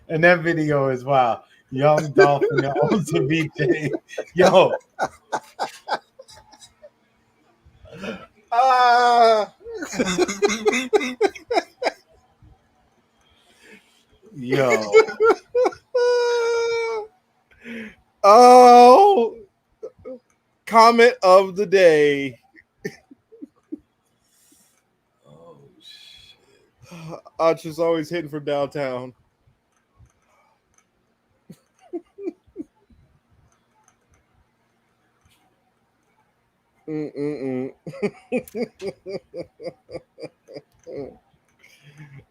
And that video is wild. Young Dolphin and Osa VJ. Yo. Yo. Oh, comment of the day. Oh shit. Arch is always hitting from downtown.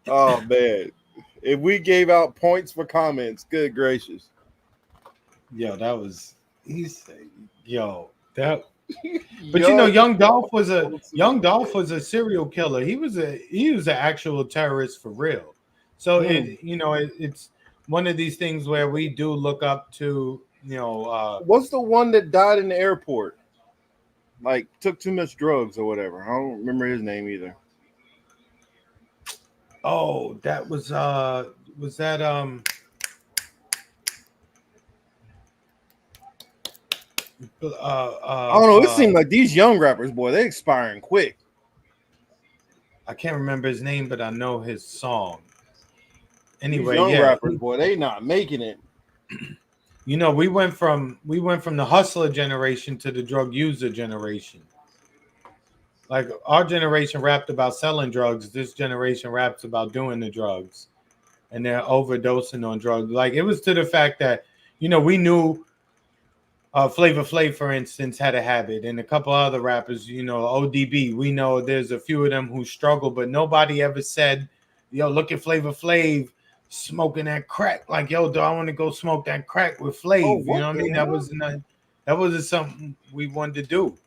Oh man. If we gave out points for comments, good gracious. Yo, that was that. But you know, Young Dolph was a serial killer. He was an actual terrorist for real. So it's one of these things where we do look up to, you know, what's the one that died in the airport? Like took too much drugs or whatever. I don't remember his name either. Oh, that was that I don't know. It seemed like these young rappers, boy, they expiring quick. I can't remember his name, but I know his song. Anyway, these young rappers, boy, they not making it. You know, we went from the hustler generation to the drug user generation. Like our generation rapped about selling drugs. This generation raps about doing the drugs, and they're overdosing on drugs. Like it was to the fact that, you know, we knew Flavor Flav, for instance, had a habit, and a couple other rappers, you know, ODB. We know there's a few of them who struggle, but nobody ever said, "Yo, look at Flavor Flav smoking that crack." Like, yo, do I want to go smoke that crack with Flav? You know what I mean? That wasn't something we wanted to do.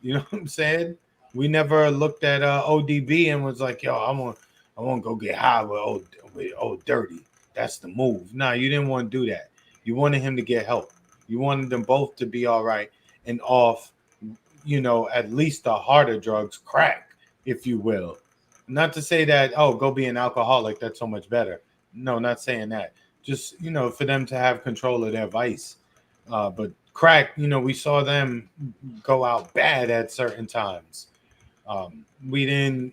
You know what I'm saying? We never looked at ODB and was like, "Yo, I want to go get high with old Dirty. That's the move." Nah, you didn't want to do that. You wanted him to get help. You wanted them both to be all right and off, you know, at least the harder drugs, crack, if you will. Not to say that, oh, go be an alcoholic, that's so much better. No, not saying that. Just, you know, for them to have control of their vice. But crack, you know, we saw them go out bad at certain times. We didn't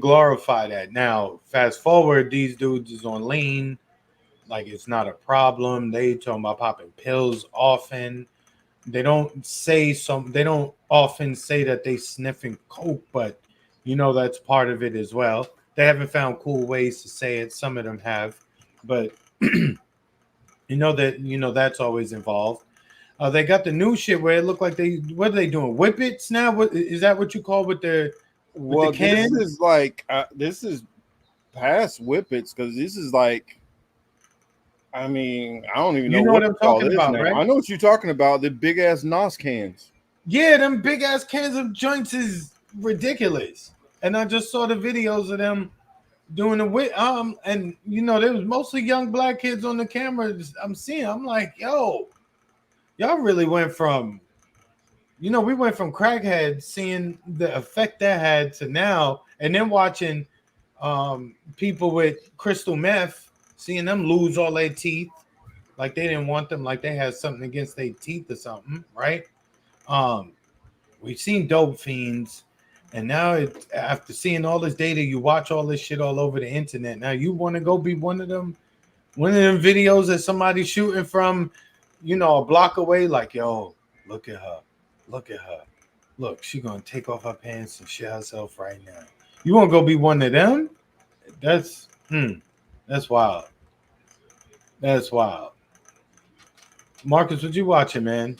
glorify that. Now, fast forward, these dudes is on lean. Like it's not a problem. They talking about popping pills often. They don't often say that they sniffing coke, but you know that's part of it as well. They haven't found cool ways to say it. Some of them have, but you know that's always involved. They got the new shit where it looked like what are they doing? Whippets now? What is that? What you call with the can? This is like this is past whippets because this is like. I mean, I don't even know what I'm talking about, now. right? I know what you're talking about. The big ass NOS cans. Yeah, them big ass cans of joints is ridiculous. And I just saw the videos of them doing the and you know there was mostly young black kids on the cameras. I'm like, yo, y'all really went from, you know, we went from crackheads seeing the effect that had to now, and then watching people with crystal meth, seeing them lose all their teeth, like they didn't want them, like they had something against their teeth or something, right? We've seen dope fiends, and now after seeing all this data, you watch all this shit all over the internet. Now you want to go be one of them videos that somebody's shooting from, you know, a block away, like, yo, look at her. Look, she gonna take off her pants and shit herself right now. You want to go be one of them? That's wild. That's wild. Marcus, what you watching, man?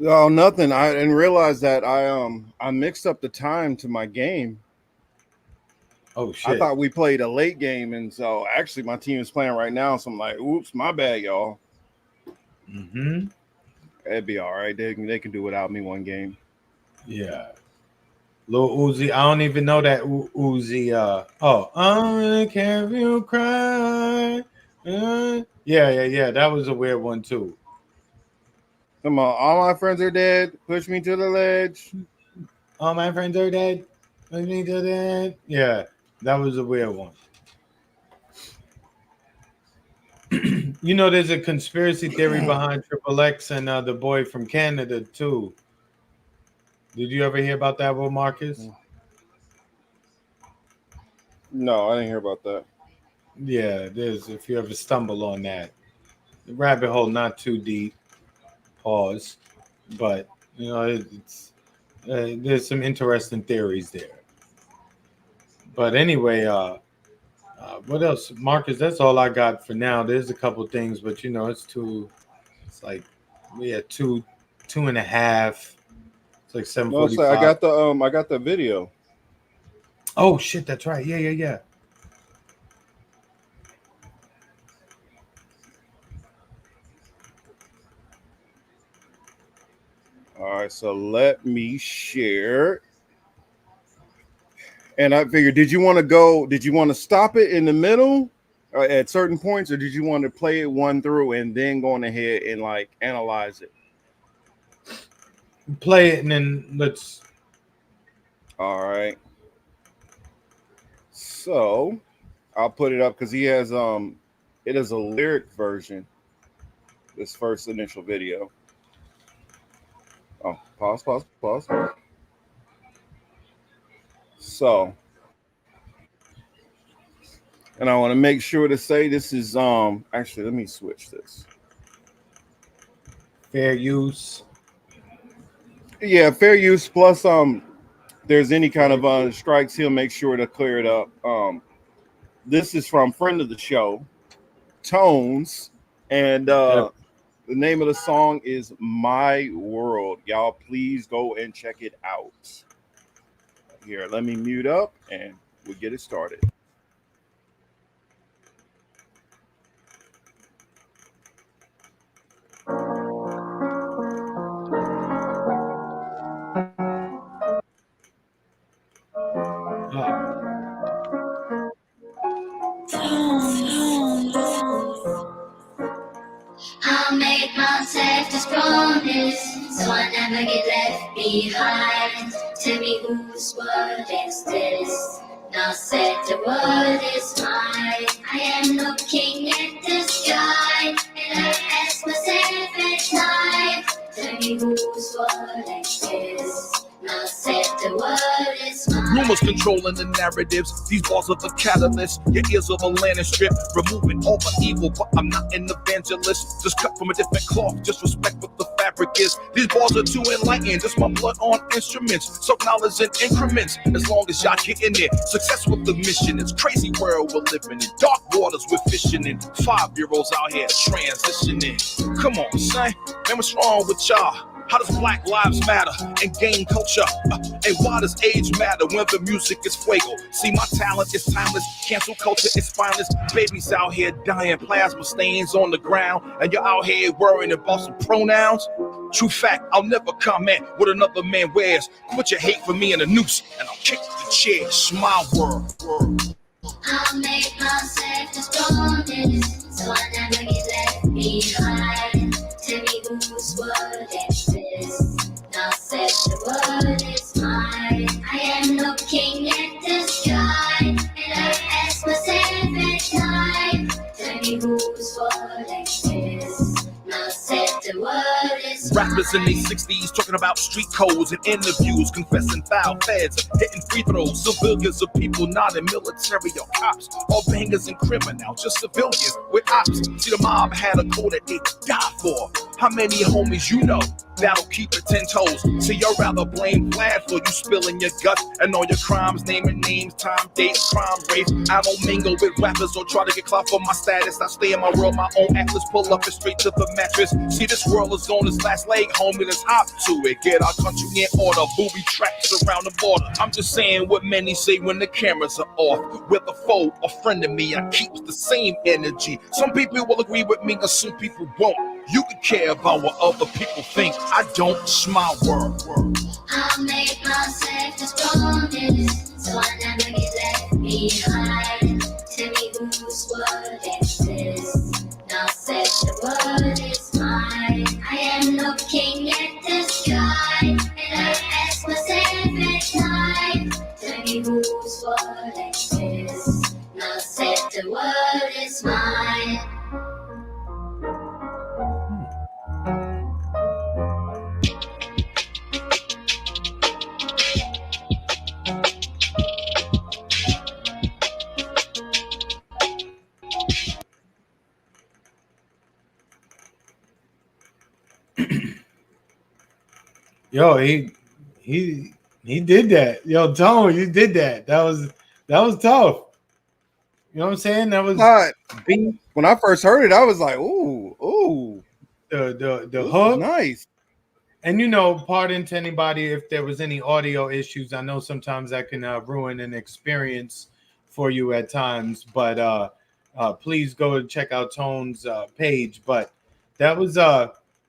Oh, nothing. I didn't realize that I mixed up the time to my game. Oh shit! I thought we played a late game, and so actually my team is playing right now. So I'm like, oops, my bad, y'all. Mm-hmm. It'd be all right. They can do without me one game. Yeah. Lil Uzi, I don't even know that Uzi. I can't feel cry. Yeah. That was a weird one too. Come on, all my friends are dead. Push me to the ledge. All my friends are dead. Push me to the edge. Yeah, that was a weird one. You know, there's a conspiracy theory behind Triple X and the boy from Canada too. Did you ever hear about that, Will Marcus? No, I didn't hear about that. Yeah, there's. If you ever stumble on that, the rabbit hole not too deep. Pause, but you know, it's there's some interesting theories there. But anyway, what else, Marcus? That's all I got for now. There's a couple things, but you know, it's like we had two and a half. It's like 7:45. No, I got the video. Oh shit, that's right. Yeah. All right, so let me share. And I figured, did you want to stop it in the middle at certain points, or did you want to play it one through and then going ahead and like analyze it? Play it and then let's. All right. So I'll put it up because he has it is a lyric version. This first initial video. Oh, pause. So, and I want to make sure to say this is actually, let me switch this. Fair use. Yeah, fair use plus there's any kind of strikes, he'll make sure to clear it up. This is from friend of the show, Tones, and the name of the song is My World. Y'all please go and check it out. Here, let me mute up and we'll get it started. I made myself this promise, so I never get left behind. Tell me whose world is this? Now said the world is mine. I am looking at the sky, and I ask myself at night. Tell me whose world is this? Now said the world is mine. Rumors controlling the narratives. These bars are the catalyst. Your ears are the landing strip. Removing all the evil, but I'm not an evangelist. Just cut from a different cloth. Just respect what the fabric is. These bars are too enlightened. Just my blood on instruments. So knowledge in increments. As long as y'all getting it. Success with the mission. It's crazy world we're living in. Dark waters we're fishing in. 5-year-olds out here transitioning. Come on, son. Man, what's wrong with y'all? How does Black Lives Matter and game culture? And why does age matter when the music is fuego? See, my talent is timeless. Cancel culture is spineless. Babies out here dying, plasma stains on the ground. And you're out here worrying about some pronouns? True fact, I'll never comment what another man wears. Put your hate for me in a noose, and I'll kick the chair. It's my world. I'll make myself the strongest, so I never get left behind. Tell me whose world is this? Now said the world is mine. I am no king in the sky, and I ask myself at night. Tell me whose world is this? Now said the world is mine. Rappers in their 60s talking about street codes and interviews, confessing foul feds, hitting free throws. Civilians are people not in military or cops, all bangers and criminals, just civilians with ops. See, the mob had a code that they die for. How many homies you know that'll keep it 10 toes? See, you'd rather blame Vlad for you spilling your guts and all your crimes, naming names, time, dates, crime rates. I don't mingle with rappers or try to get clout for my status. I stay in my world, my own atlas, pull up and straight to the mattress. See, this world is on its last leg, homie, let's hop to it. Get our country in order, booby traps around the border. I'm just saying what many say when the cameras are off. Whether foe or friend of me, I keep the same energy. Some people will agree with me and some people won't. You can care about what other people think. I don't. It's my world. I'll make myself the strongest, so I never get left behind. Tell me whose world is this? Now said the world is mine. I am no king in the sky, and I ask myself at night. Tell me whose world is this? Now said the world is mine. Yo, he did that. Yo, Tone, you did that. That was tough. You know what I'm saying? That was When I first heard it, I was like, ooh. The hook. Nice. And you know, pardon to anybody if there was any audio issues. I know sometimes that can ruin an experience for you at times, but please go and check out Tone's page. But that was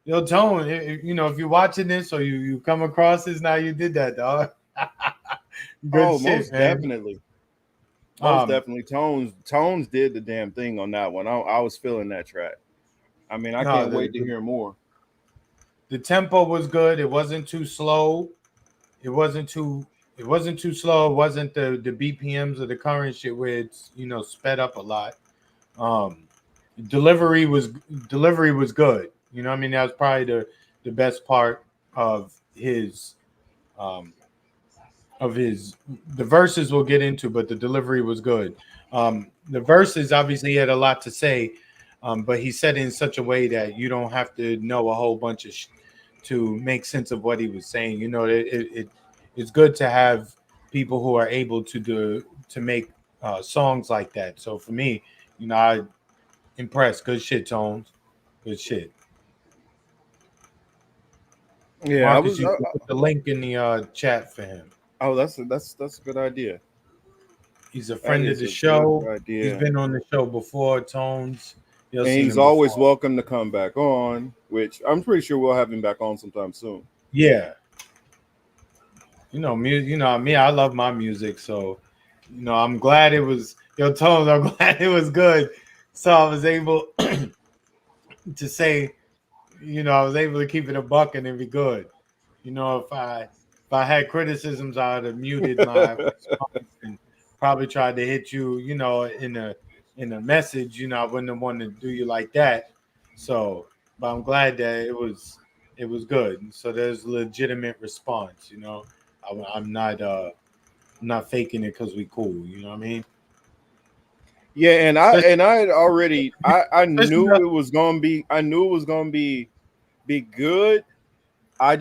yo, Tone, you know, if you're watching this or you come across this now, you did that, dog. Good shit, most man. definitely. Most definitely. Tones did the damn thing on that one. I was feeling that track. I mean, I can't wait to hear more. The tempo was good. It wasn't too slow. It wasn't too slow. It wasn't the BPMs of the current shit where it's, you know, sped up a lot. Delivery was good. You know what I mean? That was probably the best part of his the verses we'll get into, but the delivery was good. The verses obviously he had a lot to say, but he said it in such a way that you don't have to know a whole bunch of to make sense of what he was saying. You know, it's good to have people who are able to make songs like that. So for me, you know, I impressed. Good shit, Tones. Good shit. Yeah, Marcus, you put the link in the chat for him. Oh, that's a good idea. He's a friend of the show. He's been on the show before, Tones. And he's always welcome to come back on, which I'm pretty sure we'll have him back on sometime soon. Yeah. You know, me, I love my music, so you know, I'm glad it was Tones, I'm glad it was good. So I was able to say, you know, I was able to keep it a buck and it'd be good. You know, if I had criticisms, I would have muted my response and probably tried to hit you, you know, in a message. You know, I wouldn't have wanted to do you like that. So, but I'm glad that it was good. So there's legitimate response. You know, I'm not faking it because we cool. You know what I mean? Yeah, and I had already I knew it was gonna be good. I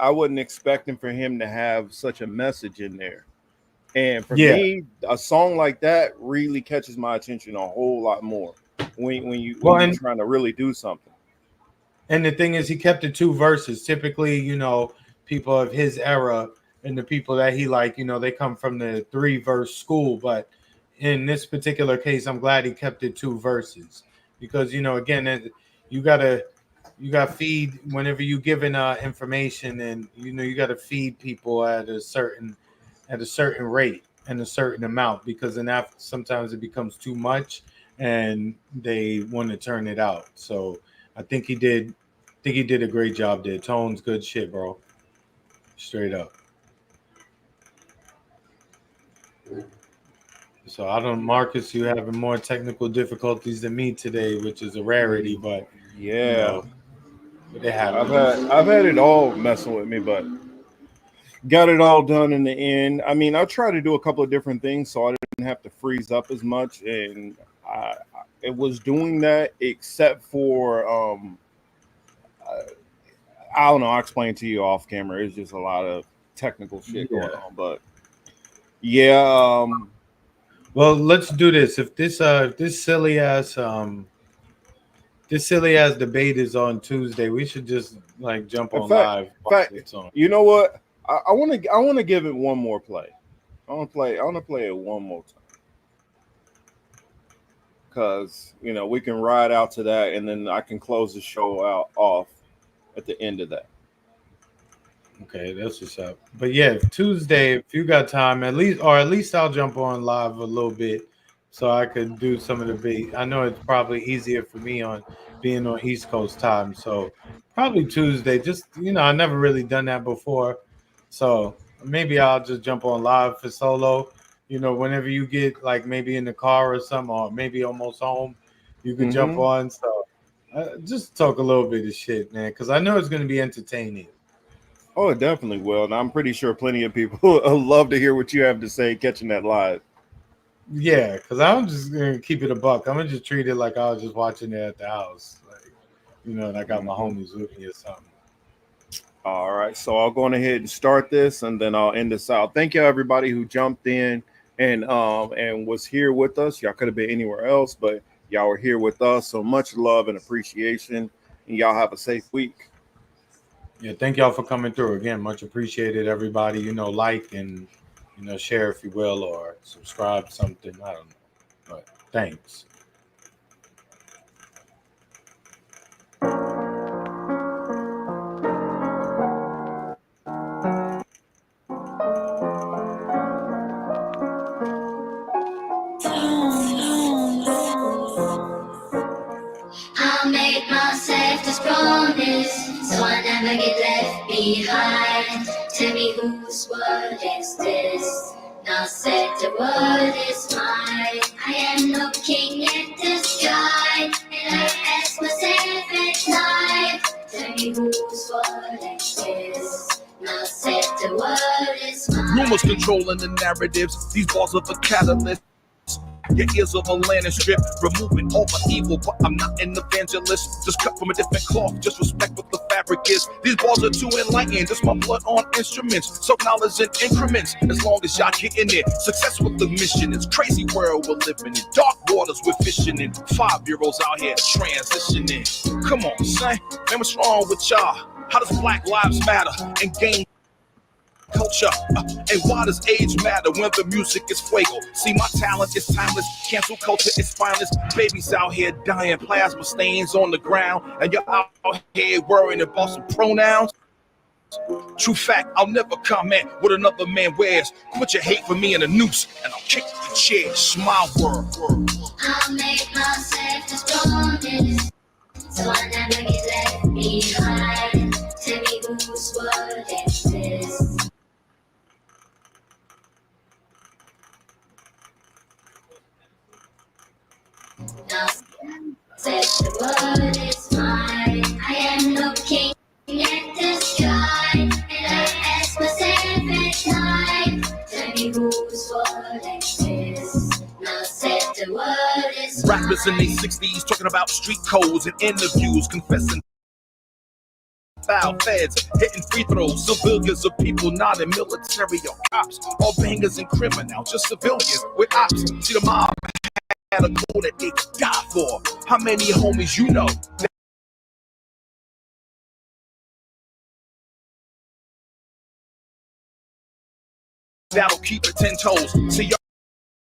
wasn't expecting for him to have such a message in there. And for me, a song like that really catches my attention a whole lot more when you're trying to really do something. And the thing is, he kept it 2 verses. Typically, you know, people of his era and the people that he like, you know, they come from the 3-verse school. But in this particular case, I'm glad he kept it 2 verses because, you know, again, you gotta you got to feed whenever you giving information, and you got to feed people at a certain rate and a certain amount, because then after sometimes it becomes too much and they want to turn it out. So I think he did. I think he did a great job there. Tone's good shit, bro. Straight up. So I don't, Marcus, you having more technical difficulties than me today, which is a rarity, but Yeah, it happens. I've had it all messing with me, but got it all done in the end. I mean, I tried to do a couple of different things so I didn't have to freeze up as much, and it was doing that except for I don't know. I'll explain to you off camera. It's just a lot of technical shit going on, but yeah. Well, let's do this. If this silly ass debate is on Tuesday, we should just like jump In on fact, live. It's on. you know what? I want to give it one more play. I want to play it one more time. Because we can ride out to that, and then I can close the show out off at the end of that. Okay, that's what's up. But yeah, Tuesday, if you got time, at least I'll jump on live a little bit, so I could do some of the beat. I know it's probably easier for me on being on East Coast time, so probably Tuesday. Just I never really done that before, so maybe I'll just jump on live for solo. Whenever you get like maybe in the car or something, or maybe almost home, you could jump on. So just talk a little bit of shit, man, because I know it's going to be entertaining. Oh, it definitely will. And I'm pretty sure plenty of people love to hear what you have to say catching that live. Yeah, because I'm just going to keep it a buck. I'm going to just treat it like I was just watching it at the house. Like, and I got my homies with me or something. All right. So I'll go on ahead and start this, and then I'll end this out. Thank you, everybody who jumped in and was here with us. Y'all could have been anywhere else, but y'all were here with us. So much love and appreciation. And y'all have a safe week. Yeah, thank y'all for coming through again. Much appreciated, everybody. Like and share if you will, or subscribe something. I don't know, but thanks. I'll make myself this promise, so I never get left behind. Tell me whose word is this? Now said the word is mine. I am no king in the sky, and I ask myself at night. Tell me whose word is this? Now said the word is mine. Rumors controlling the narratives. These balls are the catalyst. Your ears of a landing strip, removing all my evil, but I'm not an evangelist. Just cut from a different cloth, just respect what the fabric is. These balls are too enlightened, just my blood on instruments. So knowledge in increments, as long as y'all getting it. Success with the mission, it's crazy world we're living in. Dark waters we're fishing in. 5-year-olds out here transitioning. Come on, son, man, what's wrong with y'all? How does Black Lives Matter and game culture, and why does age matter when the music is fuego? See, my talent is timeless, cancel culture is spineless. Babies out here dying, plasma stains on the ground, and you're out here worrying about some pronouns. True fact, I'll never comment what another man wears. Put your hate for me in a noose, and I'll kick the chair. Smile world. I'll make myself the strongest, so I never get left behind. Tell me whose word is this? Now said the word is mine. I am no king at the sky, and I ask myself at night. Tell me whose word is this? Now said the word is mine. Rappers in their 60s talking about street codes and interviews, confessing foul feds, hitting free throws. Civilians are people not in military or cops. All bangers and criminals, just civilians with ops. See, the mob had a code that they could die for. How many homies you know that'll keep it 10 toes? See,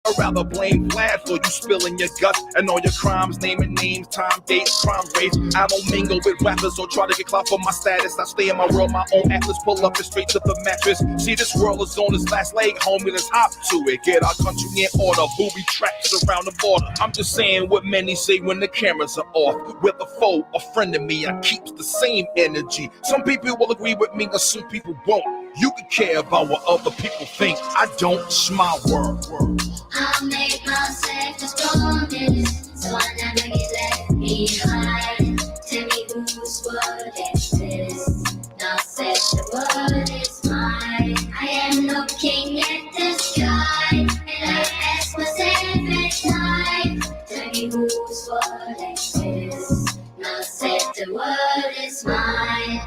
I'd rather blame Vlad for you spilling your guts and all your crimes, naming names, time, dates, crime rates. I don't mingle with rappers or try to get clout for my status. I stay in my world, my own atlas, pull up and straight to the mattress. See, this world is on its last leg, homie, let's hop to it. Get our country in order, booby traps around the border. I'm just saying what many say when the cameras are off. With a foe, a friend of me, I keep the same energy. Some people will agree with me, and some people won't. You can care about what other people think. I don't. It's my world. I'll make myself the strongest, so I never get left behind. Tell me whose word is this? Now said the word is mine. I am looking at the sky, and I ask myself at night. Tell me whose word is this? Now said the word is mine.